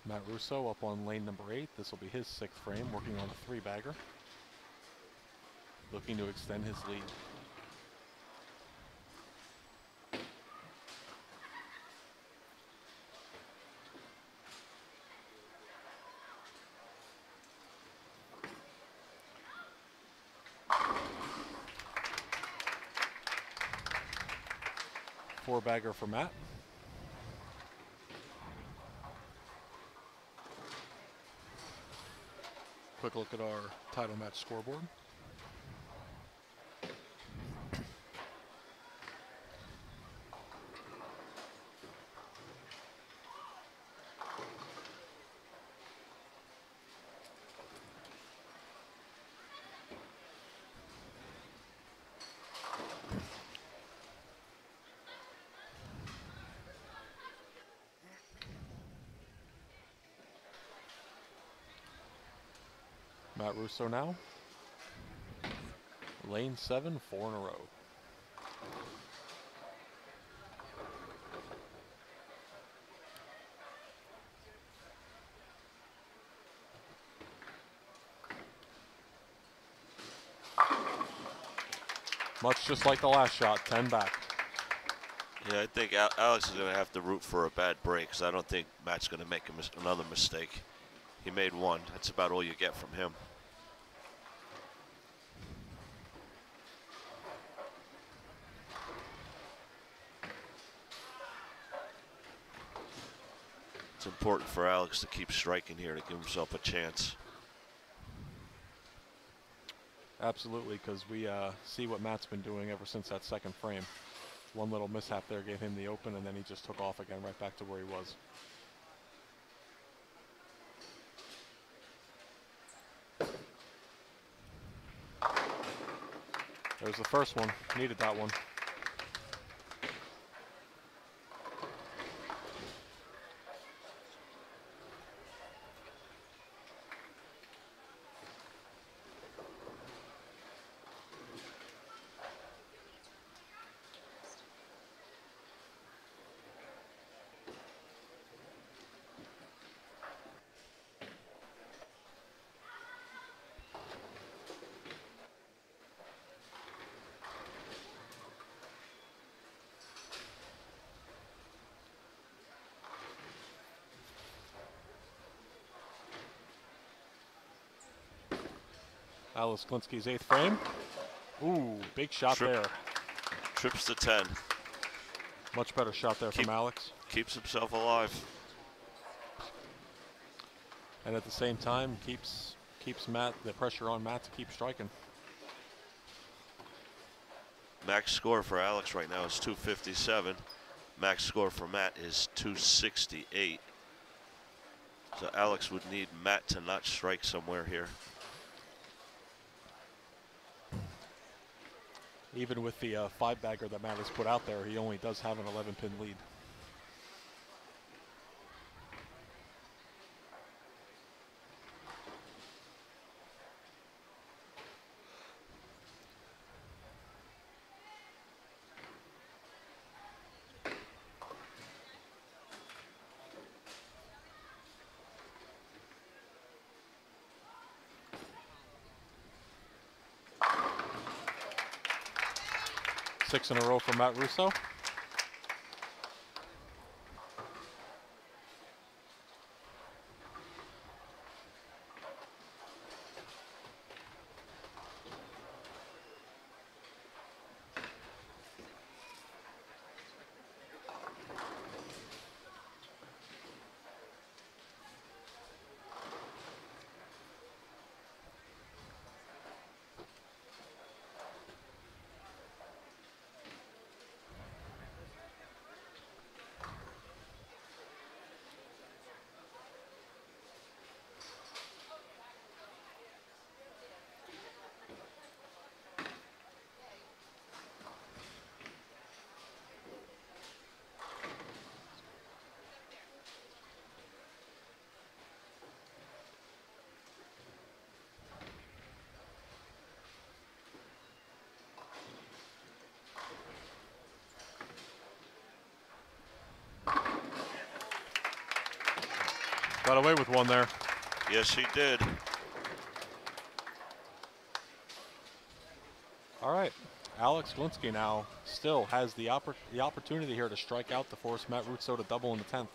Matt Russo up on lane number 8. This will be his 6th frame, working on a 3-bagger. Looking to extend his lead. 4-bagger for Matt. Quick look at our title match scoreboard. Matt Russo now. Lane 7, 4 in a row. Much just like the last shot, 10 back. Yeah, I think Alex is going to have to root for a bad break, because I don't think Matt's going to make another mistake. He made one. That's about all you get from him. It's important for Alex to keep striking here to give himself a chance. Absolutely, because we see what Matt's been doing ever since that second frame. One little mishap there gave him the open, and then he just took off again right back to where he was. There's the first one. Needed that one. Alex Kolinsky's 8th frame. Ooh, big shot there. Trips to 10. Much better shot there from Alex. Keeps himself alive. And at the same time, keeps Matt, the pressure on Matt to keep striking. Max score for Alex right now is 257. Max score for Matt is 268. So Alex would need Matt to not strike somewhere here. Even with the 5-bagger that Matt has put out there, he only does have an 11-pin lead. Six in a row for Matt Russo. Got away with one there. Yes, he did. All right. Alex Kolinsky now still has the opportunity here to strike out to force Matt Russo to double in the 10th.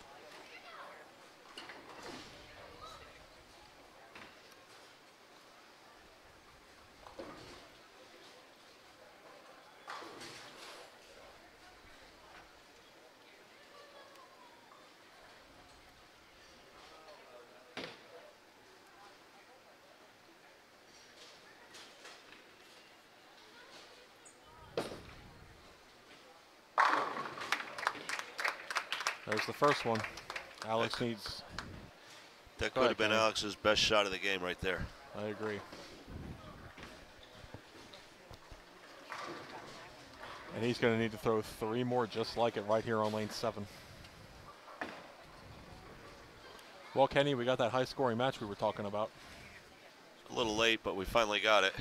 There's the first one. Alex needs. That could have been Alex's best shot of the game right there. I agree. And he's going to need to throw 3 more just like it right here on lane 7. Well, Kenny, we got that high-scoring match we were talking about. A little late, but we finally got it.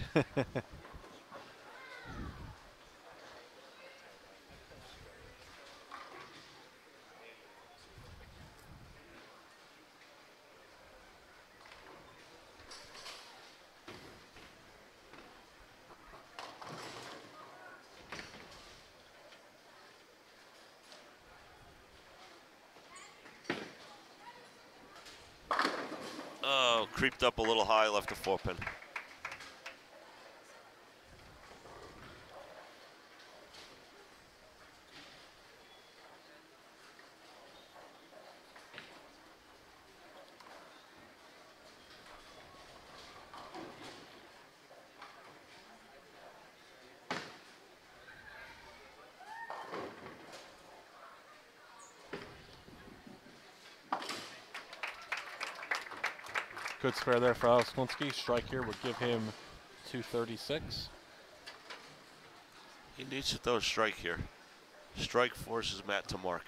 Oh, creeped up a little high, left a 4-pin. Good spare there for Alex Kolinsky. Strike here would give him 236. He needs to throw a strike here. Strike forces Matt to mark.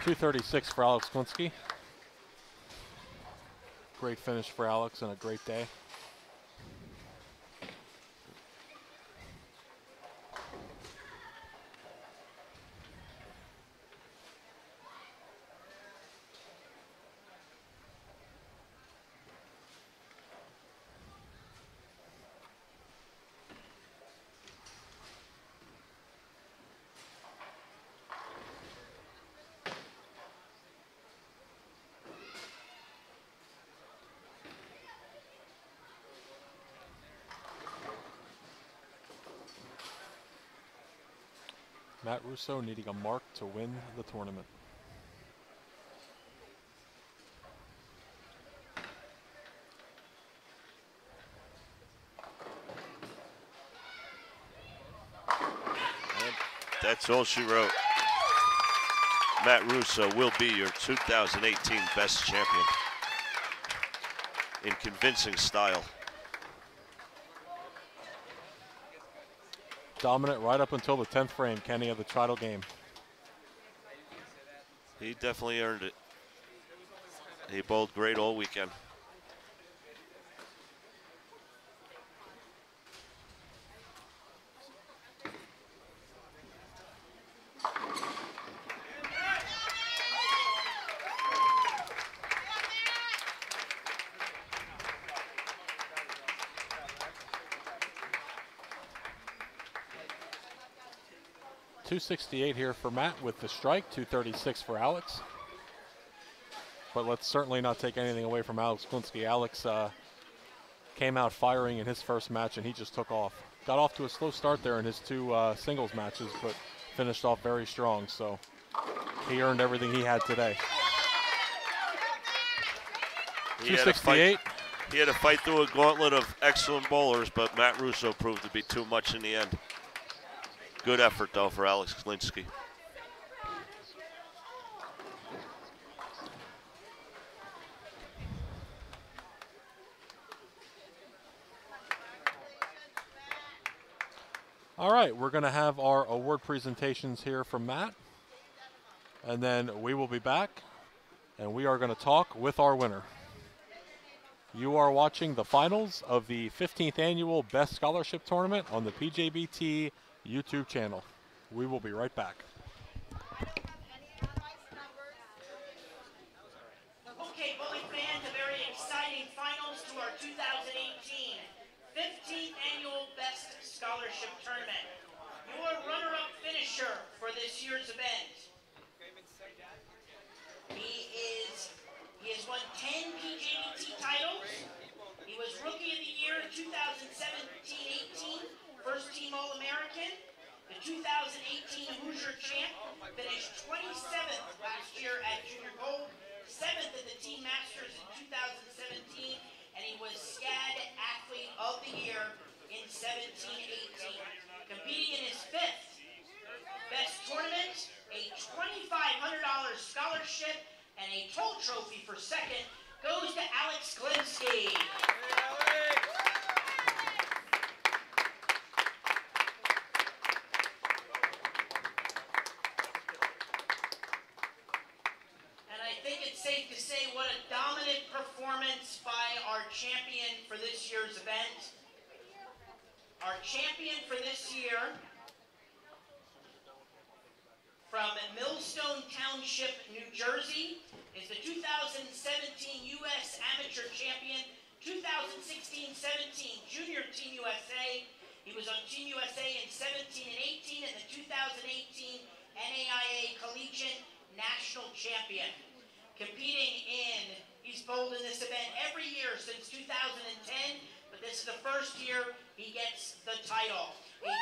.236 for Alex Kolinsky. Great finish for Alex and a great day. Matt Russo needing a mark to win the tournament. And that's all she wrote. Matt Russo will be your 2018 best champion in convincing style. Dominant right up until the 10th frame, Kenny, of the title game. He definitely earned it. He bowled great all weekend. .268 here for Matt with the strike, 236 for Alex. But let's certainly not take anything away from Alex Kolinsky. Alex came out firing in his first match and he just took off. Got off to a slow start there in his 2 singles matches, but finished off very strong. So he earned everything he had today. 268. He had to fight through a gauntlet of excellent bowlers, but Matt Russo proved to be too much in the end. Good effort, though, for Alex Kolinsky. All right, we're going to have our award presentations here from Matt. And then we will be back, and we are going to talk with our winner. You are watching the finals of the 15th Annual Best Scholarship Tournament on the Pjbt YouTube channel. We will be right back. Okay, bowling fans, a very exciting finals to our 2018 15th Annual Best Scholarship Tournament. Your runner-up finisher for this year's event. He has won 10 Pjbt titles. He was Rookie of the Year in 2017-18, First Team All-American. The 2018 Hoosier Champ, finished 27th last year at Junior Gold, 7th at the Team Masters in 2017, and he was SCAD Athlete of the Year in 17-18. Competing in his 5th best tournament, a $2,500 scholarship, and a toll trophy for 2nd goes to Alex Kolinsky. And I think it's safe to say what a dominant performance by our champion for this year's event. Our champion for this year, from Millstone Township, New Jersey, is the 2017 U.S. Amateur Champion, 2016-17 Junior Team USA. He was on Team USA in 17 and 18 and the 2018 NAIA Collegiate National Champion. Competing in, he's bowled in this event every year since 2010, but this is the first year he gets the title. A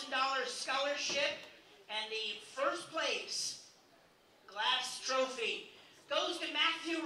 $5,000 scholarship and the first place glass trophy goes to Matthew